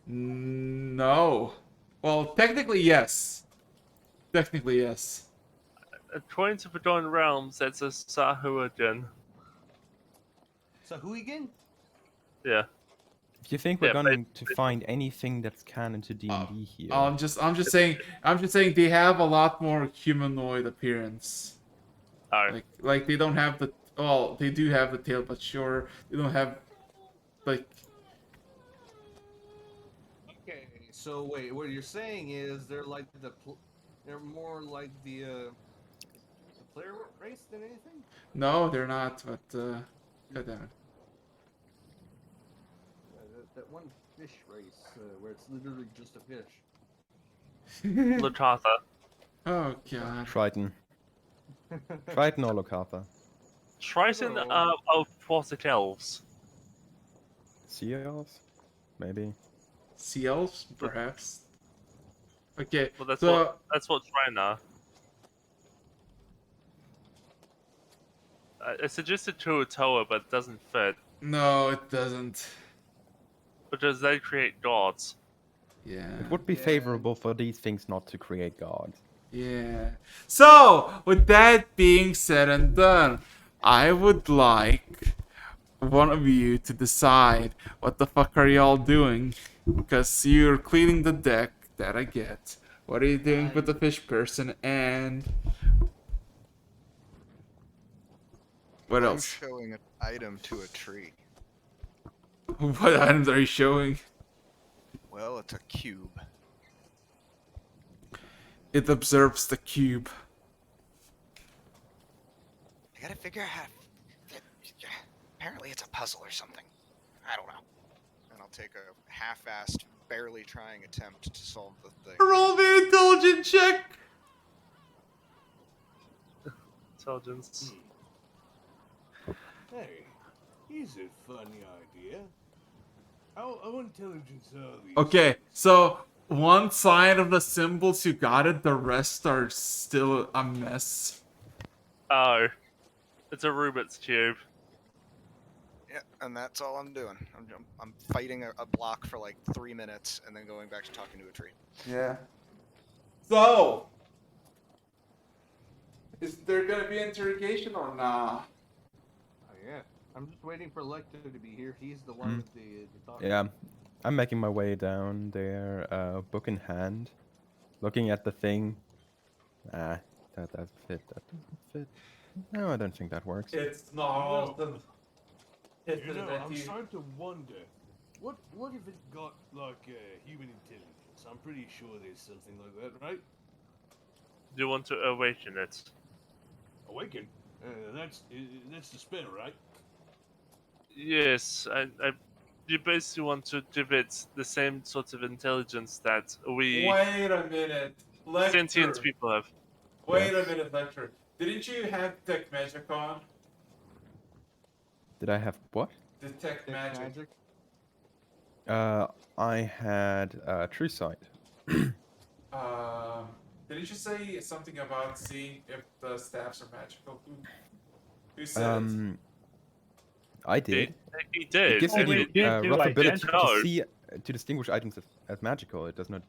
Speaker 2: No. Well, technically, yes. Technically, yes.
Speaker 6: According to Forgotten Realms, that's a Sahuagin.
Speaker 8: So who again?
Speaker 6: Yeah.
Speaker 1: If you think we're
Speaker 6: Yeah,
Speaker 1: going to find anything that's canon to D&D here,
Speaker 2: I'm just saying they have a lot more humanoid appearance.
Speaker 6: Oh.
Speaker 2: Like they don't have the, well, they do have the tail, but sure, they don't have, like.
Speaker 8: Okay, so wait, what you're saying is they're like they're more like the player race than anything?
Speaker 2: No, they're not, but, god damn it.
Speaker 8: that one fish race where it's literally just a fish.
Speaker 6: Lutata.
Speaker 2: Oh god.
Speaker 1: Triton. Triton or Locatha.
Speaker 6: Triton
Speaker 2: Oh.
Speaker 6: of aquatic elves.
Speaker 1: Sea elves? Maybe.
Speaker 2: Sea elves, perhaps. Okay,
Speaker 6: Well, that's
Speaker 2: so
Speaker 6: what Triton are. I suggested Tuatoa, but it doesn't fit
Speaker 2: no, it doesn't.
Speaker 6: because they create gods.
Speaker 2: Yeah.
Speaker 1: It would be favorable for these things not to create gods.
Speaker 2: Yeah. So, with that being said and done, I would like one of you to decide what the fuck are y'all doing, because you're cleaning the deck. That I get. What are you doing with the fish person, and what
Speaker 5: I'm
Speaker 2: else?
Speaker 5: showing an item to a tree.
Speaker 2: What items are you showing?
Speaker 5: Well, it's a cube.
Speaker 2: It observes the cube.
Speaker 5: I gotta figure out how. Apparently, it's a puzzle or something. I don't know. And I'll take a half-assed, barely trying attempt to solve the thing.
Speaker 2: Roll me an intelligence check.
Speaker 6: Intelligence.
Speaker 3: Hey, here's a funny idea. How intelligent are these?
Speaker 2: Okay, so one side of the symbols you got it, the rest are still a mess.
Speaker 6: Oh, it's a Rubik's cube.
Speaker 5: Yeah, and that's all I'm doing. I'm fighting a block for like 3 minutes and then going back to talking to a tree.
Speaker 2: Yeah. So, is there gonna be interrogation or not?
Speaker 8: Oh yeah. I'm just waiting for Lecter to be here. He's the one with the talk.
Speaker 1: Yeah, I'm making my way down there, book in hand, looking at the thing. Ah, that doesn't fit. That doesn't fit. No, I don't think that works.
Speaker 2: It's not.
Speaker 3: You know, I'm starting to wonder, what if it got like human intelligence? I'm pretty sure there's something like that, right?
Speaker 6: Do you want to awaken it?
Speaker 3: Awaken. That's the spell, right?
Speaker 6: Yes, you basically want to give it the same sort of intelligence that we
Speaker 2: Wait a minute,
Speaker 6: sentient
Speaker 2: Lecter.
Speaker 6: people have.
Speaker 2: Wait a minute, Lecter. Didn't you have Detect Magic on?
Speaker 1: Did I have what?
Speaker 2: Detect Magic.
Speaker 1: I had True Sight.
Speaker 2: Didn't you say something about seeing if the staffs are magical? Who said it?
Speaker 1: I did.
Speaker 6: He did.
Speaker 1: It gives
Speaker 4: Oh,
Speaker 1: me
Speaker 4: wait,
Speaker 1: the
Speaker 4: you do
Speaker 1: rough ability
Speaker 6: identify.
Speaker 1: to see, to distinguish items as magical. It does not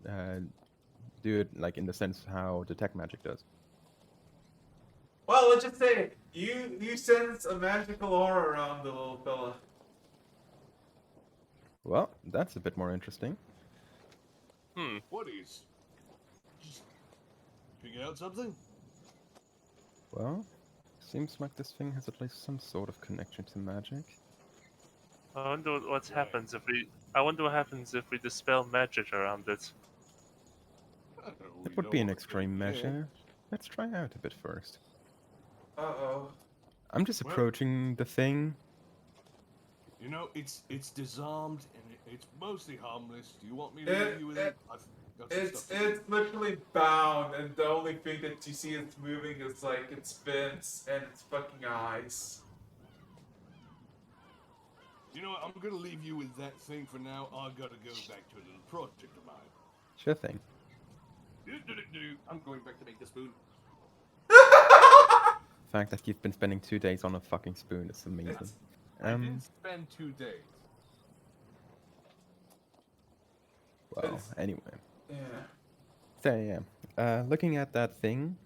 Speaker 1: do it like in the sense how Detect Magic does.
Speaker 2: Well, let's just say you sense a magical aura around the little fella.
Speaker 1: Well, that's a bit more interesting.
Speaker 3: What is? Just figure out something?
Speaker 1: Well, seems like this thing has at least some sort of connection to magic.
Speaker 6: I wonder what happens if we. I wonder what happens if we dispel magic around it.
Speaker 1: It would be an extreme measure. Let's try out a bit first.
Speaker 2: Uh-oh.
Speaker 1: I'm just
Speaker 3: Well-
Speaker 1: approaching the thing.
Speaker 3: You know, it's disarmed and it's mostly harmless. Do you want me to
Speaker 2: It-
Speaker 3: leave you with
Speaker 2: it-
Speaker 3: it? I've got some
Speaker 2: It's
Speaker 3: stuff to do.
Speaker 2: it's literally bound, and the only thing that you see it's moving is like its fins and its fucking eyes.
Speaker 3: You know what? I'm gonna leave you with that thing for now. I gotta go back to a little project of mine.
Speaker 1: Sure thing.
Speaker 8: I'm going back to make the spoon.
Speaker 1: The fact that you've been spending 2 days on a fucking spoon is amazing.
Speaker 8: I didn't spend 2 days.
Speaker 1: Well,
Speaker 2: It's-
Speaker 1: anyway.
Speaker 2: Yeah.
Speaker 1: So yeah, looking at that thing,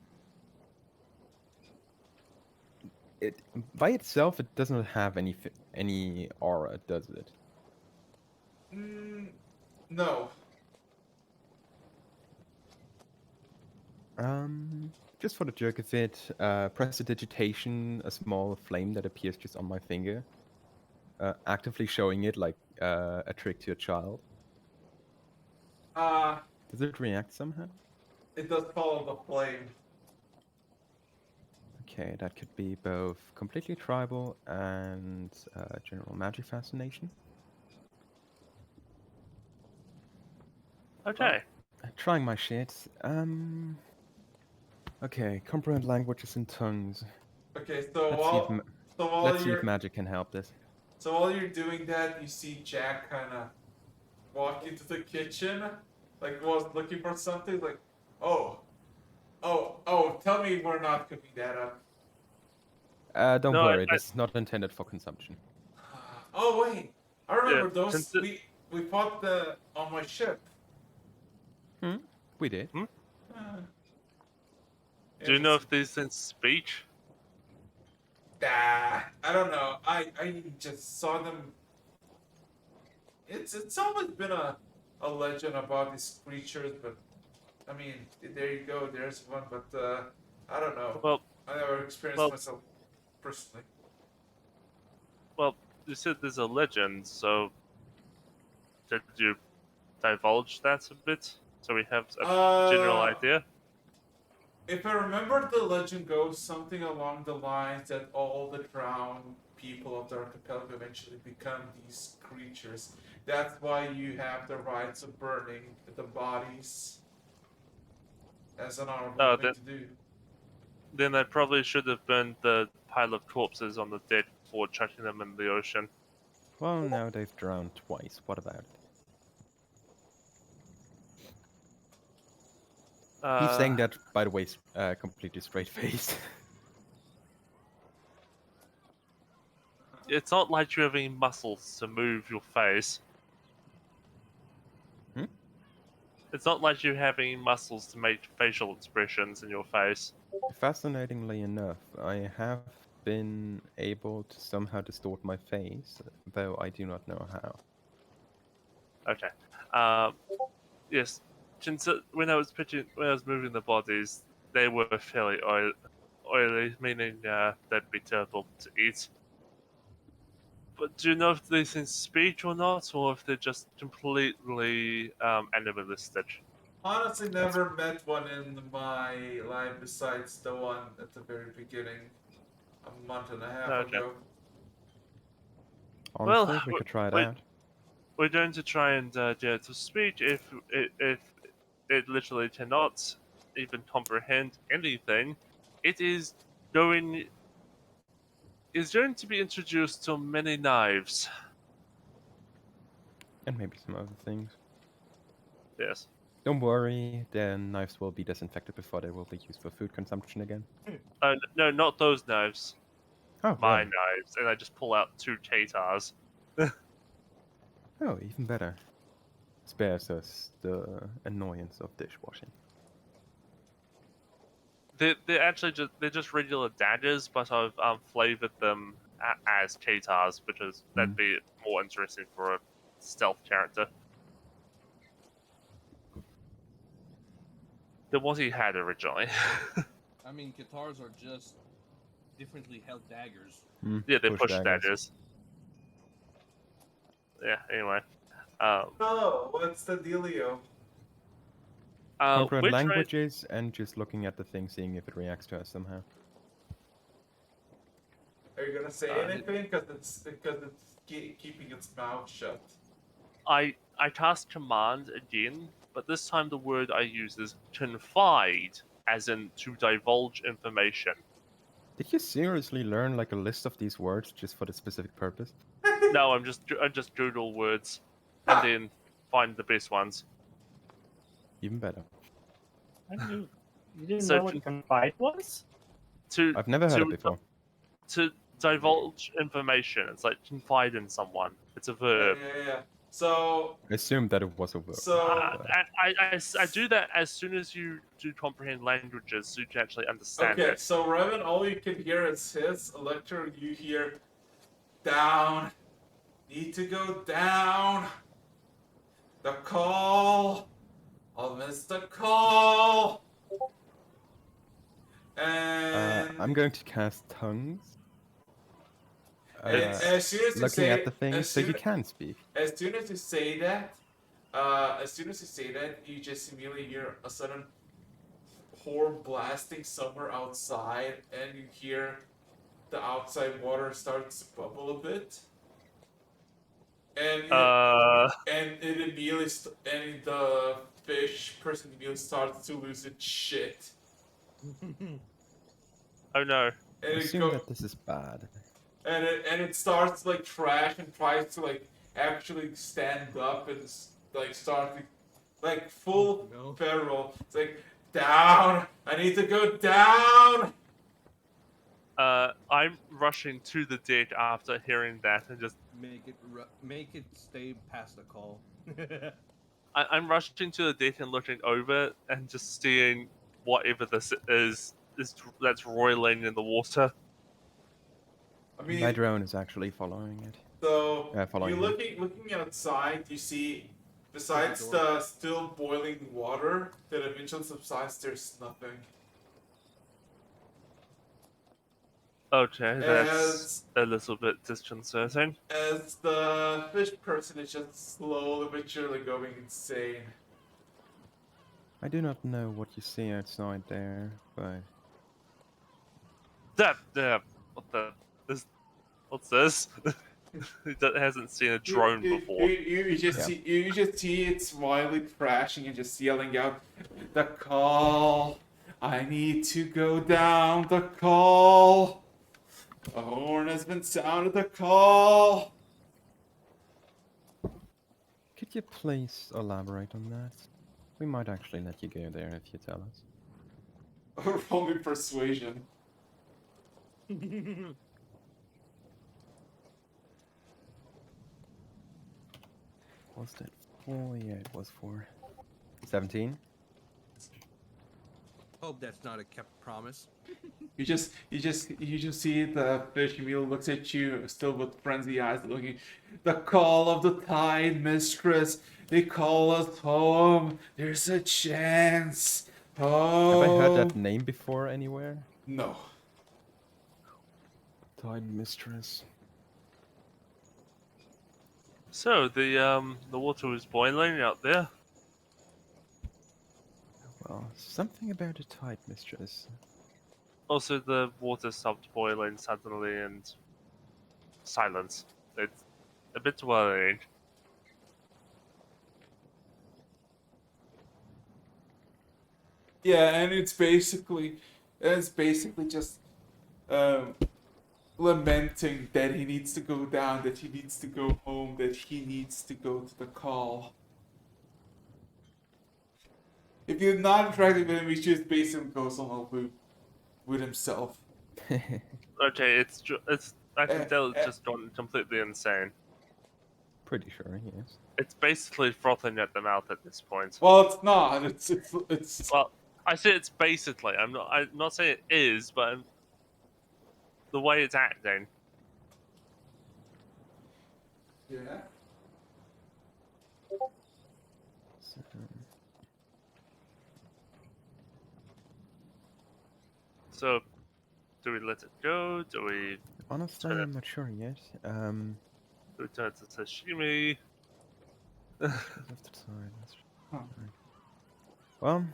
Speaker 1: it by itself it doesn't have any aura, does it?
Speaker 2: No.
Speaker 1: Just for the jerk of it, prestidigitation, a small flame that appears just on my finger, actively showing it like a trick to a child. Does it react somehow?
Speaker 2: It does follow the flame.
Speaker 1: Okay, that could be both completely tribal and general magic fascination.
Speaker 6: Okay.
Speaker 1: Trying my shit. Okay, comprehend languages and tongues.
Speaker 2: Okay, so
Speaker 1: Let's see if let's see if
Speaker 2: you're
Speaker 1: magic can help this.
Speaker 2: while you're doing that, you see Jack kind of walk into the kitchen, like was looking for something. Like, oh, tell me we're not cooking that up.
Speaker 1: Don't
Speaker 6: No,
Speaker 1: worry, this is not intended for consumption.
Speaker 2: Oh wait, I
Speaker 6: Yeah,
Speaker 2: remember those.
Speaker 6: since it-
Speaker 2: We fought the on my ship.
Speaker 1: We did.
Speaker 2: Uh,
Speaker 6: do you know
Speaker 2: interesting.
Speaker 6: if these things speak?
Speaker 2: I don't know. I just saw them. It's always been a legend about these creatures, but I mean, there you go. There's one, but I don't know.
Speaker 6: Well,
Speaker 2: I never experienced
Speaker 6: well-
Speaker 2: myself personally.
Speaker 6: well, you said there's a legend, so did you divulge that a bit so we have a general idea?
Speaker 2: If I remember, the legend goes something along the lines that all the drowned people of the archipelago eventually become these creatures. That's why you have the rites of burning the bodies as an honorable
Speaker 6: Oh,
Speaker 2: thing to do.
Speaker 6: Then I probably should have burned the pile of corpses on the dead before chucking them in the ocean.
Speaker 1: Well, now they've drowned twice. What about it? He's saying that, by the way, completely straight faced.
Speaker 6: It's not like you have any muscles to move your face.
Speaker 1: Hmm?
Speaker 6: It's not like you have any muscles to make facial expressions in your face.
Speaker 1: Fascinatingly enough, I have been able to somehow distort my face, though I do not know how.
Speaker 6: Okay. Yes. Since when I was moving the bodies, they were fairly oily, meaning they'd be terrible to eat. But do you know if these things speak or not, or if they're just completely animalistic?
Speaker 2: Honestly, never met one in my life besides the one at the very beginning, a month and a half
Speaker 6: Okay.
Speaker 2: ago.
Speaker 1: Honestly,
Speaker 6: Well,
Speaker 1: we could try it
Speaker 6: wait.
Speaker 1: out.
Speaker 6: We're going to try and get it to speak. If it literally cannot even comprehend anything, it going is going to be introduced to many knives.
Speaker 1: And maybe some other things.
Speaker 6: Yes.
Speaker 1: Don't worry, the knives will be disinfected before they will be used for food consumption again.
Speaker 6: No, not those knives.
Speaker 1: Oh,
Speaker 6: My
Speaker 1: right.
Speaker 6: knives, and I just pull out 2 Katars.
Speaker 1: Oh, even better. Spares us the annoyance of dishwashing.
Speaker 6: They're just regular daggers, but I've flavored them as Katars because that'd be more interesting for a stealth character than what he had originally.
Speaker 8: I mean, guitars are just differently held daggers.
Speaker 6: Yeah, they're push daggers. Yeah. Anyway,
Speaker 2: Oh, what's the dealio?
Speaker 1: Comprehend
Speaker 6: we're trying.
Speaker 1: languages and just looking at the thing, seeing if it reacts to us somehow.
Speaker 2: Are you gonna say anything? Because it's keeping its mouth shut.
Speaker 6: I cast command again, but this time the word I use is confide, as in to divulge information.
Speaker 1: Did you seriously learn like a list of these words just for the specific purpose?
Speaker 6: No, I just Google words, and then find the best ones.
Speaker 1: Even better.
Speaker 4: You didn't
Speaker 6: So
Speaker 4: know what confide was?
Speaker 1: I've never heard it before.
Speaker 6: To divulge information, it's like confide in someone. It's a verb.
Speaker 2: Yeah. So
Speaker 1: I assumed that it was a verb.
Speaker 6: I do that as soon as you do comprehend languages, so you can actually understand
Speaker 2: okay,
Speaker 6: it.
Speaker 2: so Revan, all you can hear is his. Electro, you hear down. Need to go down. The call. I'll miss the call. And
Speaker 1: I'm going to cast tongues.
Speaker 2: as soon as you
Speaker 1: Looking
Speaker 2: say
Speaker 1: at the thing, so you can speak.
Speaker 2: As soon as you say that, you just immediately hear a sudden horn blasting somewhere outside, and you hear the outside water starts to bubble a bit. And it immediately and the fish person immediately starts to lose its shit.
Speaker 6: Oh no.
Speaker 1: I
Speaker 2: And it
Speaker 1: assume
Speaker 2: go
Speaker 1: that this is bad.
Speaker 2: and it starts to like trash and tries to like actually stand up and like start to like full
Speaker 8: no.
Speaker 2: feral. It's like down. I need to go down.
Speaker 6: I'm rushing to the deck after hearing that and just
Speaker 8: Make it stay past the call.
Speaker 6: I'm rushing to the deck and looking over and just seeing whatever this is that's roiling in the water.
Speaker 2: I
Speaker 1: My
Speaker 2: mean,
Speaker 1: drone is actually following it.
Speaker 2: so
Speaker 1: Following
Speaker 2: you
Speaker 1: him.
Speaker 2: looking outside, you see besides
Speaker 8: door.
Speaker 2: the still boiling water that eventually subsides, there's nothing.
Speaker 6: Okay, that's
Speaker 2: As
Speaker 6: a little bit disconcerting.
Speaker 2: as the fish person is just slowly but surely going insane.
Speaker 1: I do not know what you see outside there, but
Speaker 6: What's this? That hasn't seen a drone before.
Speaker 2: You just
Speaker 1: Yeah.
Speaker 2: see it smiley crashing and just yelling out, "The call! I need to go down. The call! A horn has been sounded. The call!"
Speaker 1: could you please elaborate on that? We might actually let you go there if you tell us.
Speaker 2: Roll me persuasion.
Speaker 1: Was that 4? Yeah, it was 4. 17?
Speaker 8: Hope that's not a kept promise.
Speaker 2: You just see the fish mule looks at you still with frenzy eyes looking. The call of the tide mistress. They call us home. There's a chance. Oh.
Speaker 1: Have I heard that name before anywhere?
Speaker 2: No.
Speaker 1: Tide Mistress.
Speaker 6: So the water was boiling out there.
Speaker 1: Well, something about a Tide Mistress.
Speaker 6: Also, the water stopped boiling suddenly and silence. It's a bit worrying.
Speaker 2: Yeah, and it's basically just lamenting that he needs to go down, that he needs to go home, that he needs to go to the call. If you're not interacting with him, he just basically goes on a loop with himself.
Speaker 6: Okay, it's. I can tell it's
Speaker 2: eh.
Speaker 6: just gone completely insane.
Speaker 1: Pretty sure, yes.
Speaker 6: It's basically frothing at the mouth at this point.
Speaker 2: Well, it's not. It's.
Speaker 6: Well, I say it's basically. I'm not saying it is, but the way it's acting.
Speaker 2: Yeah.
Speaker 1: So,
Speaker 6: So, do we let it go? Do we
Speaker 1: honestly, I'm not sure yet.
Speaker 6: turn it to sashimi?
Speaker 1: Left side.
Speaker 2: Huh.
Speaker 1: Well,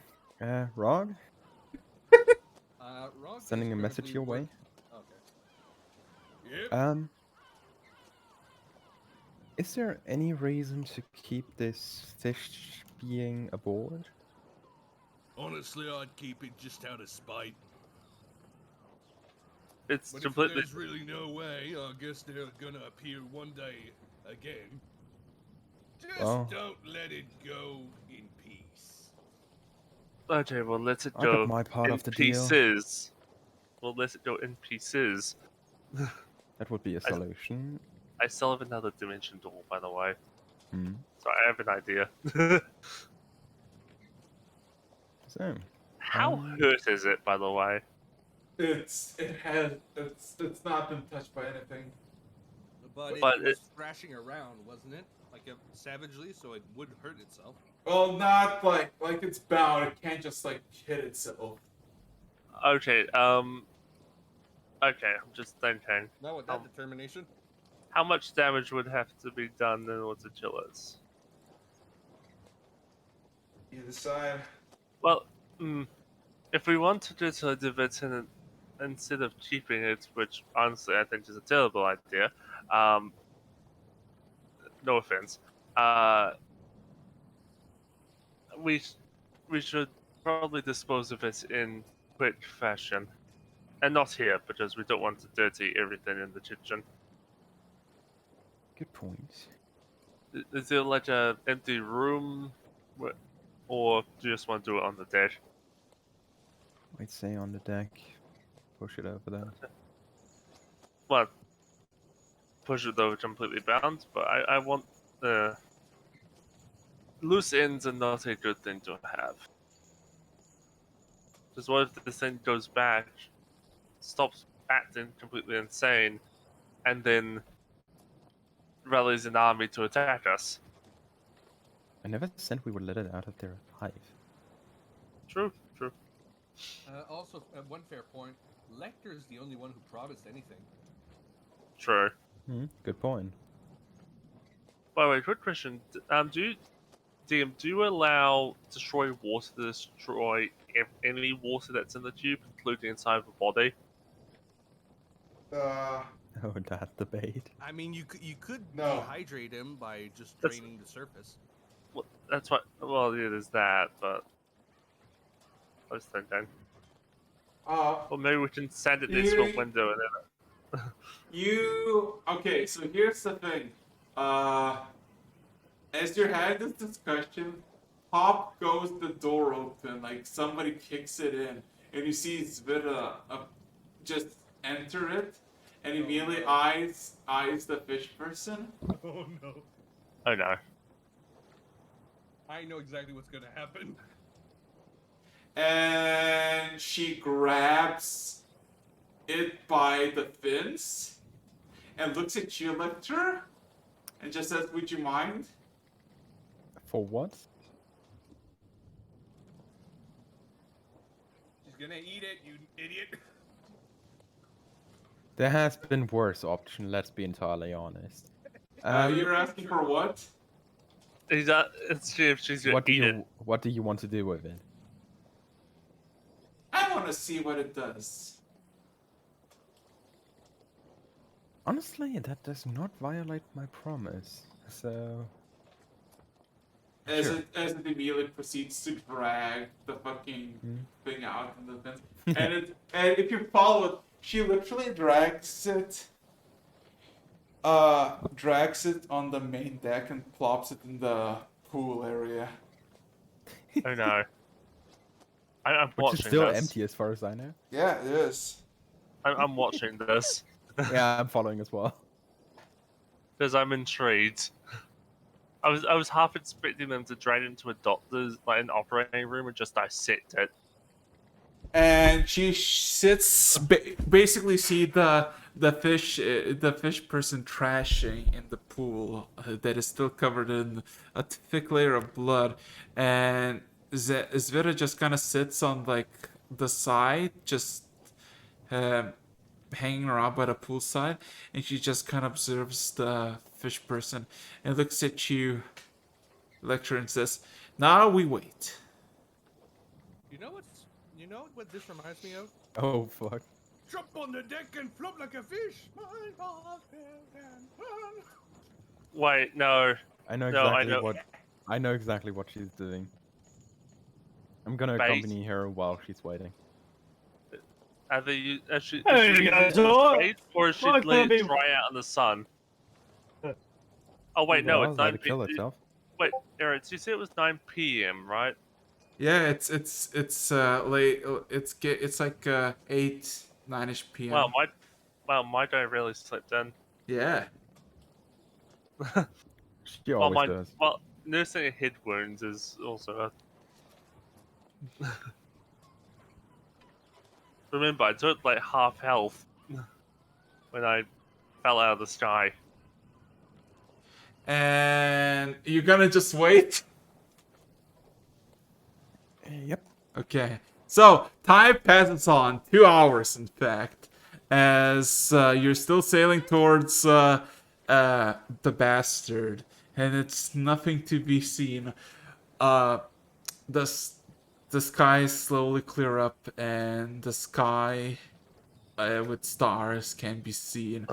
Speaker 1: Rog,
Speaker 8: Rog
Speaker 1: sending
Speaker 8: is
Speaker 1: a message
Speaker 8: currently
Speaker 1: your way.
Speaker 8: Okay.
Speaker 3: Yep.
Speaker 1: Is there any reason to keep this fish being aboard?
Speaker 3: Honestly, I'd keep it just out of spite.
Speaker 6: It's
Speaker 3: But if
Speaker 6: completely.
Speaker 3: there's really no way, I guess they're gonna appear one day again. Just
Speaker 1: Well-
Speaker 3: don't let it go in peace.
Speaker 6: Okay, well, let it
Speaker 1: I
Speaker 6: go
Speaker 1: got my part
Speaker 6: in
Speaker 1: of the deal.
Speaker 6: pieces. We'll let it go in pieces.
Speaker 1: That would be a solution.
Speaker 6: I still have another dimension door, by the way.
Speaker 1: Hmm.
Speaker 6: So I have an idea.
Speaker 1: So,
Speaker 6: How hurt is it, by the way?
Speaker 2: It's not been touched by anything.
Speaker 8: But
Speaker 6: But
Speaker 8: it was thrashing around, wasn't it? Like savagely, so it would hurt itself.
Speaker 2: Well, not like it's bound. It can't just like hit itself.
Speaker 6: Okay, okay, I'm just thinking.
Speaker 8: Not with that determination.
Speaker 6: How much damage would have to be done in order to kill it?
Speaker 2: You decide.
Speaker 6: Well, if we wanted to live it instead of keeping it, which honestly I think is a terrible idea, no offense, we should probably dispose of it in quick fashion, and not here because we don't want to dirty everything in the kitchen.
Speaker 1: Good point.
Speaker 6: Is there like a empty room, or do you just want to do it on the deck?
Speaker 1: I'd say on the deck. Push it over there.
Speaker 6: Well, push it over completely bound, but I want loose ends are not a good thing to have. Because what if this thing goes back, stops acting completely insane, and then rallies an army to attack us?
Speaker 1: I never said we would let it out of their hive.
Speaker 6: True, true.
Speaker 8: Also, at one fair point, Lecter is the only one who promised anything.
Speaker 6: True.
Speaker 1: Good point.
Speaker 6: By the way, quick question. DM, do you allow destroy water to destroy any water that's in the tube, including inside of the body?
Speaker 1: Oh, that debate.
Speaker 8: I mean, you could
Speaker 2: No.
Speaker 8: dehydrate him by just
Speaker 6: That's-
Speaker 8: draining the surface.
Speaker 6: Well, that's what. Well, yeah, there's that, but I was thinking. Well, maybe we can send it into a window and then.
Speaker 2: Okay, so here's the thing. As you're having this discussion, pop goes the door open, like somebody kicks it in, and you see Zvita just enter it, and immediately eyes the fish person.
Speaker 8: Oh no!
Speaker 6: Oh no.
Speaker 8: I know exactly what's gonna happen.
Speaker 2: And she grabs it by the fins and looks at you, Lecter, and just says, "Would you mind?"
Speaker 1: For what?
Speaker 8: She's gonna eat it, you idiot.
Speaker 1: There has been worse option, let's be entirely honest.
Speaker 2: You're asking for what?
Speaker 6: It's if she's gonna
Speaker 1: What do
Speaker 6: eat it.
Speaker 1: what do you want to do with it?
Speaker 2: I want to see what it does.
Speaker 1: Honestly, that does not violate my promise. So
Speaker 2: As
Speaker 1: Sure.
Speaker 2: it immediately proceeds to drag the fucking thing out in the fence. And if you follow it, she literally drags it on the main deck and plops it in the pool area.
Speaker 6: Oh no. I'm
Speaker 1: which
Speaker 6: watching
Speaker 1: is still
Speaker 6: this.
Speaker 1: empty as far as I know.
Speaker 2: Yeah, it is.
Speaker 6: I'm watching this
Speaker 1: Yeah, I'm following as well.
Speaker 6: because I'm intrigued. I was half expecting them to drag it into a doctor's, like an operating room, and just dissect it.
Speaker 2: And she sits basically see the fish person trashing in the pool that is still covered in a thick layer of blood, and Zvita just kind of sits on like the side, just hanging around by the pool side, and she just kind of observes the fish person and looks at you, Lecter, and says, "Now we wait."
Speaker 8: You know what this reminds me of?
Speaker 1: Oh fuck.
Speaker 8: Jump on the deck and flop like a fish. My heart can run.
Speaker 6: Wait, no.
Speaker 1: I know
Speaker 6: No, I
Speaker 1: exactly
Speaker 6: know.
Speaker 1: I know exactly what she's doing. I'm gonna
Speaker 6: Bait.
Speaker 1: accompany her while she's waiting.
Speaker 6: Is she
Speaker 4: Hey,
Speaker 6: using
Speaker 4: guys,
Speaker 6: it as
Speaker 4: what?
Speaker 6: bait, or is she
Speaker 4: What
Speaker 6: letting
Speaker 4: could
Speaker 6: it
Speaker 4: be-
Speaker 6: dry out in the sun? Oh wait, no,
Speaker 1: Well,
Speaker 6: it's
Speaker 1: let
Speaker 6: 9
Speaker 1: it kill
Speaker 6: p.m.
Speaker 1: itself.
Speaker 6: Wait, Eric, did you say it was 9 p.m., right?
Speaker 2: Yeah, it's late. It's like 8-9ish p.m.
Speaker 6: My guy really slept in.
Speaker 2: Yeah.
Speaker 1: She always does.
Speaker 6: Well, nursing a head wound is also a... Remember, I took like half health when I fell out of the sky.
Speaker 2: And you're gonna just wait?
Speaker 1: Yep.
Speaker 2: Okay. So, time passes on. 2 hours, in fact. As you're still sailing towards the bastard. And it's nothing to be seen. The skies slowly clear up, and the sky with stars can be seen.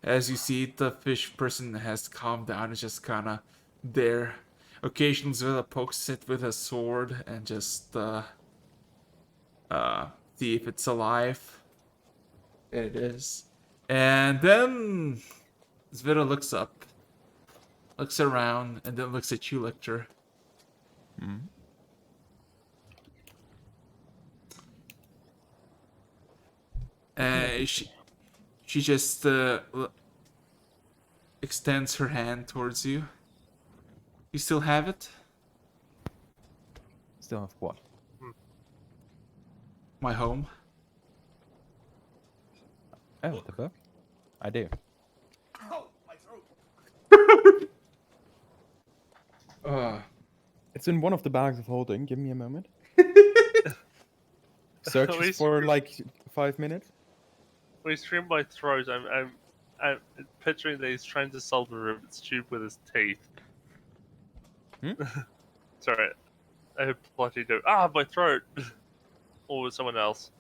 Speaker 2: As you see, the fish person has calmed down and just kind of there. Occasionally Zilla pokes it with a sword and just see if it's alive. It is. And then Zvita looks up, looks around, and then looks at you, Lictor.
Speaker 1: Hmm.
Speaker 2: She just extends her hand towards you. You still have it?
Speaker 1: Still have what?
Speaker 2: My home.
Speaker 1: Oh, the book? I do.
Speaker 8: Ow, my throat.
Speaker 1: It's in one of the bags of holding. Give me a moment. Searches for like 5 minutes.
Speaker 6: When he's screaming my throat, I'm picturing that he's trying to solve a Rubik's Cube with his teeth.
Speaker 1: Hmm?
Speaker 6: Sorry, I have bloody do. Ah, my throat! Or with someone else.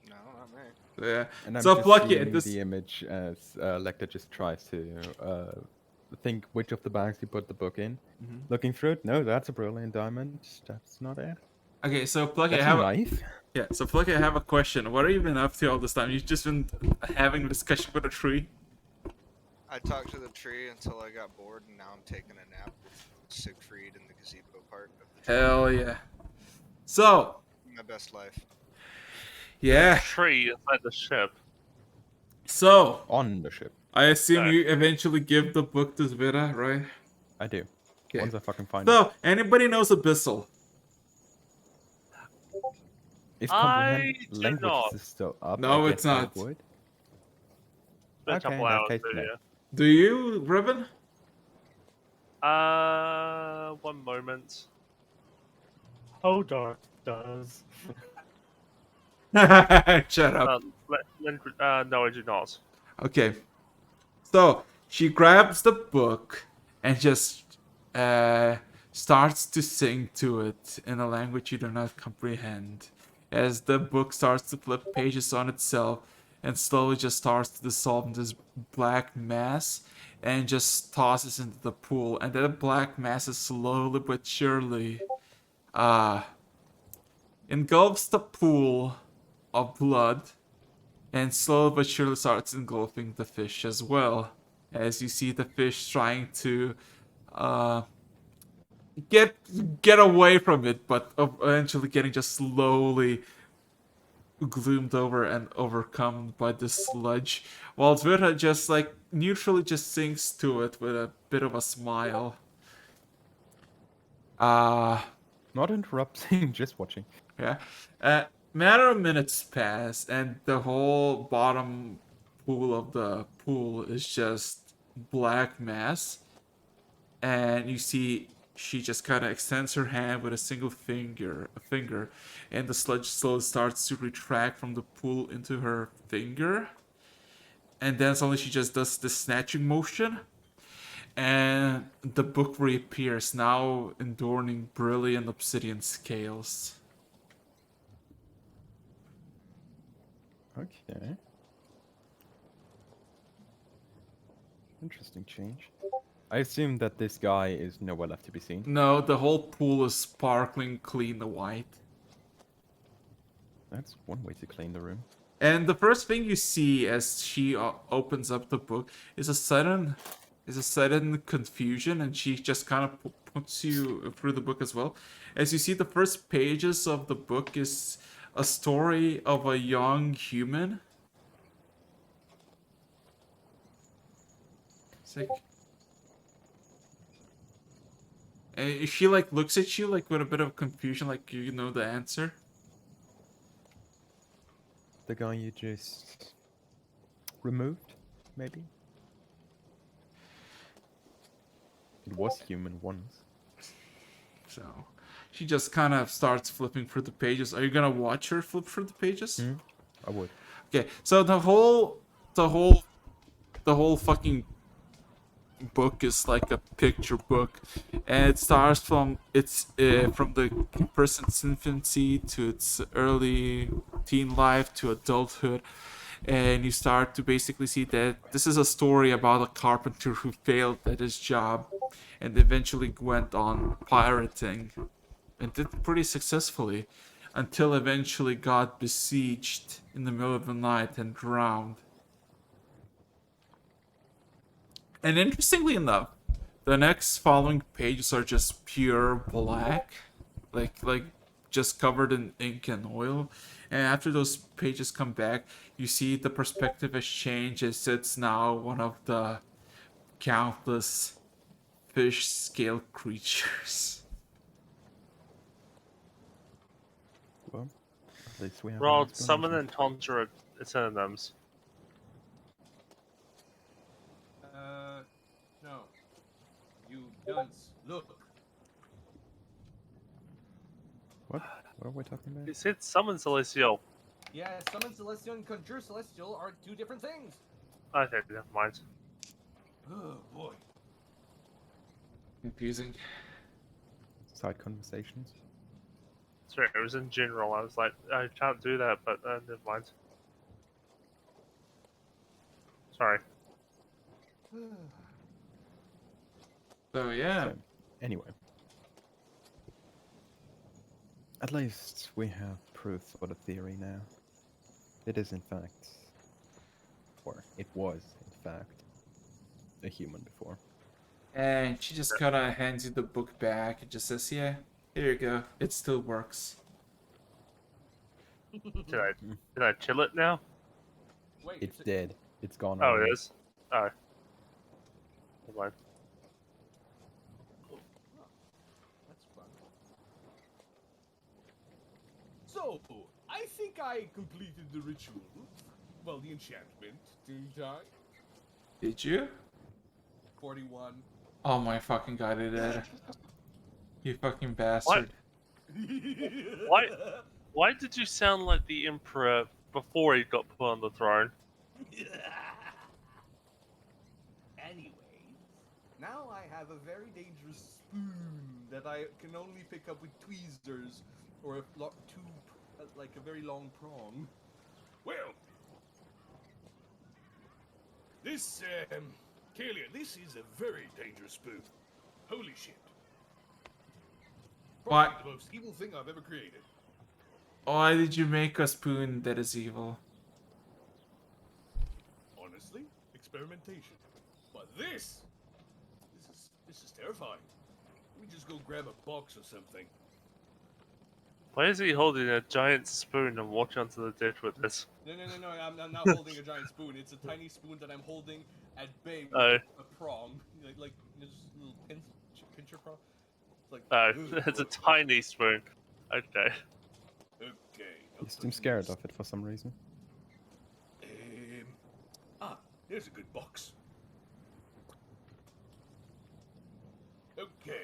Speaker 5: No, not me.
Speaker 2: Yeah.
Speaker 1: And I'm
Speaker 2: So
Speaker 1: just
Speaker 2: Plucky,
Speaker 1: seeing
Speaker 2: this
Speaker 1: the image as Lecter just tries to think which of the bags he put the book in.
Speaker 2: Mhm.
Speaker 1: Looking through it, no, that's a brilliant diamond. That's not it.
Speaker 2: Okay, so Plucky,
Speaker 1: That's
Speaker 2: I have
Speaker 1: a knife.
Speaker 2: yeah. So Plucky, I have a question. What have you been up to all this time? You've just been having a discussion with a tree.
Speaker 5: I talked to the tree until I got bored, and now I'm taking a nap with Siegfried in the gazebo part of the tree.
Speaker 2: Hell yeah. So
Speaker 5: My best life.
Speaker 2: yeah.
Speaker 6: Tree inside the ship.
Speaker 2: So
Speaker 1: On the ship.
Speaker 2: I assume
Speaker 6: Okay.
Speaker 2: you eventually give the book to Zvita, right?
Speaker 1: I do.
Speaker 2: Okay.
Speaker 1: Once I fucking find it.
Speaker 2: So anybody knows Abyssal?
Speaker 1: If
Speaker 6: I
Speaker 1: comprehend
Speaker 6: do
Speaker 1: language
Speaker 6: not.
Speaker 1: is still up,
Speaker 2: No,
Speaker 1: I
Speaker 2: it's
Speaker 1: guess I
Speaker 2: not.
Speaker 1: would.
Speaker 6: Been a
Speaker 1: Okay,
Speaker 6: couple
Speaker 1: in that
Speaker 6: hours,
Speaker 1: case,
Speaker 6: so
Speaker 1: no.
Speaker 6: yeah.
Speaker 2: Do you, Ribbon?
Speaker 6: One moment.
Speaker 4: Hodor does.
Speaker 2: Shut up.
Speaker 6: No, I do not.
Speaker 2: Okay. So she grabs the book and just starts to sing to it in a language you do not comprehend. As the book starts to flip pages on itself and slowly just starts to dissolve in this black mass and just tosses into the pool. And that black mass is slowly but surely engulfs the pool of blood and slowly but surely starts engulfing the fish as well. As you see the fish trying to get away from it, but eventually getting just slowly gloomed over and overcome by the sludge, while Zvita just like neutrally just sinks to it with a bit of a smile.
Speaker 1: Not interrupting, just watching.
Speaker 2: Yeah. Matter of minutes pass, and the whole bottom pool of the pool is just black mass. And you see she just kind of extends her hand with a single finger, and the sludge slowly starts to retract from the pool into her finger. And then suddenly she just does the snatching motion, and the book reappears, now adorning brilliant obsidian scales.
Speaker 1: Okay. Interesting change. I assume that this guy is nowhere left to be seen.
Speaker 2: No, the whole pool is sparkling clean white.
Speaker 1: That's one way to clean the room.
Speaker 2: And the first thing you see as she opens up the book is a sudden confusion, and she just kind of puts you through the book as well. As you see, the first pages of the book is a story of a young human. It's like, and she like looks at you like with a bit of confusion, like you know the answer.
Speaker 1: The guy you just removed, maybe? It was human once.
Speaker 2: So she just kind of starts flipping through the pages. Are you gonna watch her flip through the pages?
Speaker 1: I would.
Speaker 2: Okay, so the whole fucking book is like a picture book, and it starts from from the person's infancy to its early teen life to adulthood, and you start to basically see that this is a story about a carpenter who failed at his job and eventually went on pirating and did pretty successfully until eventually got besieged in the middle of the night and drowned. And interestingly enough, the next following pages are just pure black, like just covered in ink and oil. And after those pages come back, you see the perspective has changed as it's now one of the countless fish scale creatures.
Speaker 1: Well, at least we have an
Speaker 6: Rod, summon
Speaker 1: explanation.
Speaker 6: and conjure synonyms.
Speaker 8: No. You dunce. Look.
Speaker 1: What? What are we talking about?
Speaker 6: It said summon Celestial.
Speaker 8: Yeah, summon celestial and conjure celestial are two different things.
Speaker 6: Okay, never mind.
Speaker 8: Oh boy.
Speaker 2: Confusing.
Speaker 1: Side conversations.
Speaker 6: Sorry, it was in general. I was like, I can't do that, but never mind. Sorry.
Speaker 2: So yeah.
Speaker 1: So, anyway. At least we have proof for the theory now. It is in fact, or it was in fact, a human before.
Speaker 2: And she just kind of hands you the book back and just says, "Yeah, here you go. It still works."
Speaker 6: Did I chill it now?
Speaker 8: Wait,
Speaker 1: It's dead. It's gone.
Speaker 6: Oh,
Speaker 1: already.
Speaker 6: it is. Oh. Never mind.
Speaker 8: That's fun. So, I think I completed the ritual. Well, the enchantment, didn't I?
Speaker 2: Did you?
Speaker 8: 41.
Speaker 2: Oh my fucking god, it did. You fucking bastard.
Speaker 6: Why? Why did you sound like the Emperor before he got put on the throne?
Speaker 8: Anyways, now I have a very dangerous spoon that I can only pick up with tweezers or like a very long prong.
Speaker 3: Well, this, Kalia, this is a very dangerous spoon. Holy shit.
Speaker 2: Why?
Speaker 3: Probably the most evil thing I've ever created.
Speaker 2: Why did you make a spoon that is evil?
Speaker 3: Honestly, experimentation. But this is terrifying. Let me just go grab a box or something.
Speaker 6: Why is he holding a giant spoon and walking onto the ditch with this?
Speaker 8: No, I'm not holding a giant spoon. It's a tiny spoon that I'm holding at bay with
Speaker 6: Oh.
Speaker 8: a prong. Like just a little pincher prong. It's like,
Speaker 6: Oh,
Speaker 8: ugh,
Speaker 6: it's a
Speaker 8: gross.
Speaker 6: tiny spoon. Okay.
Speaker 3: Okay.
Speaker 1: You seem scared of it for some reason.
Speaker 3: There's a good box. Okay.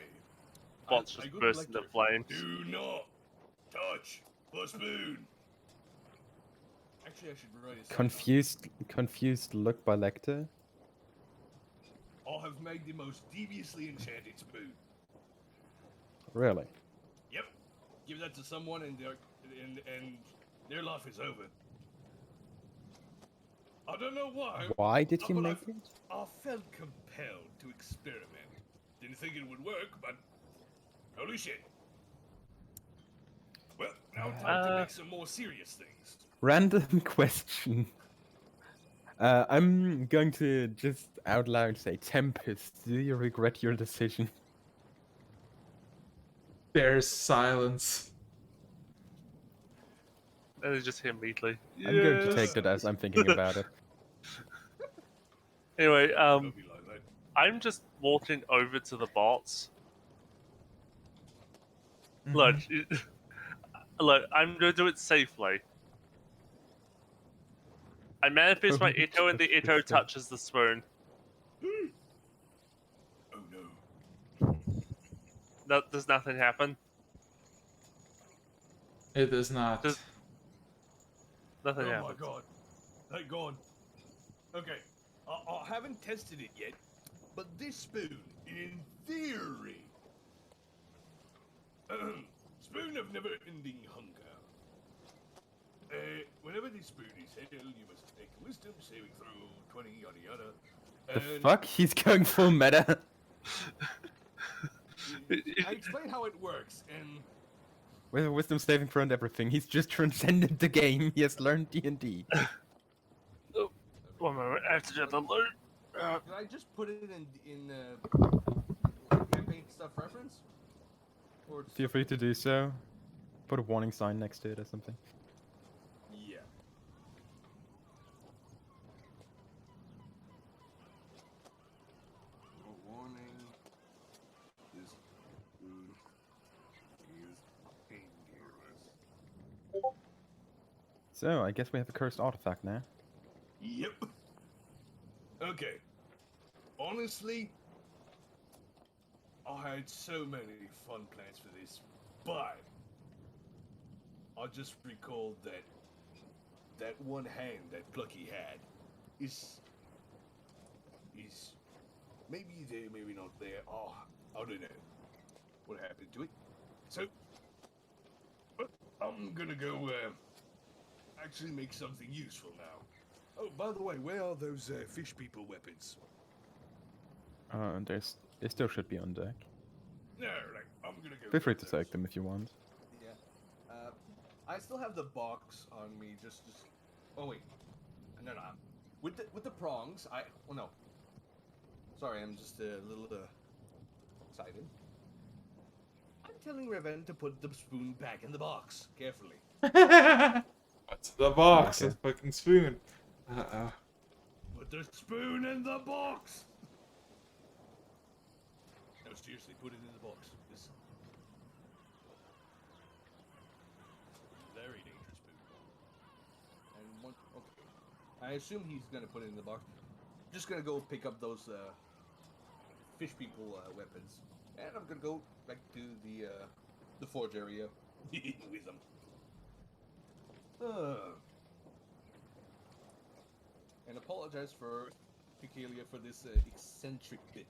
Speaker 6: Box
Speaker 3: I
Speaker 6: just
Speaker 3: go
Speaker 6: burst
Speaker 3: collect
Speaker 6: into
Speaker 3: it.
Speaker 6: flames.
Speaker 3: Do not touch the spoon.
Speaker 8: Actually, I should write it. down.
Speaker 1: Confused look by Lecter.
Speaker 3: I have made the most deviously enchanted spoon.
Speaker 1: Really?
Speaker 3: Yep. Give that to someone and their life is over. I don't know why.
Speaker 1: Why did you
Speaker 3: but
Speaker 1: make it?
Speaker 3: I felt compelled to experiment. Didn't think it would work, but holy shit. Well, now time to make some more serious things.
Speaker 1: Random question. I'm going to just out loud say, Tempest, do you regret your decision?
Speaker 2: There's silence.
Speaker 6: And it's just him immediately.
Speaker 1: I'm going to take
Speaker 6: Yes.
Speaker 1: that as I'm thinking about it.
Speaker 6: Anyway,
Speaker 3: Don't be like that.
Speaker 6: I'm just walking over to the bots.
Speaker 2: Mhm.
Speaker 6: Look, look, I'm gonna do it safely. I manifest my Eto and the Eto touches the spoon.
Speaker 3: Oh no.
Speaker 6: No, does nothing happen?
Speaker 2: It does not.
Speaker 6: Does- Nothing
Speaker 3: Oh
Speaker 6: happens.
Speaker 3: my god. Thank god. Okay. I haven't tested it yet, but this spoon, in theory, spoon of never-ending hunger. Whenever this spoon is held, you must make a wisdom saving throw, 20, yada yada.
Speaker 1: The fuck? He's going full meta?
Speaker 8: I explain how it works, and
Speaker 1: With wisdom saving throw and everything, he's just transcended the game. He has learned D&D.
Speaker 6: Oh, one moment, I have to get the loot.
Speaker 8: can I just put it in campaign stuff reference? Or
Speaker 1: Feel free to do so. Put a warning sign next to it or something.
Speaker 8: yeah. A warning. This food is dangerous.
Speaker 1: So, I guess we have a cursed artifact now.
Speaker 8: Yep. Okay. Honestly, I had so many fun plans for this, but I just recalled that one hand that Plucky had is maybe there, maybe not there. Oh, I don't know what happened to it. So I'm gonna go actually make something useful now. Oh, by the way, where are those fish people weapons?
Speaker 1: They still should be on deck.
Speaker 8: No, like, I'm gonna go.
Speaker 1: Feel free
Speaker 8: get
Speaker 1: to
Speaker 8: those.
Speaker 1: take them if you want.
Speaker 8: Yeah. I still have the box on me. Just. Oh wait. No. With the prongs, Oh no. Sorry, I'm just a little excited. I'm telling Revan to put the spoon back in the box carefully.
Speaker 2: What's the box?
Speaker 1: Okay.
Speaker 2: A fucking spoon. Uh-oh.
Speaker 8: Put the spoon in the box. No, seriously, put it in the box. This very dangerous spoon. And one. Okay. I assume he's gonna put it in the box. Just gonna go pick up those fish people weapons, and I'm gonna go back to the forge area with them. And apologize for Picalia for this eccentric bit.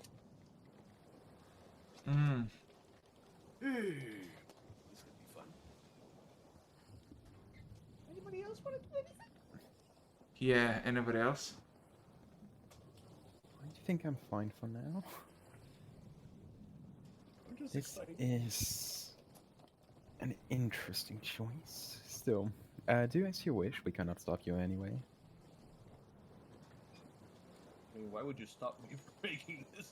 Speaker 2: Mm.
Speaker 8: This could be fun. Anybody else want to do anything?
Speaker 2: Yeah, anybody else?
Speaker 1: I think I'm fine for now.
Speaker 8: I'm just
Speaker 1: This
Speaker 8: excited.
Speaker 1: is an interesting choice. Still, do as you wish. We cannot stop you anyway.
Speaker 8: I mean, why would you stop me from making this?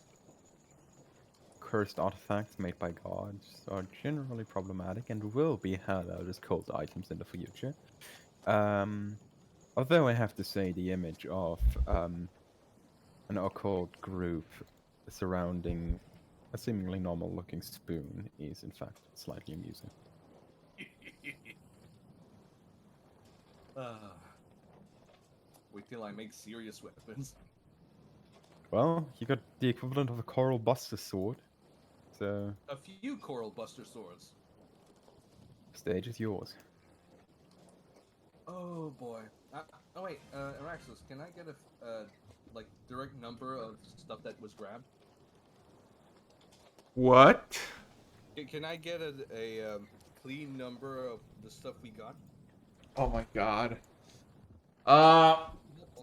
Speaker 1: Cursed artifacts made by gods are generally problematic and will be held out as cult items in the future. Although I have to say the image of an occult group surrounding a seemingly normal-looking spoon is in fact slightly amusing.
Speaker 8: Wait till I make serious weapons.
Speaker 1: Well, you got the equivalent of a coral buster sword, so
Speaker 8: A few Coral Buster swords.
Speaker 1: stage is yours.
Speaker 8: Oh boy. Oh wait, Araxos, can I get a like direct number of stuff that was grabbed?
Speaker 2: What?
Speaker 8: Can I get a clean number of the stuff we got?
Speaker 2: Oh my god.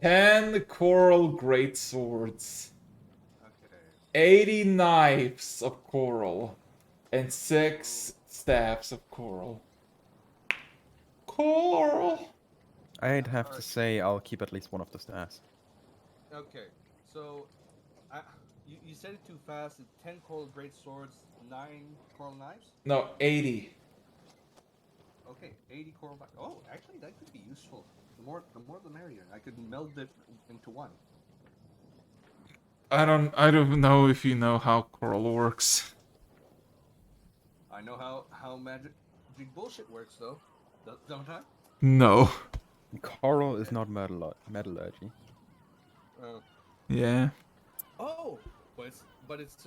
Speaker 2: 10 coral great swords,
Speaker 8: Okay.
Speaker 2: 80 knives of coral, and 6 staffs of coral. Coral!
Speaker 1: I'd have to
Speaker 8: Alright.
Speaker 1: say I'll keep at least one of the staffs.
Speaker 8: Okay. So, you said it too fast. It's 10 coral great swords, 9 coral knives.
Speaker 2: No, 80.
Speaker 8: Okay, 80 coral. Oh, actually, that could be useful. The more the merrier. I could meld it into one.
Speaker 2: I don't know if you know how coral works.
Speaker 8: I know how magic bullshit works though, don't I?
Speaker 2: No.
Speaker 1: Coral is not metallurgy.
Speaker 2: Yeah.
Speaker 8: Oh, but it's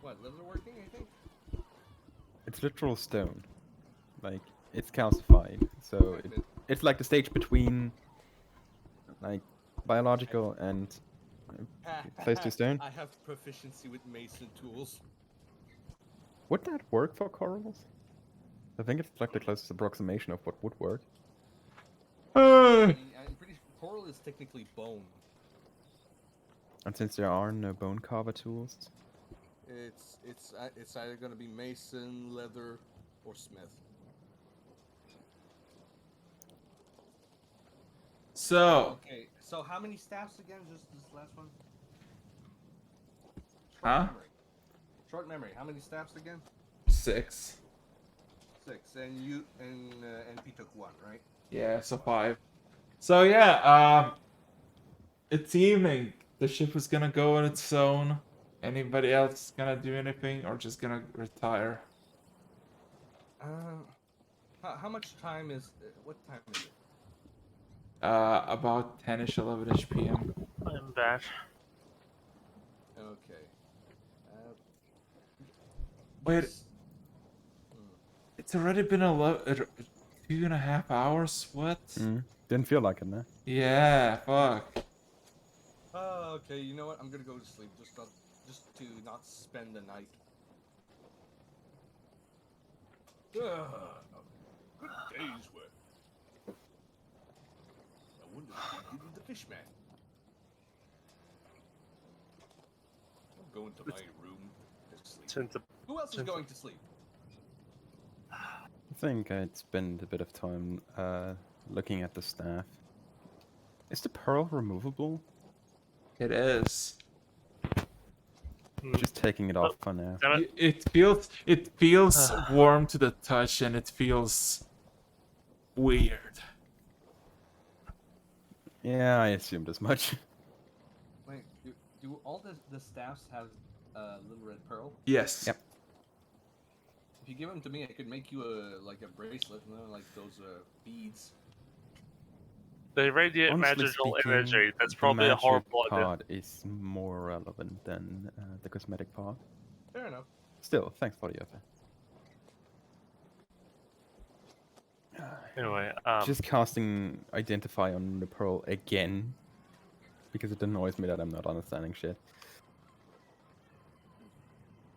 Speaker 8: what, leatherworking, I think.
Speaker 1: It's literal stone. Like, it's calcified, so it's like the stage between, like, biological and place to stone.
Speaker 8: I have proficiency with mason tools.
Speaker 1: Would that work for corals? I think it's like the closest approximation of what would work.
Speaker 8: I mean, I'm pretty sure coral is technically bone.
Speaker 1: And since there are no bone carver tools,
Speaker 8: It's either gonna be mason, leather, or smith.
Speaker 2: So,
Speaker 8: Okay, so how many staffs again? Just this last one. Short
Speaker 2: Huh?
Speaker 8: memory. Short memory. How many staffs again?
Speaker 2: 6.
Speaker 8: 6. And you and NP took 1, right?
Speaker 2: Yeah, so 5. So yeah, it's evening. The ship is gonna go on its own. Anybody else gonna do anything or just gonna retire?
Speaker 8: How much time is? What time is it?
Speaker 2: About 10ish, 11ish p.m.
Speaker 6: I'm back.
Speaker 8: Okay.
Speaker 2: Wait,
Speaker 8: This-
Speaker 2: it's already been 2.5 hours? What?
Speaker 1: Didn't feel like it, no?
Speaker 2: Yeah, fuck.
Speaker 8: Okay. You know what? I'm gonna go to sleep. Just to not spend the night.
Speaker 3: Good day's work. I wonder if he did the fish man. I'm going to my room to sleep.
Speaker 6: Turn to
Speaker 8: Who else is going to sleep?
Speaker 1: I think I'd spend a bit of time looking at the staff. Is the pearl removable?
Speaker 2: It is.
Speaker 1: Just taking it off for now.
Speaker 6: damn it.
Speaker 2: It feels warm to the touch and it feels weird.
Speaker 1: Yeah, I assumed as much.
Speaker 8: Wait, do all the staffs have little red pearl?
Speaker 2: Yes.
Speaker 1: Yep.
Speaker 8: If you give them to me, I could make you a bracelet, you know, like those beads.
Speaker 6: They radiate
Speaker 1: Honestly
Speaker 6: magical
Speaker 1: speaking,
Speaker 6: energy. That's
Speaker 1: the
Speaker 6: probably a
Speaker 1: magic
Speaker 6: horrible idea.
Speaker 1: part is more relevant than the cosmetic part.
Speaker 8: Fair enough.
Speaker 1: Still, thanks for the offer.
Speaker 6: Anyway,
Speaker 1: Just casting Identify on the pearl again, because it annoys me that I'm not understanding shit.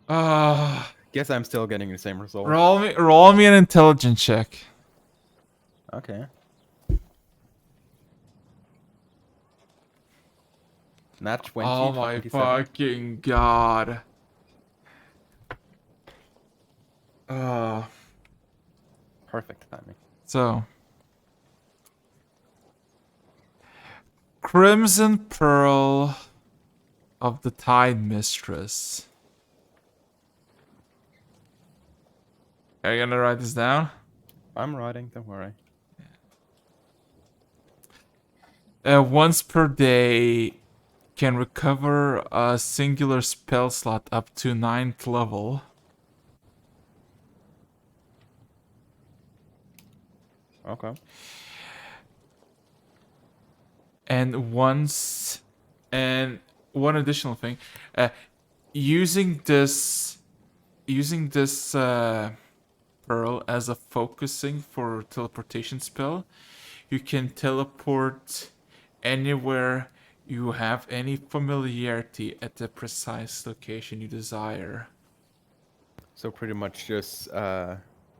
Speaker 1: Guess I'm still getting the same result.
Speaker 2: Roll me an intelligence check.
Speaker 1: Okay. Nat 20,
Speaker 2: Oh my
Speaker 1: 27.
Speaker 2: fucking god.
Speaker 1: Perfect timing.
Speaker 2: So, Crimson Pearl of the Tide Mistress. Are you gonna write this down?
Speaker 1: I'm writing, don't worry.
Speaker 2: Once per day, can recover a singular spell slot up to 9th level.
Speaker 1: Okay.
Speaker 2: And one additional thing, using this pearl as a focusing for teleportation spell, you can teleport anywhere you have any familiarity at the precise location you desire.
Speaker 1: So pretty much just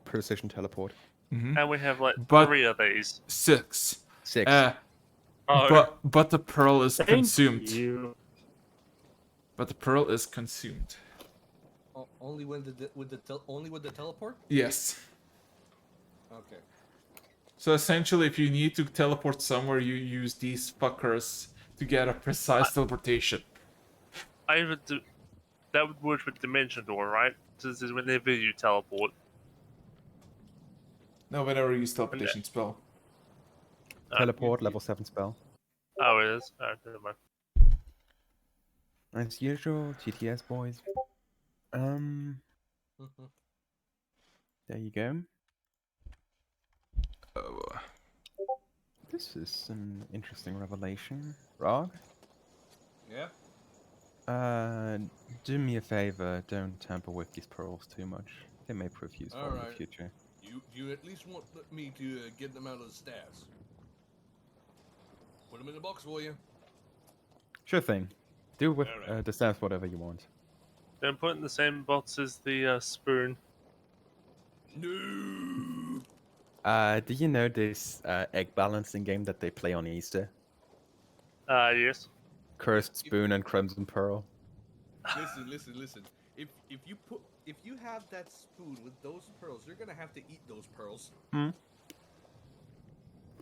Speaker 1: precision teleport.
Speaker 6: and we have like
Speaker 2: But-
Speaker 6: 3 of these.
Speaker 2: 6.
Speaker 1: 6.
Speaker 6: Oh,
Speaker 2: But the pearl is
Speaker 4: Thank
Speaker 2: consumed.
Speaker 4: you.
Speaker 2: But the pearl is consumed.
Speaker 8: Only with the teleport?
Speaker 2: Yes.
Speaker 8: Okay.
Speaker 2: So essentially, if you need to teleport somewhere, you use these fuckers to get a precise teleportation.
Speaker 6: I would do, that would work with Dimension Door, right? This is whenever you teleport.
Speaker 2: No, whenever you use teleportation spell.
Speaker 1: Teleport, level 7 spell.
Speaker 6: Oh, it is? Oh, never mind.
Speaker 1: As usual, TTS boys. There you go.
Speaker 2: Oh.
Speaker 1: This is an interesting revelation. Rog?
Speaker 8: Yeah.
Speaker 1: Do me a favor, don't tamper with these pearls too much. They may prove useful in the
Speaker 8: Alright.
Speaker 1: future.
Speaker 8: You at least want me to get them out of the staffs. Put them in the box for you.
Speaker 1: Sure thing. Do with
Speaker 8: Alright.
Speaker 1: the staff whatever you want.
Speaker 6: Don't put it in the same box as the spoon.
Speaker 8: No.
Speaker 1: Do you know this egg balancing game that they play on Easter?
Speaker 6: Yes.
Speaker 1: Cursed Spoon and Crimson Pearl.
Speaker 8: Listen. if you have that spoon with those pearls, you're gonna have to eat those pearls.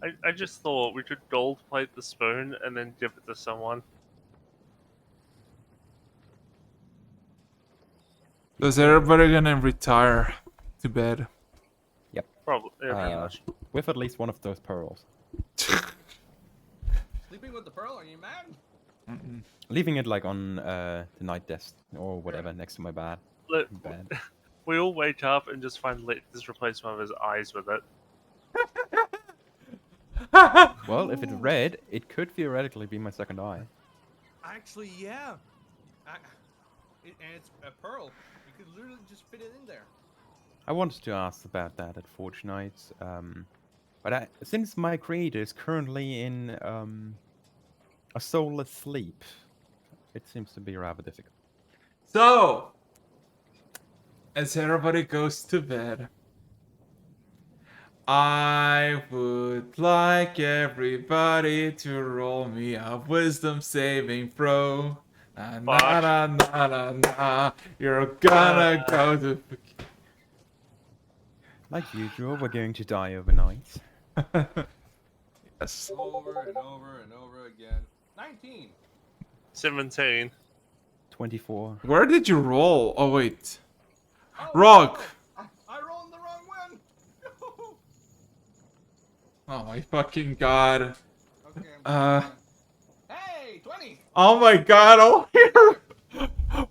Speaker 6: I just thought we could gold plate the spoon and then give it to someone.
Speaker 2: Is everybody gonna retire to bed?
Speaker 6: Probably. Yeah, pretty
Speaker 1: Uh,
Speaker 6: much.
Speaker 1: with at least one of those pearls.
Speaker 8: Sleeping with the pearl? Are you mad?
Speaker 1: Leaving it like on the night desk or whatever next to my bed.
Speaker 6: We all wake up and just find Lecter's replaced one of his eyes with it.
Speaker 1: Well, if it's red, it could theoretically be my second eye.
Speaker 8: Actually, yeah. And it's a pearl. You could literally just fit it in there.
Speaker 1: I wanted to ask about that at Fortnite, but since my creator is currently in a soulless sleep, it seems to be rather difficult.
Speaker 2: So, as everybody goes to bed, I would like everybody to roll me a wisdom saving throw. Na na na na na na. You're gonna go to.
Speaker 1: Like usual, we're going to die overnight.
Speaker 2: Yes.
Speaker 8: Over and over and over again. 19.
Speaker 6: 17.
Speaker 1: 24.
Speaker 2: Where did you roll? Oh wait,
Speaker 8: Oh,
Speaker 2: Rock.
Speaker 8: no. I rolled the wrong one.
Speaker 2: Oh my fucking god.
Speaker 8: Okay, hey, 20.
Speaker 2: Oh my god. Oh here.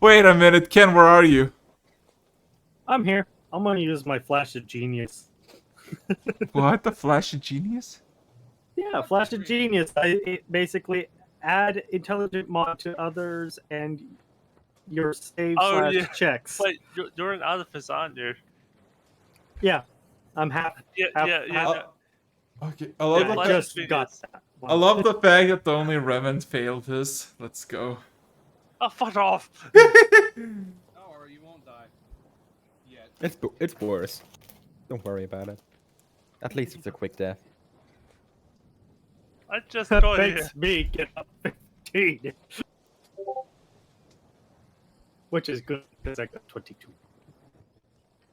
Speaker 2: Wait a minute, Ken. Where are you?
Speaker 4: I'm here. I'm gonna use my flash of genius.
Speaker 2: What? The Flash of Genius?
Speaker 4: Yeah, flash of genius. It basically add intelligent mod to others and your save
Speaker 6: Oh,
Speaker 4: slash
Speaker 6: yeah.
Speaker 4: checks.
Speaker 6: Wait, you're an artificer, aren't you?
Speaker 4: Yeah, I'm half.
Speaker 6: Yeah,
Speaker 4: half,
Speaker 6: yeah, yeah.
Speaker 4: half-
Speaker 6: no.
Speaker 2: Okay. I love,
Speaker 4: yeah,
Speaker 2: the,
Speaker 4: I
Speaker 6: Flash
Speaker 2: fa-
Speaker 6: of
Speaker 4: just
Speaker 6: Genius.
Speaker 4: got that.
Speaker 2: I love the fact that only Revan failed this. Let's go.
Speaker 6: Oh, fuck off!
Speaker 8: Don't worry, you won't die. Yet.
Speaker 1: It's worse. Don't worry about it. At least it's a quick death.
Speaker 6: I just got here.
Speaker 4: Makes me get up 15. Which is good because I got 22.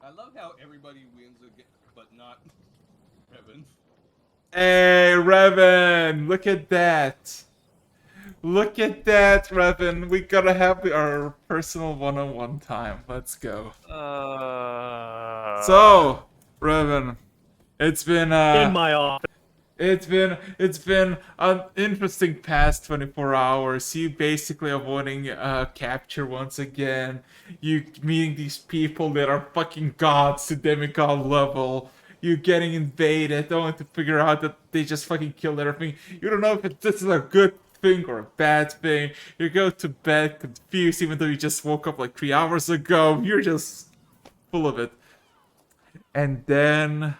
Speaker 8: I love how everybody wins again, but not Revan.
Speaker 2: Hey, Revan! Look at that! Look at that, Revan! We gotta have our personal one-on-one time. Let's go. So, Revan, it's been
Speaker 4: In my office.
Speaker 2: It's been an interesting past 24 hours. You basically avoiding capture once again. You meeting these people that are fucking gods to demigod level. You getting invaded, only to figure out that they just fucking killed everything. You don't know if this is a good thing or a bad thing. You go to bed confused, even though you just woke up like 3 hours ago. You're just full of it. And then,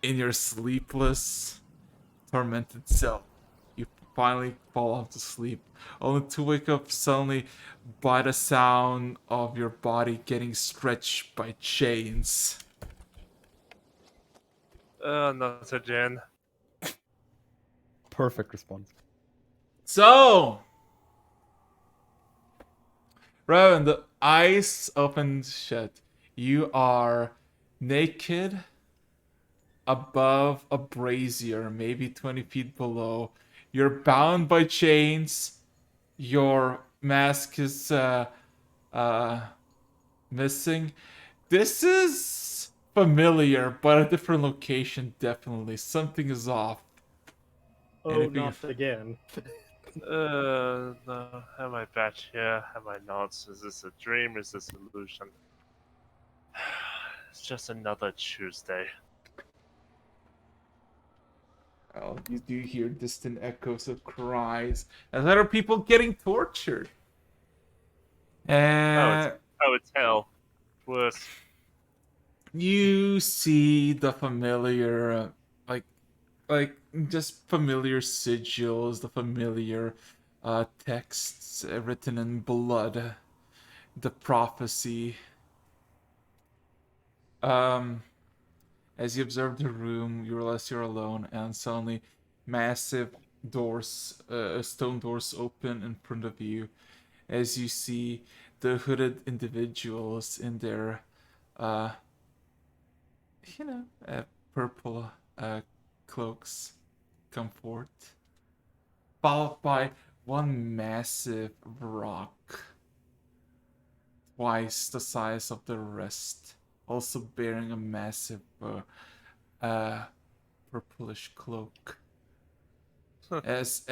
Speaker 2: in your sleepless, tormented cell, you finally fall off to sleep, only to wake up suddenly by the sound of your body getting stretched by chains.
Speaker 6: Not again.
Speaker 1: Perfect response.
Speaker 2: So, Rowan, the eyes opened shut. You are naked above a brazier, maybe 20 feet below. You're bound by chains. Your mask is missing. This is familiar, but a different location, definitely. Something is off.
Speaker 4: Oh,
Speaker 2: Anything
Speaker 4: not again.
Speaker 6: No. Am I back here? Am I not? Is this a dream? Is this illusion? It's just another Tuesday.
Speaker 2: Well, you do hear distant echoes of cries as other people getting tortured. And
Speaker 6: It's hell. Worse.
Speaker 2: you see the familiar, like just familiar sigils, the familiar texts written in blood, the prophecy. As you observe the room, you realize you're alone, and suddenly, massive doors, stone doors open in front of you, as you see the hooded individuals in their, uh, you know, purple cloaks come forth, followed by one massive rock, twice the size of the rest, also bearing a massive purplish cloak. Cultists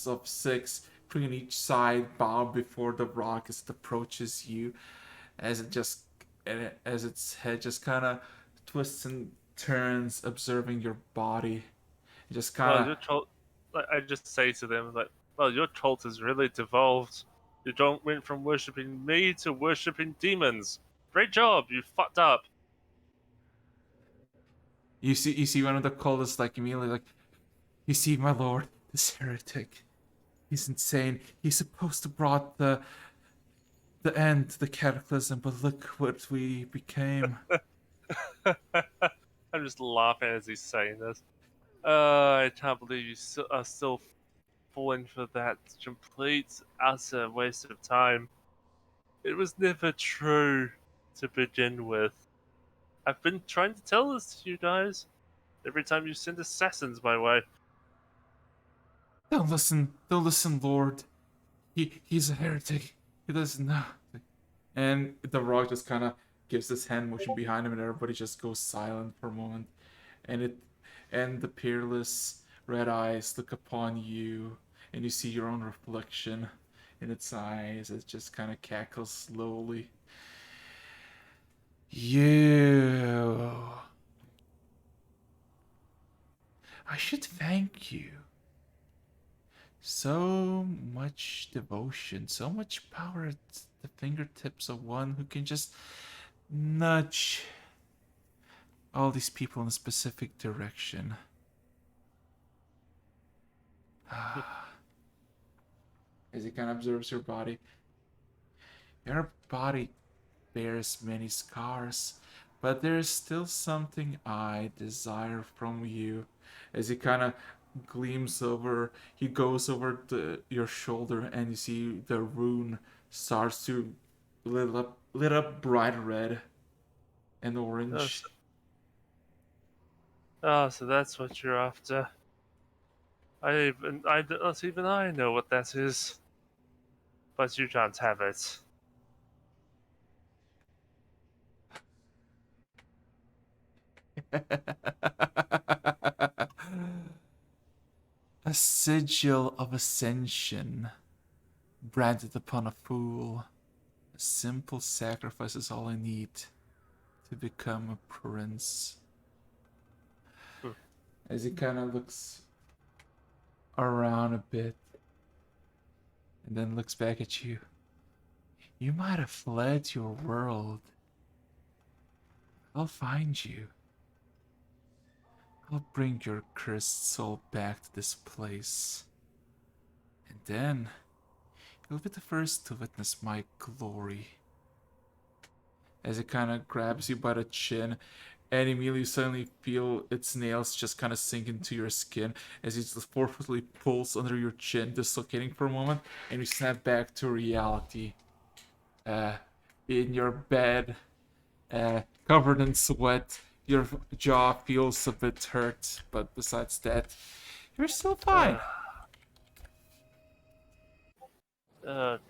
Speaker 2: of 6, 3 on each side, bow before the rock as it approaches you, as its head just kind of twists and turns, observing your body. It just kind
Speaker 6: Well,
Speaker 2: of
Speaker 6: your troll. Like, I just say to them, like, well, your cult has really devolved. You don't went from worshipping me to worshipping demons. Great job, you fucked up.
Speaker 2: you see one of the cultists like immediately like, you see, my lord, this heretic. He's insane. He's supposed to brought the end to the cataclysm, but look what we became.
Speaker 6: I'm just laughing as he's saying this. I can't believe you are still falling for that complete, utter waste of time. It was never true to begin with. I've been trying to tell this to you guys every time you send assassins my way.
Speaker 2: Don't listen, Lord. He's a heretic. He doesn't know. And the rock just kind of gives this hand motion behind him, and everybody just goes silent for a moment. And the peerless red eyes look upon you, and you see your own reflection in its eyes. It just kind of cackles slowly. You. I should thank you. So much devotion, so much power at the fingertips of one who can just nudge all these people in a specific direction. As he kind of observes your body, your body bears many scars, but there's still something I desire from you. As he kind of he goes over your shoulder, and you see the rune starts to lit up bright red and orange.
Speaker 6: So that's what you're after. Not even I know what that is. But you can't have it.
Speaker 2: A sigil of ascension branded upon a fool. A simple sacrifice is all I need to become a prince. As he kind of looks around a bit and then looks back at you. You might have fled your world. I'll find you. I'll bring your cursed soul back to this place. And then you'll be the first to witness my glory. As it kind of grabs you by the chin, and immediately you suddenly feel its nails just kind of sink into your skin as it just forcefully pulls under your chin, dislocating for a moment, and you snap back to reality. In your bed, covered in sweat, your jaw feels a bit hurt, but besides that, you're still fine.
Speaker 6: Great.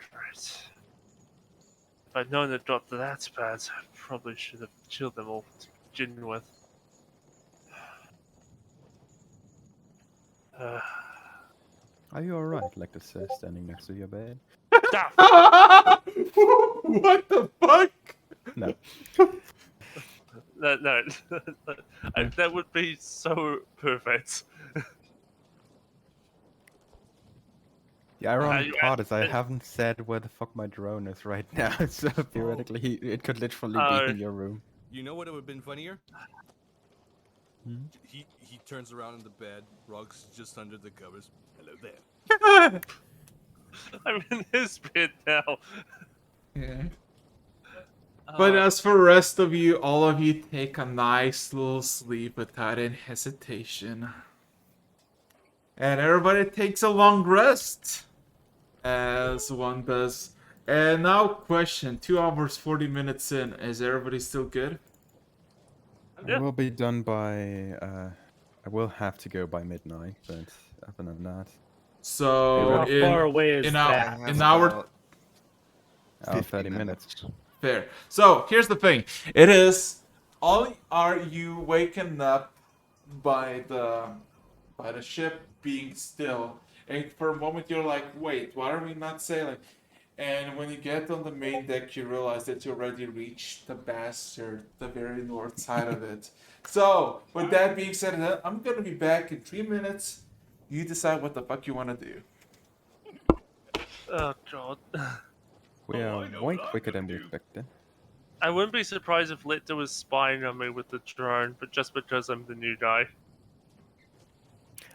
Speaker 6: If I'd known it got that bad, I probably should have killed them all to begin with.
Speaker 1: Are you alright? Like the says standing next to your bed?
Speaker 2: What the fuck?
Speaker 1: No.
Speaker 6: No. That would be so perfect.
Speaker 1: The ironic part is I haven't said where the fuck my drone is right now, so theoretically it could literally be in your room.
Speaker 8: You know what would have been funnier?
Speaker 1: Hmm?
Speaker 8: He turns around in the bed, Rug's just under the covers. Hello there.
Speaker 6: I'm in his bed now.
Speaker 2: Yeah. But as for the rest of you, all of you take a nice little sleep without any hesitation. And everybody takes a long rest, as one does. And now, question: 2 hours 40 minutes in. Is everybody still good?
Speaker 1: I
Speaker 6: Yeah.
Speaker 1: will be done by. I will have to go by midnight, but other than that,
Speaker 2: So
Speaker 4: How
Speaker 1: ready for
Speaker 4: far
Speaker 1: me?
Speaker 4: away is
Speaker 2: in
Speaker 5: I
Speaker 2: our
Speaker 4: that?
Speaker 5: have
Speaker 2: in our
Speaker 5: about 50
Speaker 1: 30 minutes.
Speaker 2: fair. So here's the thing. It is only are you waking up by the ship being still, and for a moment you're like, wait, why are we not sailing? And when you get on the main deck, you realize that you already reached the bastard, the very north side of it. So, with that being said, I'm gonna be back in 3 minutes. You decide what the fuck you wanna do.
Speaker 6: Oh god.
Speaker 1: We
Speaker 3: Oh,
Speaker 1: are
Speaker 3: I know
Speaker 1: way
Speaker 3: what I'm
Speaker 1: quicker
Speaker 3: gonna
Speaker 1: than we
Speaker 3: do.
Speaker 1: expected.
Speaker 6: I wouldn't be surprised if Lictor was spying on me with the drone, but just because I'm the new guy.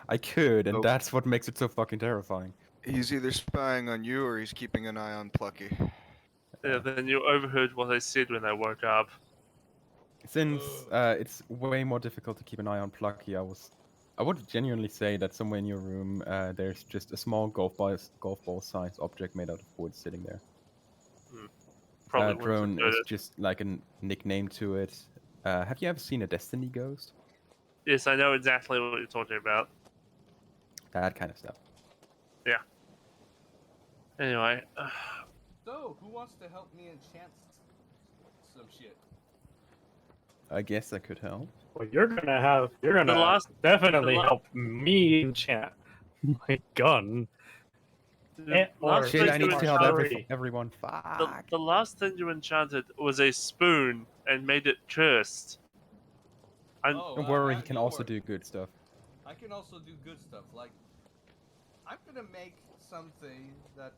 Speaker 1: I could, and
Speaker 5: Nope.
Speaker 1: that's what makes it so fucking terrifying.
Speaker 5: He's either spying on you or he's keeping an eye on Plucky.
Speaker 6: Yeah, then you overheard what I said when I woke up.
Speaker 1: Since it's way more difficult to keep an eye on Plucky, I would genuinely say that somewhere in your room, there's just a small golf ball sized object made out of wood sitting there.
Speaker 6: Probably wouldn't have
Speaker 1: Drone is
Speaker 6: noticed.
Speaker 1: just like a nickname to it. Have you ever seen a Destiny Ghost?
Speaker 6: Yes, I know exactly what you're talking about.
Speaker 1: That kind of stuff.
Speaker 6: Yeah. Anyway,
Speaker 8: So, who wants to help me enchant some shit?
Speaker 1: I guess that could help.
Speaker 4: Well, you're gonna
Speaker 6: last-
Speaker 4: definitely
Speaker 6: the la-
Speaker 4: help me enchant my gun.
Speaker 6: the
Speaker 4: Or
Speaker 6: last
Speaker 1: Shit,
Speaker 6: thing
Speaker 1: I
Speaker 6: you
Speaker 1: need to help
Speaker 4: Sorry.
Speaker 1: everyone. Fuck.
Speaker 6: the last thing you enchanted was a spoon and made it cursed.
Speaker 1: Don't worry, he can
Speaker 8: don't
Speaker 1: also
Speaker 8: worry.
Speaker 1: do good stuff.
Speaker 8: I can also do good stuff. Like, I'm gonna make something that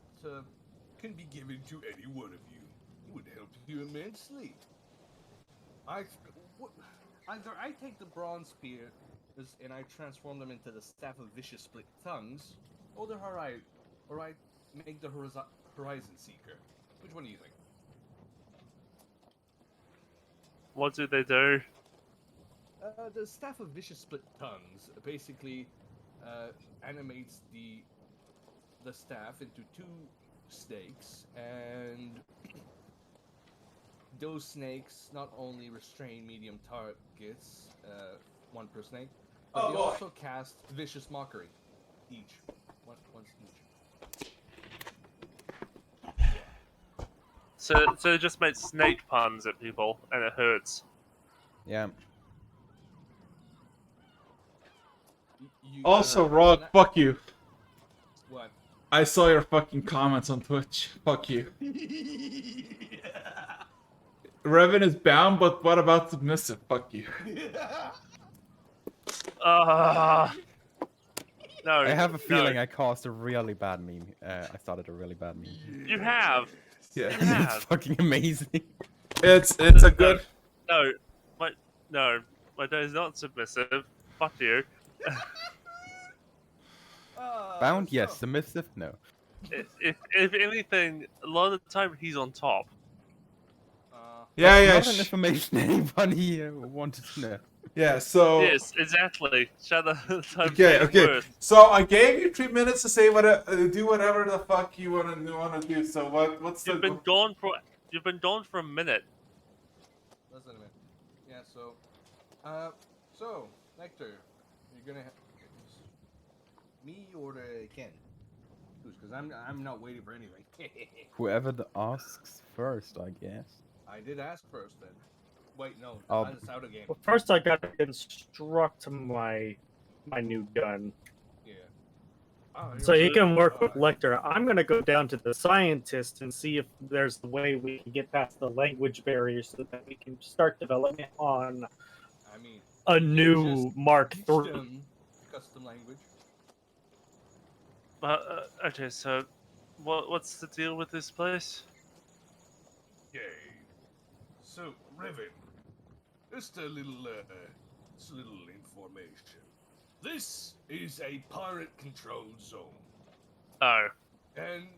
Speaker 3: Can be given to any one of you. It would help you immensely.
Speaker 8: either I take the bronze spear and I transform them into the staff of vicious split tongues, or I make the horizon seeker. Which one do you think?
Speaker 6: What do they do?
Speaker 8: The staff of vicious split tongues basically animates the staff into two snakes, and those snakes not only restrain medium targets, one per snake, but they also cast vicious mockery, each, once each.
Speaker 6: So it just made snake puns at people, and it hurts.
Speaker 1: Yeah.
Speaker 2: Also, Rog, fuck you.
Speaker 8: What?
Speaker 2: I saw your fucking comments on Twitch. Fuck you. Revan is bound, but what about submissive? Fuck you.
Speaker 6: No.
Speaker 1: I have a feeling
Speaker 6: no.
Speaker 1: I caused a really bad meme. I started a really bad meme.
Speaker 6: You have.
Speaker 2: Yeah.
Speaker 6: You
Speaker 1: It's
Speaker 6: have.
Speaker 1: fucking amazing.
Speaker 2: It's a good.
Speaker 6: No, my dad is not submissive. Fuck you.
Speaker 1: Bound, yes.
Speaker 8: So,
Speaker 1: Submissive, no.
Speaker 6: If anything, a lot of the time he's on top.
Speaker 2: Yeah, yeah,
Speaker 1: Not an information anybody wanted to know.
Speaker 2: yeah. So
Speaker 6: Yes, exactly. Shut up.
Speaker 2: okay, okay. So I gave you 3 minutes to say do whatever the fuck you wanna do. So what's
Speaker 6: You've been gone for a minute.
Speaker 8: less than a minute. Yeah. So Nectar, you're gonna me or Ken? Because I'm not waiting for anything.
Speaker 1: Whoever asks first, I guess.
Speaker 8: I did ask first then. Wait, no,
Speaker 1: Oh.
Speaker 8: that's out of game.
Speaker 4: Well, first I gotta construct my new gun.
Speaker 8: Yeah. Oh,
Speaker 4: So he
Speaker 6: so-
Speaker 4: can work with Lecter. I'm gonna go down to the scientist and see if there's a way we can get past the language barrier so that we can start development on
Speaker 8: I mean,
Speaker 4: a new
Speaker 8: just
Speaker 4: Mark
Speaker 8: teach
Speaker 4: III.
Speaker 8: them custom language.
Speaker 6: Okay, so what's the deal with this place?
Speaker 3: Yay. So, Revan, just a little information. This is a pirate-controlled zone,
Speaker 6: Oh,
Speaker 3: and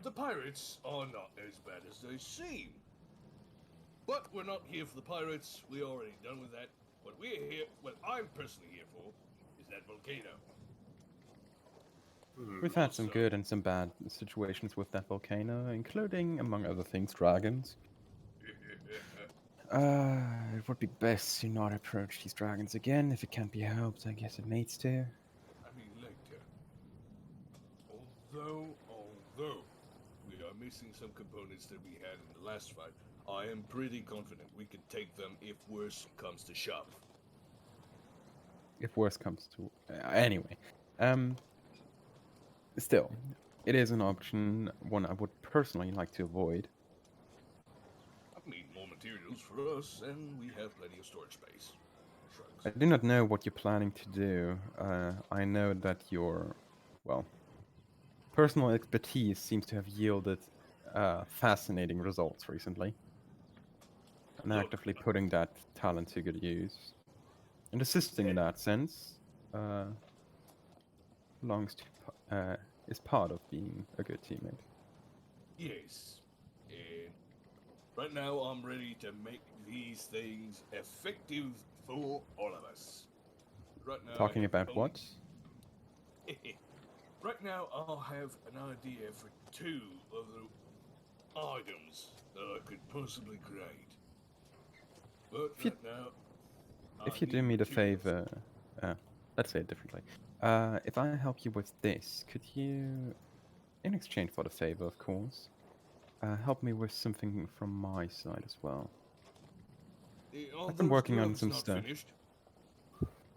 Speaker 3: the pirates are not as bad as they seem. But we're not here for the pirates. We're already done with that. What I'm personally here for, is that volcano.
Speaker 1: We've had some
Speaker 3: Also,
Speaker 1: good and some bad situations with that volcano, including, among other things, dragons. It would be best to not approach these dragons again. If it can't be helped, I guess it needs to.
Speaker 3: I mean, Lecter, although we are missing some components that we had in the last fight, I am pretty confident we can take them if worse comes to shove.
Speaker 1: If worse comes to... anyway. Still, it is an option, one I would personally like to avoid.
Speaker 3: I mean, more materials for us, and we have plenty of storage space.
Speaker 1: I
Speaker 3: Shrugs.
Speaker 1: do not know what you're planning to do. I know that your, well, personal expertise seems to have yielded fascinating results recently, and
Speaker 3: Look,
Speaker 1: actively putting that talent to good use. And assisting in that sense belongs to, is part of being a good teammate.
Speaker 3: yes. And right now, I'm ready to make these things effective for all of us. Right now,
Speaker 1: Talking
Speaker 3: I have
Speaker 1: about
Speaker 3: only-
Speaker 1: what?
Speaker 3: Right now, I'll have an idea for 2 of the items that I could possibly create. But
Speaker 1: If you-
Speaker 3: right now,
Speaker 1: If
Speaker 3: I
Speaker 1: you do
Speaker 3: need
Speaker 1: me the
Speaker 3: materials.
Speaker 1: favor, let's say it differently. If I help you with this, could you, in exchange for the favor, of course, help me with something from my side as well?
Speaker 3: All
Speaker 1: I've been
Speaker 3: those
Speaker 1: working on
Speaker 3: gloves
Speaker 1: some
Speaker 3: not
Speaker 1: stuff.
Speaker 3: finished.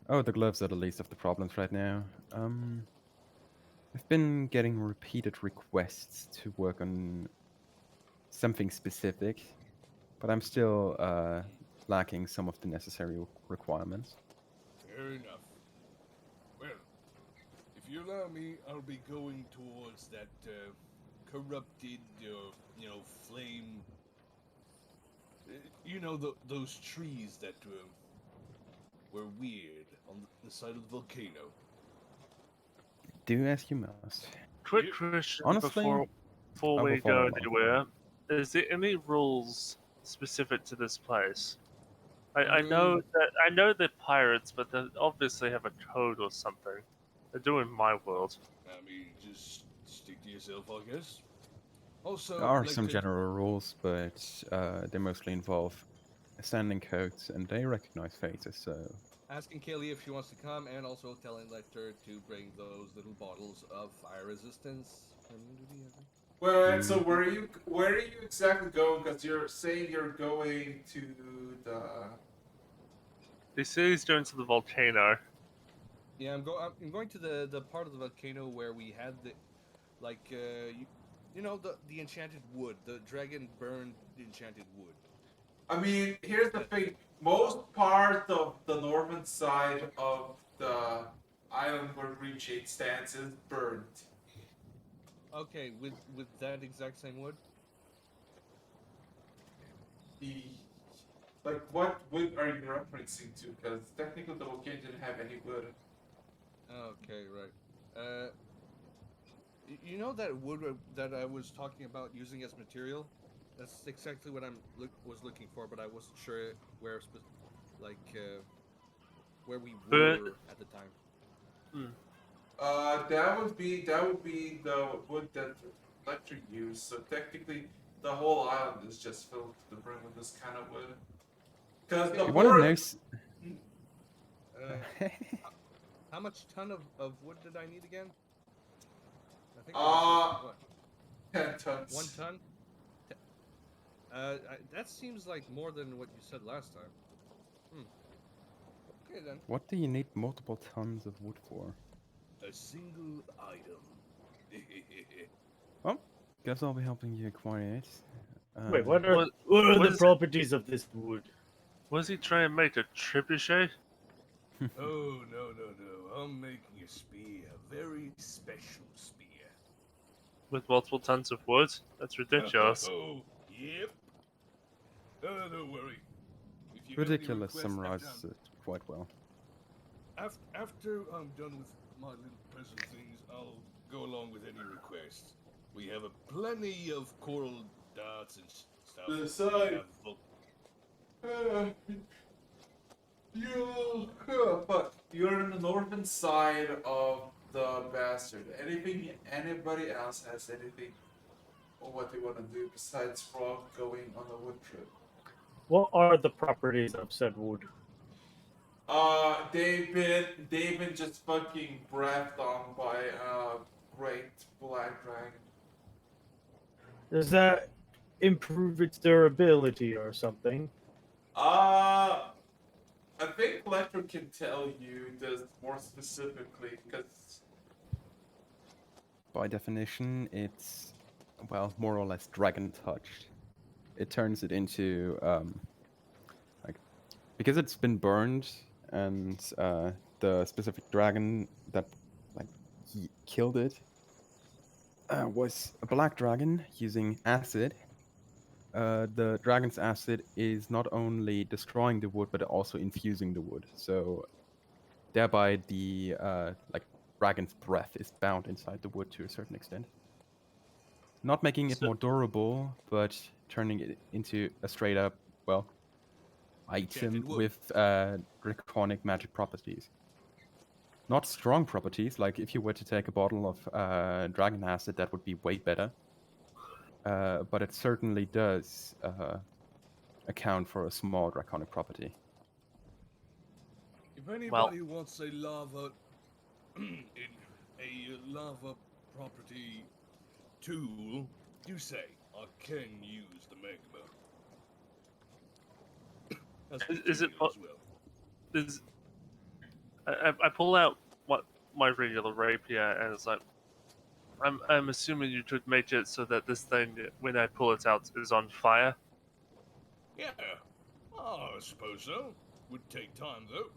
Speaker 1: Oh, the gloves are the least of the problems right now. I've been getting repeated requests to work on something specific, but I'm still lacking some of the necessary requirements.
Speaker 3: Fair enough. Well, if you allow me, I'll be going towards that corrupted, flame. Those trees that were weird on the side of the volcano.
Speaker 1: Do as you must.
Speaker 6: Quick
Speaker 3: Yep.
Speaker 6: question
Speaker 1: Honestly,
Speaker 6: before
Speaker 1: I will
Speaker 6: we
Speaker 1: follow
Speaker 6: go
Speaker 1: along.
Speaker 6: anywhere. Is there any rules specific to this place? I know they're pirates, but they obviously have a code or something. They do in my world.
Speaker 3: I mean, just stick to yourself, I guess. Also,
Speaker 1: There are
Speaker 3: like
Speaker 1: some
Speaker 3: to-
Speaker 1: general rules, but they mostly involve ascending codes, and they recognize faces, so...
Speaker 8: Asking Kaylee if she wants to come, and also telling Lecter to bring those little bottles of fire resistance.
Speaker 2: Wait, so
Speaker 1: Mhm.
Speaker 2: where are you exactly going? Because you're saying you're going to the.
Speaker 6: He says he's going to the volcano.
Speaker 8: Yeah, I'm going to the part of the volcano where we had the, like, the enchanted wood, the dragon burned enchanted wood.
Speaker 2: I mean, here's the thing. Most part of the northern side of the island where Green Shade stands is burnt.
Speaker 8: Okay, with that exact same wood.
Speaker 2: The, like, what wood are you referencing to? Because technically the volcano didn't have any wood.
Speaker 8: Okay, right. You know that wood that I was talking about using as material? That's exactly what was looking for, but I wasn't sure where, where we
Speaker 6: But-
Speaker 8: were at the time.
Speaker 2: That would be the wood that Electric used. So technically, the whole island is just filled to the brim with this kind of wood. Because the
Speaker 1: You want to know...
Speaker 2: forest,
Speaker 8: How much ton of wood did I need again? I think what?
Speaker 2: 10 tons.
Speaker 8: 1 ton. That seems like more than what you said last time. Okay then.
Speaker 1: What do you need multiple tons of wood for?
Speaker 3: a single item.
Speaker 1: Well, guess I'll be helping you acquire it.
Speaker 4: Wait, what are
Speaker 6: what
Speaker 4: the
Speaker 6: is-
Speaker 4: properties of this wood?
Speaker 6: Was he trying to make a trebuchet?
Speaker 3: Oh, no. I'm making a spear. A very special spear.
Speaker 6: With multiple tons of wood? That's ridiculous.
Speaker 3: Oh, yep. Oh, don't worry. If you have any
Speaker 1: Ridiculous
Speaker 3: requests
Speaker 1: summarizes it quite well.
Speaker 3: After I'm done with my little present things, I'll go along with any requests. We have plenty of coral darts and stuff.
Speaker 2: The side.
Speaker 3: We have
Speaker 2: But you're on the northern side of the bastard. Anything? Anybody else has anything on what they want to do besides Frog going on a wood trip?
Speaker 4: What are the properties of said wood?
Speaker 2: They've been just fucking breathed on by a great black dragon.
Speaker 4: Does that improve its durability or something?
Speaker 2: I think Electro can tell you this more specifically because
Speaker 1: By definition, it's, well, more or less dragon touched. It turns it into, like, because it's been burned, and the specific dragon that, like, killed it was a black dragon using acid. The dragon's acid is not only destroying the wood, but also infusing the wood. So thereby the like dragon's breath is bound inside the wood to a certain extent. Not making it
Speaker 6: So-
Speaker 1: more durable, but turning it into a straight up, well, item
Speaker 8: Enchanted wood.
Speaker 1: with draconic magic properties. Not strong properties, like if you were to take a bottle of dragon acid, that would be way better. But it certainly does account for a small draconic property.
Speaker 8: If anybody wants a lava in a lava property tool, you say I can use the magma. That's
Speaker 6: Is it
Speaker 8: as well.
Speaker 6: Is I pull out what my regular rapier, and it's like, I'm assuming you could make it so that this thing, when I pull it out, is on fire.
Speaker 8: Yeah, I suppose so. Would take time though.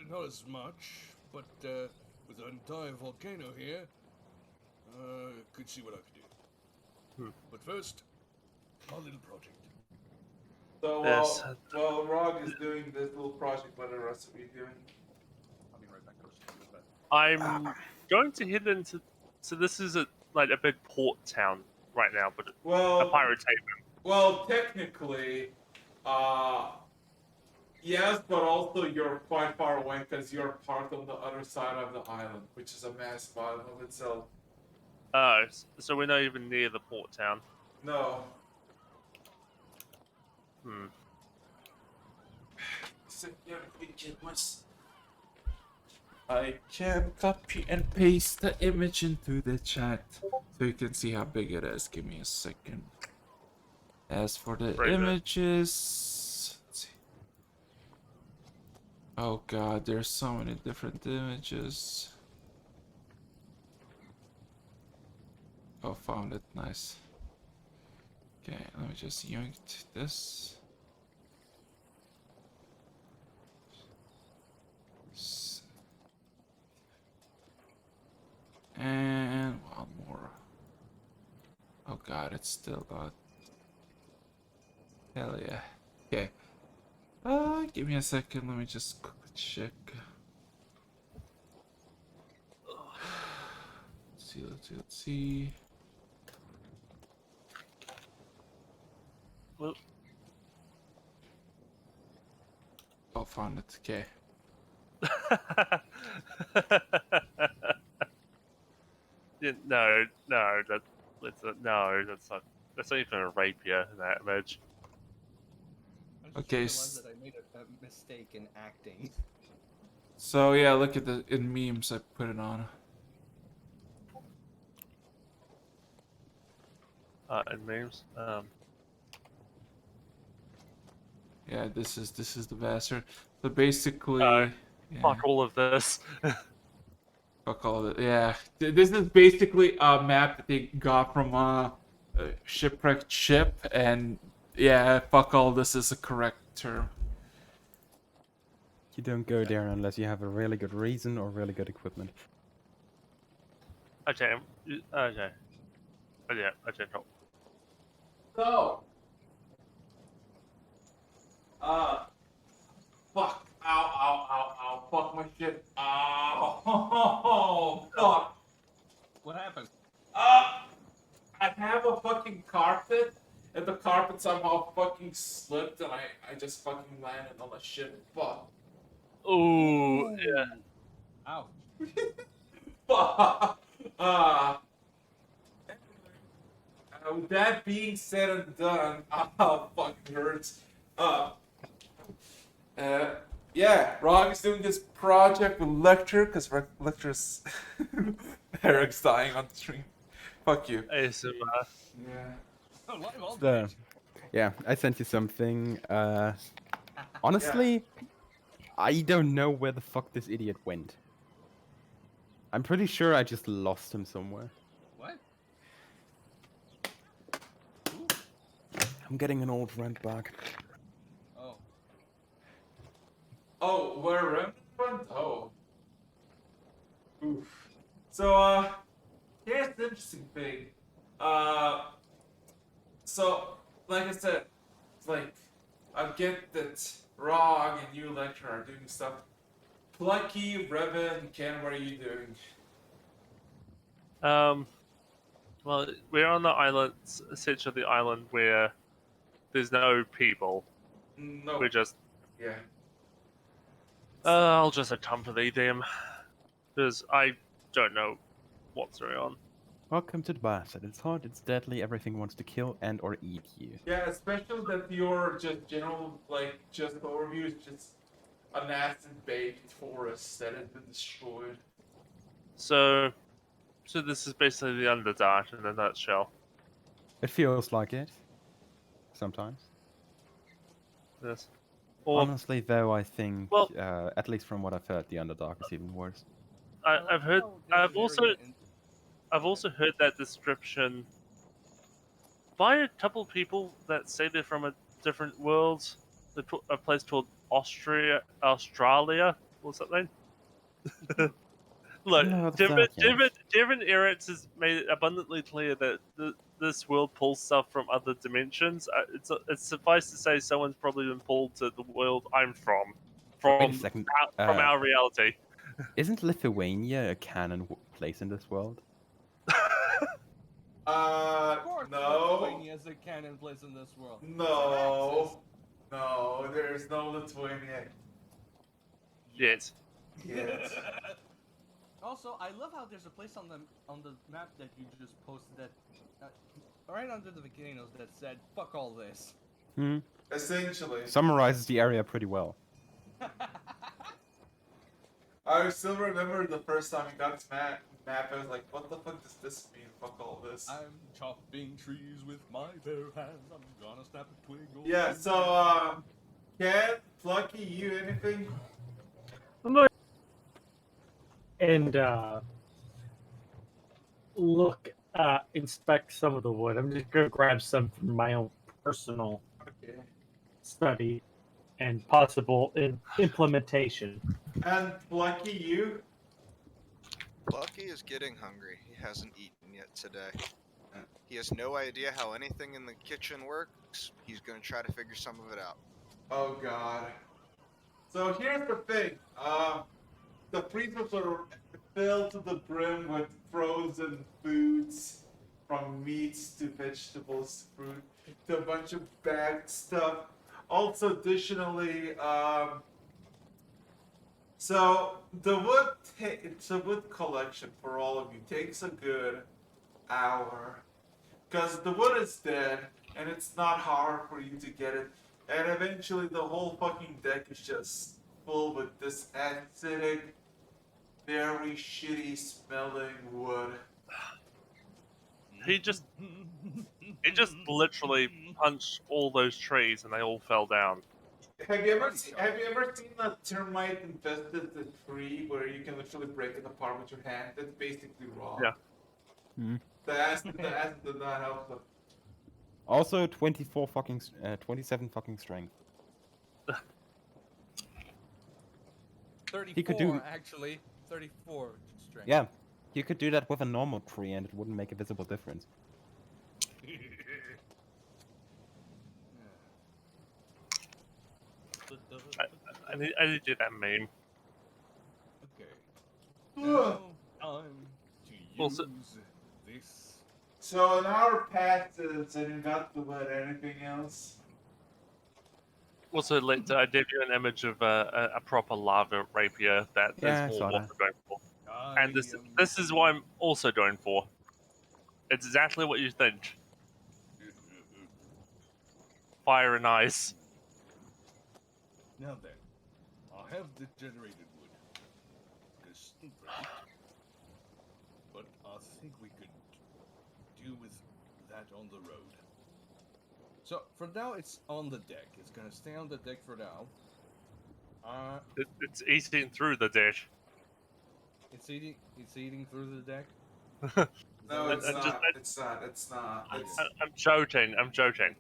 Speaker 8: Not as much, but with an entire volcano here, could see what I could do. But first, our little project.
Speaker 2: so
Speaker 6: Yes.
Speaker 2: while Rog is doing this little project, what are the rest of you doing?
Speaker 8: I'll be right back.
Speaker 6: I'm going to head into. So this is like a big port town right now, but a
Speaker 2: Well,
Speaker 6: pirate haven.
Speaker 2: well, technically, yes, but also you're quite far away because you're part on the other side of the island, which is a massive island of itself.
Speaker 6: So we're not even near the port town.
Speaker 2: No.
Speaker 6: Hmm.
Speaker 2: So, yeah, I can copy and paste the image into the chat so you can see how big it is. Give me a second. As for the
Speaker 6: Right there.
Speaker 2: images, let's see. Oh god, there's so many different images. Oh, found it. Nice. Okay, let me just yoink this. And one more. Oh god, it's still not. Hell yeah. Okay. Give me a second. Let me just quickly check. Let's see.
Speaker 6: Well,
Speaker 2: Oh, found it. Okay.
Speaker 6: Yeah, that's not. That's not even a rapier in that image.
Speaker 9: I just
Speaker 2: Okay,
Speaker 9: realized that I made a mistake in acting.
Speaker 2: So yeah, look at the in memes I put it on.
Speaker 6: And memes.
Speaker 2: Yeah, this is the bastard. So basically,
Speaker 6: Uh,
Speaker 2: yeah,
Speaker 6: Fuck all of this.
Speaker 2: fuck all of it. Yeah, this is basically a map that they got from a shipwrecked ship, and yeah, fuck all this is a correct term.
Speaker 1: You don't go there unless you have a really good reason or really good equipment.
Speaker 6: Okay. Okay. Oh, yeah. Okay. Cool.
Speaker 2: So, fuck, ow, fuck my shit, ow, fuck.
Speaker 9: What happened?
Speaker 2: I have a fucking carpet, and the carpet somehow fucking slipped, and I just fucking landed on the shit. Fuck.
Speaker 6: Ooh, yeah.
Speaker 9: Ow.
Speaker 2: Fuck. With that being said and done, fucking hurts. Yeah, Rock is doing this project with Lecture, because Lecture's Eric's dying on the stream. Fuck you.
Speaker 6: ASMR.
Speaker 2: Yeah.
Speaker 8: Oh, live on
Speaker 1: The,
Speaker 8: Twitch.
Speaker 1: yeah, I sent you something. Honestly, I don't know where the fuck this idiot went. I'm pretty sure I just lost him somewhere.
Speaker 8: What?
Speaker 1: I'm getting an old friend back.
Speaker 8: Oh.
Speaker 2: Oh, where Remnant went? Oh. Oof. So, here's the interesting thing. So, like I said, it's like, I get that Rog and you, Lecture, are doing stuff. Plucky, Revan, Ken, what are you doing?
Speaker 6: Well, we're on the island, section of the island where there's no people.
Speaker 2: No.
Speaker 6: We're just.
Speaker 2: Yeah.
Speaker 6: I'll just accompany them because I don't know what's going on.
Speaker 1: Welcome to the bastard. It's hot, it's deadly, everything wants to kill and or eat you.
Speaker 2: Yeah, especially that your just general, like, just overview is just a nasty baked forest that has been destroyed.
Speaker 6: So this is basically the Underdark in a nutshell.
Speaker 1: It feels like it. Sometimes.
Speaker 6: Yes. Or
Speaker 1: Honestly, though, I think,
Speaker 6: Well-
Speaker 1: at least from what I've heard, the Underdark is even worse.
Speaker 6: I've heard.
Speaker 8: Oh, there's an area in-
Speaker 6: I've also heard that description by a couple people that say they're from a different world, a place called Australia or something. Look,
Speaker 1: No, that's that, yes.
Speaker 6: Devin Eretz has made it abundantly clear that this world pulls stuff from other dimensions. It's suffice to say someone's probably been pulled to the world I'm from,
Speaker 1: Wait a second.
Speaker 6: from our reality.
Speaker 1: Isn't Lithuania a canon place in this world?
Speaker 8: Of course,
Speaker 2: No.
Speaker 8: Lithuania is a canon place in this world.
Speaker 2: No. No, there's no Lithuania.
Speaker 6: Yes.
Speaker 2: Yes.
Speaker 8: Also, I love how there's a place on the map that you just posted that right under the volcanoes that said "fuck all this."
Speaker 1: Hmm.
Speaker 2: Essentially.
Speaker 1: Summarizes the area pretty well.
Speaker 2: I still remember the first time we got this map, I was like, what the fuck does this mean? Fuck all this.
Speaker 8: I'm chopping trees with my bare hands. I'm gonna snap a twig.
Speaker 2: Yeah, so, Ken, Plucky, you, anything?
Speaker 4: And look, inspect some of the wood. I'm just gonna grab some from my own personal
Speaker 2: Okay.
Speaker 4: study and possible implementation.
Speaker 2: And Plucky, you?
Speaker 5: Lucky is getting hungry. He hasn't eaten yet today. He has no idea how anything in the kitchen works. He's gonna try to figure some of it out.
Speaker 2: Oh god. So here's the thing. The freezers are filled to the brim with frozen foods, from meats to vegetables to fruit, to a bunch of bagged stuff. Also, additionally, so the wood, it's a wood collection for all of you. Takes a good hour, because the wood is dead, and it's not hard for you to get it. And eventually, the whole fucking deck is just full with this acidic, very shitty smelling wood.
Speaker 6: He just literally punched all those trees and they all fell down.
Speaker 2: Have you ever seen a termite infested the tree where you can literally break it apart with your hand? That's basically raw.
Speaker 6: Yeah.
Speaker 1: Hmm.
Speaker 2: The acid did not help them.
Speaker 1: Also, 27 fucking strength.
Speaker 8: 34,
Speaker 1: He could do-
Speaker 8: actually. 34 strength.
Speaker 1: Yeah, you could do that with a normal tree and it wouldn't make a visible difference.
Speaker 6: I need to do that meme.
Speaker 8: Okay.
Speaker 2: Ugh.
Speaker 8: Now, time to
Speaker 6: Also-
Speaker 8: use this.
Speaker 2: So an hour passes and you got the wood. Anything else?
Speaker 6: Also, I gave you an image of a proper lava rapier that
Speaker 1: Yeah, I
Speaker 6: there's
Speaker 1: saw
Speaker 6: more water
Speaker 1: that.
Speaker 6: going for. And this is what I'm also going for. It's exactly what you think. Fire and ice.
Speaker 3: Now then, I have the generated wood. This isn't great, but I think we could deal with that on the road. So for now, it's on the deck. It's gonna stay on the deck for now.
Speaker 6: It's eating through the dish.
Speaker 3: It's eating through the deck.
Speaker 2: No,
Speaker 6: I-
Speaker 2: it's
Speaker 6: I
Speaker 2: not.
Speaker 6: just-
Speaker 2: It's not. It's not. It's
Speaker 6: I'm joking. I'm joking.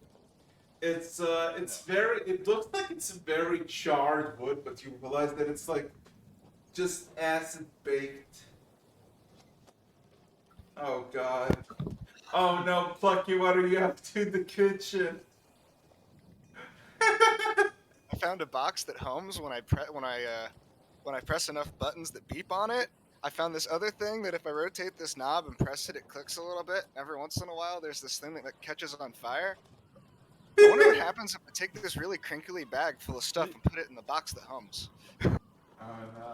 Speaker 2: it's very. It looks like it's very charred wood, but you realize that it's like just acid baked. Oh god. Oh no, Plucky, what are you up to in the kitchen?
Speaker 5: I found a box that hums when I press enough buttons that beep on it. I found this other thing that if I rotate this knob and press it, it clicks a little bit. Every once in a while, there's this thing that catches on fire. I wonder what happens if I take this really crinkly bag full of stuff and put it in the box that hums.
Speaker 2: Oh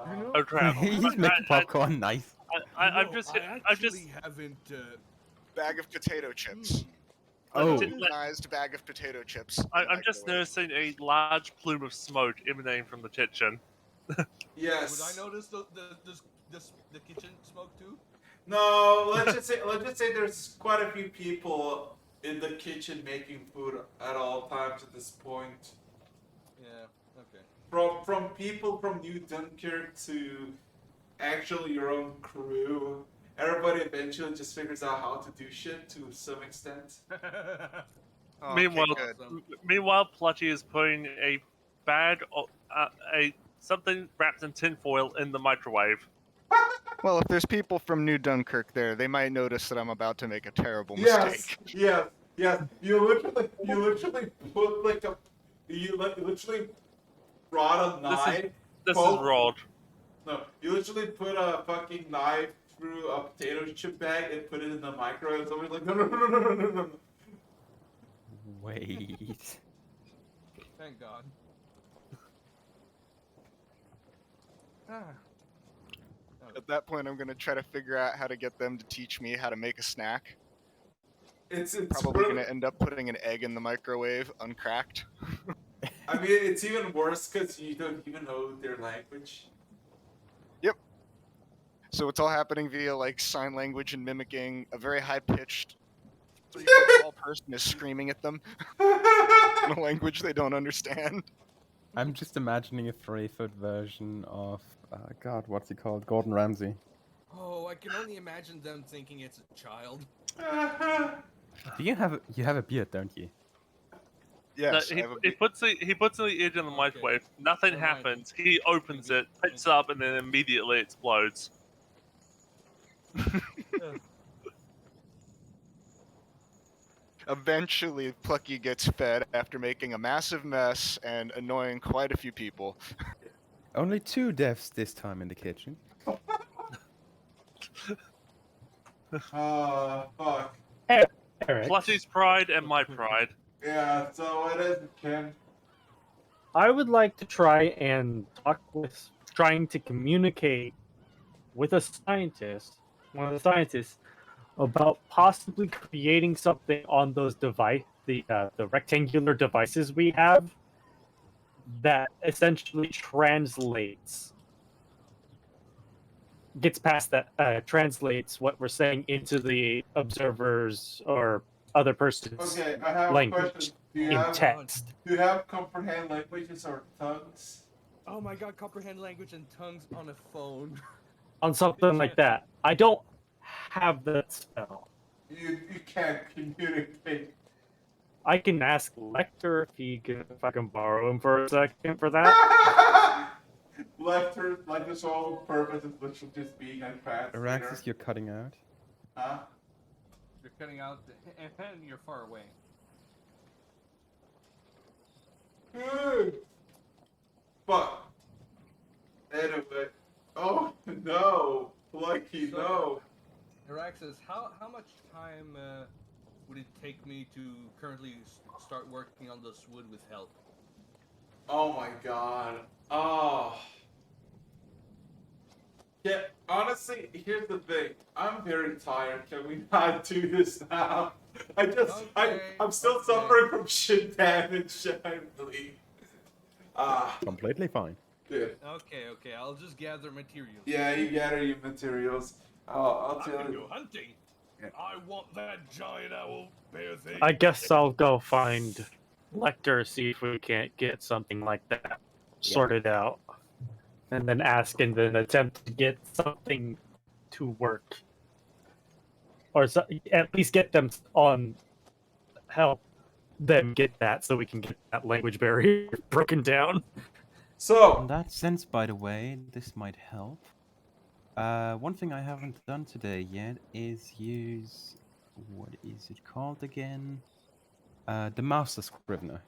Speaker 3: You
Speaker 2: no.
Speaker 3: know,
Speaker 6: Oh crap!
Speaker 1: He's making popcorn. Nice.
Speaker 6: I'm just.
Speaker 3: I
Speaker 6: I'm just.
Speaker 3: actually haven't.
Speaker 5: Bag of potato chips.
Speaker 1: Oh.
Speaker 5: Organized bag of potato chips.
Speaker 6: I'm just noticing a large plume of smoke emanating from the kitchen.
Speaker 2: Yes.
Speaker 3: Would I notice the kitchen smoke too?
Speaker 2: No, let's just say there's quite a few people in the kitchen making food at all times at this point.
Speaker 3: Yeah. Okay.
Speaker 2: From people from New Dunkirk to actually your own crew. Everybody eventually just figures out how to do shit to some extent.
Speaker 5: Oh,
Speaker 6: meanwhile,
Speaker 5: okay, good.
Speaker 6: meanwhile, Plutty is putting a bag of something wrapped in tinfoil in the microwave.
Speaker 5: Well, if there's people from New Dunkirk there, they might notice that I'm about to make a terrible
Speaker 2: Yes,
Speaker 5: mistake.
Speaker 2: yes. You literally put like a, you literally brought a knife.
Speaker 6: This is Rod.
Speaker 2: No, you literally put a fucking knife through a potato chip bag and put it in the microwave. It's always like no.
Speaker 1: Wait.
Speaker 3: Thank God. Ah.
Speaker 5: At that point, I'm gonna try to figure out how to get them to teach me how to make a snack.
Speaker 2: It's
Speaker 5: Probably
Speaker 2: really,
Speaker 5: gonna end up putting an egg in the microwave, uncracked.
Speaker 2: I mean, it's even worse because you don't even know their language.
Speaker 5: So it's all happening via like sign language and mimicking a very high-pitched 3-foot-tall person is screaming at them in a language they don't understand.
Speaker 1: I'm just imagining a 3-foot version of God, what's he called? Gordon Ramsay.
Speaker 3: Oh, I can only imagine them thinking it's a child.
Speaker 1: Do you have a beard, don't you?
Speaker 5: Yes,
Speaker 6: No, he puts the egg in the microwave. Nothing
Speaker 3: Never mind.
Speaker 6: happens. He opens it, picks it up, and then immediately explodes.
Speaker 5: Eventually, Plucky gets fed after making a massive mess and annoying quite a few people.
Speaker 1: Only 2 deaths this time in the kitchen.
Speaker 2: Fuck.
Speaker 4: Eric,
Speaker 6: Plutty's pride and my pride.
Speaker 2: Yeah, so it is, Ken.
Speaker 4: I would like to trying to communicate with a scientist, one of the scientists, about possibly creating something on those the rectangular devices we have that essentially translates what we're saying into the observers or other person's
Speaker 2: Okay, I have a
Speaker 4: language
Speaker 2: question. Do
Speaker 4: in text.
Speaker 2: you have comprehend languages or tongues?
Speaker 3: Oh my God! Comprehend language and tongues on a phone.
Speaker 4: On something like that. I don't have that spell.
Speaker 2: You can't communicate.
Speaker 4: I can ask Lecter if I can borrow him for a second for that.
Speaker 2: Lecter's whole purpose is literally just being a translator.
Speaker 1: Araxis, you're cutting out.
Speaker 2: Huh?
Speaker 9: You're cutting out, and you're far away.
Speaker 2: Fuck. Anyway. Oh no. Lucky no.
Speaker 3: Araxis, how much time would it take me to currently start working on this wood with help?
Speaker 2: Oh my god. Oh. Yeah, honestly, here's the thing. I'm very tired. Can we not do this now? I'm still suffering from shit damage. I believe.
Speaker 1: Completely fine.
Speaker 2: Dude.
Speaker 8: Okay, I'll just gather materials.
Speaker 2: Yeah, you gather your materials. I'll
Speaker 8: I
Speaker 2: tell
Speaker 8: can
Speaker 2: you.
Speaker 8: go hunting.
Speaker 2: Yeah.
Speaker 8: I want that giant owl bear thing.
Speaker 4: I guess I'll go find Lecter, see if we can't get something like that sorted out, and then ask and then attempt to get something to work, or at least get them on help them get that so we can get that language barrier broken down.
Speaker 1: In
Speaker 2: So,
Speaker 1: that sense, by the way, this might help. One thing I haven't done today yet is use... What is it called again? The Master Scrivener.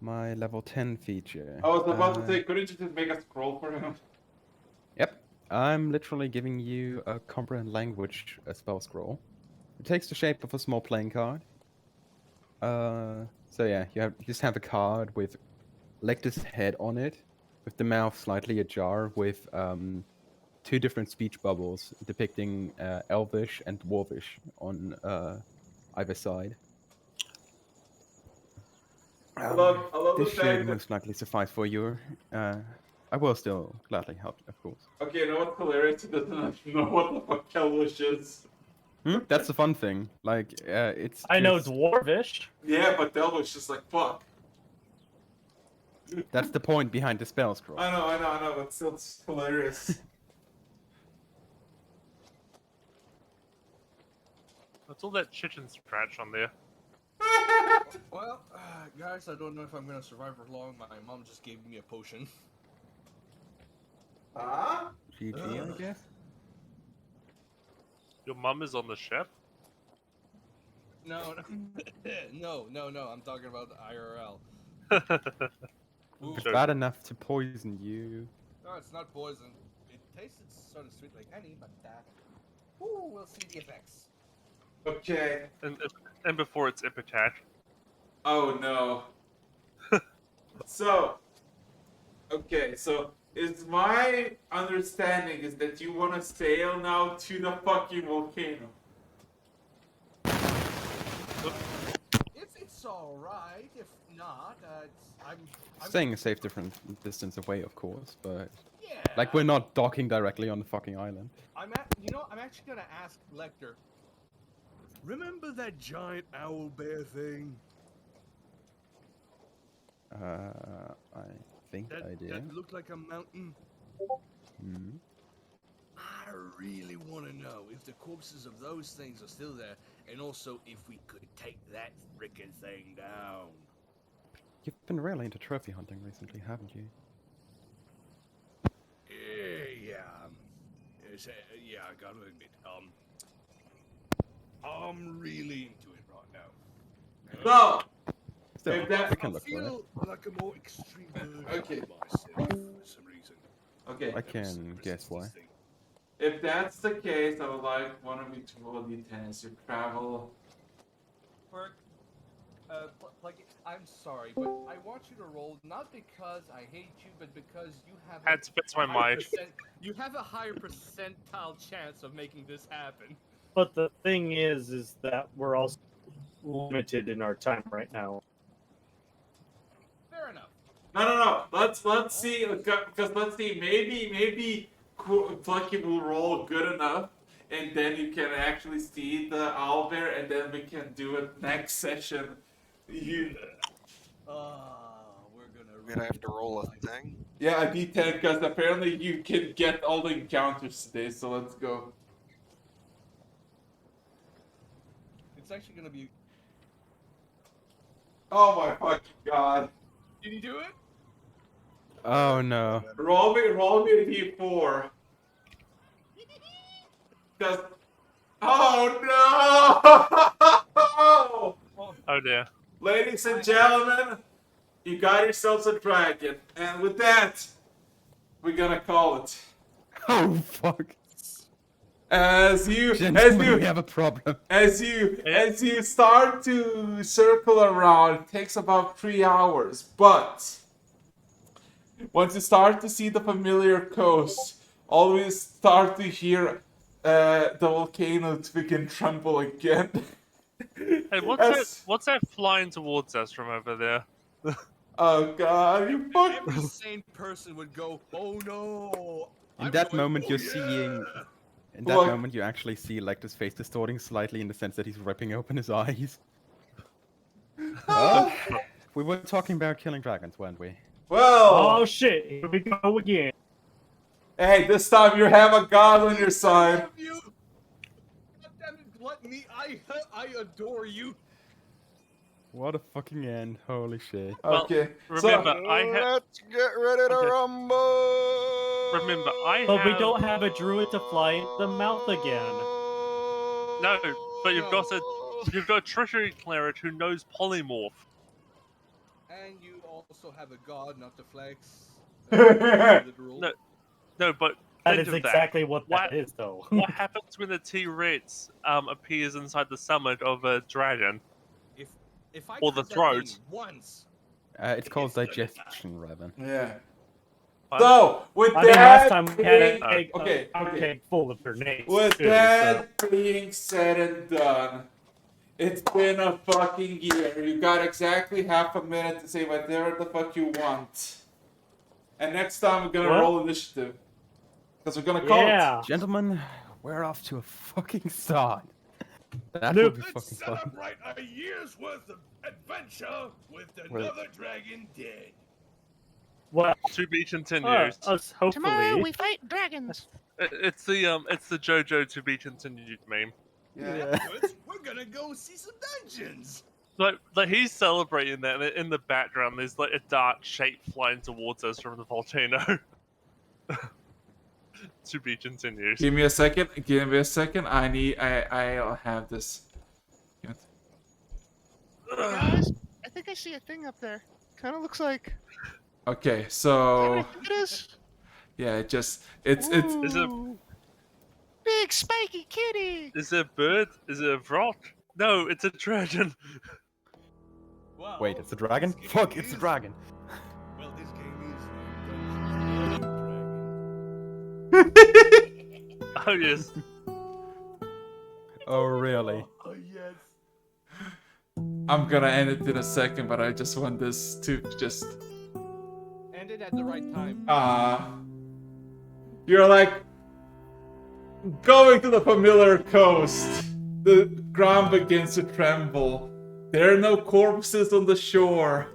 Speaker 1: My level 10 feature.
Speaker 2: I was about to say, couldn't you just make a scroll for him?
Speaker 1: Yep. I'm literally giving you a comprehend language spell scroll. It takes the shape of a small playing card. So yeah, you just have a card with Lecter's head on it, with the mouth slightly ajar, with 2 different speech bubbles depicting Elvish and Dwarvish on either side.
Speaker 2: I love the
Speaker 1: This
Speaker 2: fact
Speaker 1: should
Speaker 2: that...
Speaker 1: most likely suffice for you. I will still gladly help, of course.
Speaker 2: Okay, you know what's hilarious? He doesn't know what the fuck Elvish is.
Speaker 1: That's the fun thing. Like, it's.
Speaker 4: I know
Speaker 1: just-
Speaker 4: Dwarvish.
Speaker 2: Yeah, but Elvish is like, fuck.
Speaker 1: That's the point behind the spell scroll.
Speaker 2: I know, but still it's hilarious.
Speaker 6: What's all that chit and scratch on there?
Speaker 8: Well, guys, I don't know if I'm gonna survive for long. My mom just gave me a potion.
Speaker 2: Huh?
Speaker 1: GG, I guess.
Speaker 6: Your mum is on the ship?
Speaker 8: No, no. I'm talking about the IRL. Ooh.
Speaker 1: It's bad enough to poison you.
Speaker 8: No, it's not poison. It tasted sort of sweet like honey, but ooh, we'll see the effects.
Speaker 2: Okay.
Speaker 6: And before it's epitaph.
Speaker 2: Oh no. So, okay, so is my understanding is that you want to sail now to the fucking volcano?
Speaker 8: It's all right. If not, I'm
Speaker 1: Staying a safe different distance away, of course, but
Speaker 8: yeah.
Speaker 1: like we're not docking directly on the fucking island.
Speaker 8: I'm actually gonna ask Lecter. Remember that giant owl bear thing?
Speaker 1: I think I did.
Speaker 8: That looked like a mountain.
Speaker 1: Hmm.
Speaker 8: I really want to know if the corpses of those things are still there, and also if we could take that frickin' thing down.
Speaker 1: You've been really into trophy hunting recently, haven't you?
Speaker 8: Yeah, yeah, I gotta admit, I'm really into it right now.
Speaker 2: No.
Speaker 1: Still,
Speaker 2: If that-
Speaker 1: we can
Speaker 8: I
Speaker 1: look for it.
Speaker 8: feel like a more extreme version
Speaker 2: Okay.
Speaker 8: of myself for some reason.
Speaker 2: Okay.
Speaker 1: I can guess why.
Speaker 2: If that's the case, I would like one of you to roll d10s. Your travel.
Speaker 8: I'm sorry, but I want you to roll not because I hate you, but because you have
Speaker 6: That's my mind.
Speaker 8: you have a higher percentile chance of making this happen.
Speaker 4: But the thing is that we're also limited in our time right now.
Speaker 8: Fair enough.
Speaker 2: No. Let's see, because let's see. Maybe fucking will roll good enough, and then you can actually see the owlbear, and then we can do it next session.
Speaker 8: We're
Speaker 5: We're gonna have to roll a thing.
Speaker 2: Yeah, a d10, because apparently you can get all the encounters today. So let's go.
Speaker 8: It's actually gonna be.
Speaker 2: Oh my fucking god!
Speaker 8: Did you do it?
Speaker 1: Oh no.
Speaker 2: Roll me a d4. Because. Oh no!
Speaker 6: Oh dear.
Speaker 2: Ladies and gentlemen, you got yourselves a dragon, and with that, we're gonna call it.
Speaker 1: Oh fuck.
Speaker 2: As you
Speaker 1: Gentlemen, we have a problem.
Speaker 2: as you start to circle around, it takes about 3 hours, but Once you start to see the familiar coast, always start to hear the volcano to begin tremble again.
Speaker 6: Hey,
Speaker 2: As-
Speaker 6: what's that flying towards us from over there?
Speaker 2: Oh god, you fuck!
Speaker 8: Every sane person would go, "Oh no!"
Speaker 1: In
Speaker 8: I'm
Speaker 1: that
Speaker 8: going,
Speaker 1: moment,
Speaker 8: "Oh,
Speaker 1: you're
Speaker 8: yeah!"
Speaker 1: seeing. In that
Speaker 2: Look.
Speaker 1: moment, you actually see like his face distorting slightly in the sense that he's ripping open his eyes. Oh, we were talking about killing dragons, weren't we?
Speaker 2: Well,
Speaker 4: Oh shit! Here we go again.
Speaker 2: hey, this time you have a god on your
Speaker 8: I
Speaker 2: side.
Speaker 8: love you. God damn it, gluttony! I adore you.
Speaker 1: What a fucking end! Holy shit!
Speaker 6: Well,
Speaker 2: Okay,
Speaker 6: remember,
Speaker 2: so
Speaker 6: I have.
Speaker 5: Let's get ready to
Speaker 6: Okay.
Speaker 5: rumble.
Speaker 6: Remember, I
Speaker 4: But we
Speaker 6: have.
Speaker 4: don't have a druid to fly in the mouth again.
Speaker 6: No, but
Speaker 8: No.
Speaker 6: you've got a treasury cleric who knows polymorph.
Speaker 8: And you also have a god, not to flex.
Speaker 2: What
Speaker 8: Literal.
Speaker 6: No, no, but
Speaker 4: That
Speaker 6: think
Speaker 4: is
Speaker 6: of
Speaker 4: exactly what
Speaker 6: What-
Speaker 4: that is, though.
Speaker 6: What happens when the T-Rex appears inside the summit of a dragon?
Speaker 8: If I
Speaker 6: Or the
Speaker 8: cut that
Speaker 6: throat.
Speaker 8: thing once,
Speaker 1: It's called
Speaker 8: It's gonna
Speaker 1: digestion, rather.
Speaker 2: yeah.
Speaker 6: What?
Speaker 2: So with
Speaker 4: I mean, last
Speaker 2: that
Speaker 4: time we had
Speaker 2: being,
Speaker 4: a keg,
Speaker 2: okay,
Speaker 4: a
Speaker 2: okay.
Speaker 4: keg full of grenades.
Speaker 2: With
Speaker 4: too,
Speaker 2: that being said and done, it's been a fucking year. You got exactly half a minute to say whatever the fuck you want. And next time we're gonna
Speaker 4: What?
Speaker 2: roll initiative. Because we're gonna
Speaker 4: so,
Speaker 2: call
Speaker 4: yeah.
Speaker 1: Gentlemen, we're off to a fucking start. That
Speaker 4: Nope.
Speaker 1: will be
Speaker 8: let's
Speaker 1: fucking fun.
Speaker 8: celebrate a year's worth of adventure with
Speaker 1: Well-
Speaker 8: another dragon dead.
Speaker 4: Well,
Speaker 6: To be continued.
Speaker 4: us hopefully.
Speaker 7: Tomorrow we fight dragons.
Speaker 6: It's the JoJo to be continued meme.
Speaker 2: Yeah.
Speaker 8: Afterwards, we're gonna go see some dungeons.
Speaker 6: Like he's celebrating that, and in the background there's like a dark shape flying towards us from the volcano. To be continued.
Speaker 2: Give me a second. Give me a second. I'll have this.
Speaker 5: Guys, I think I see a thing up there. Kind of looks like.
Speaker 2: Okay,
Speaker 5: Is that
Speaker 2: so
Speaker 5: what I think it is?
Speaker 2: yeah, it's
Speaker 6: Is it
Speaker 5: Ooh, big spiky kitty.
Speaker 6: is it a bird? Is it a vrot? No, it's a dragon.
Speaker 8: Well,
Speaker 1: Wait, it's a dragon?
Speaker 8: this game
Speaker 1: Fuck, it's a
Speaker 8: is-
Speaker 1: dragon.
Speaker 8: Well, this game is Dungeons and Dragons.
Speaker 6: Oh yes.
Speaker 1: Oh, really?
Speaker 8: Oh yes.
Speaker 2: I'm gonna end it in a second, but I just want this to just
Speaker 8: Ended at the right time.
Speaker 2: you're like going to the familiar coast. The ground begins to tremble. There are no corpses on the shore.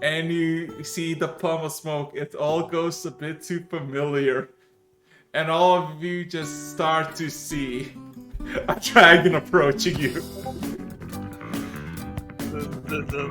Speaker 2: And you see the plume of smoke. It all goes a bit too familiar. And all of you just start to see a dragon approaching you.
Speaker 6: The